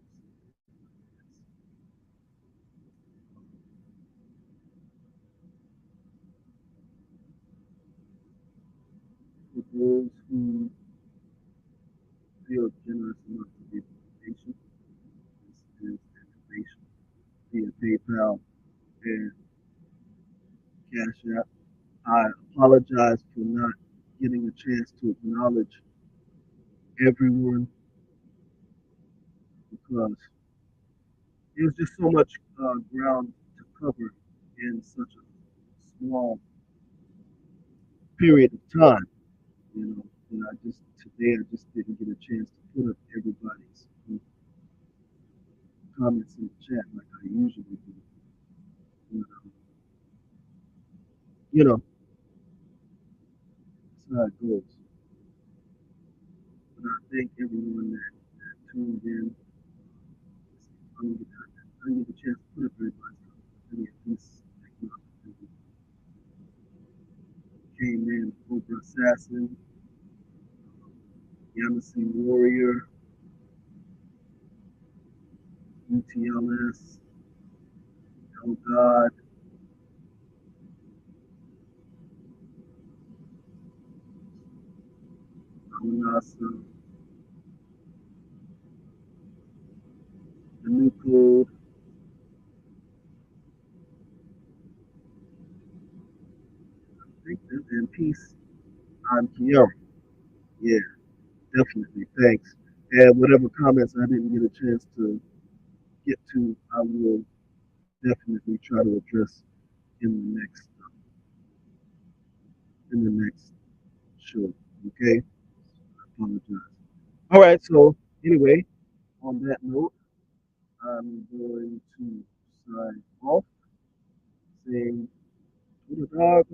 For those who feel generous enough to give information, this is information via PayPal and Cash App. I apologize for not getting a chance to acknowledge everyone because it was just so much ground to cover in such a small period of time, And I just today I just didn't get a chance to put up everybody's comments in the chat like I usually do. But, you know, that's how it goes. But I thank everyone that tuned in. I didn't get a chance to put up everybody's comments. But then at least acknowledge everyone came in. Cobra Assassin, Yamasi Warrior, UTLS, El God, Amanasa, The New Code, I think that, and Peace. I'm Kiara. Yeah, definitely. Thanks. And whatever comments I didn't get a chance to get to, I will definitely try to address in the next show. Okay. I apologize. All right. So anyway, on that note, I'm going to sign off saying, "To the dog,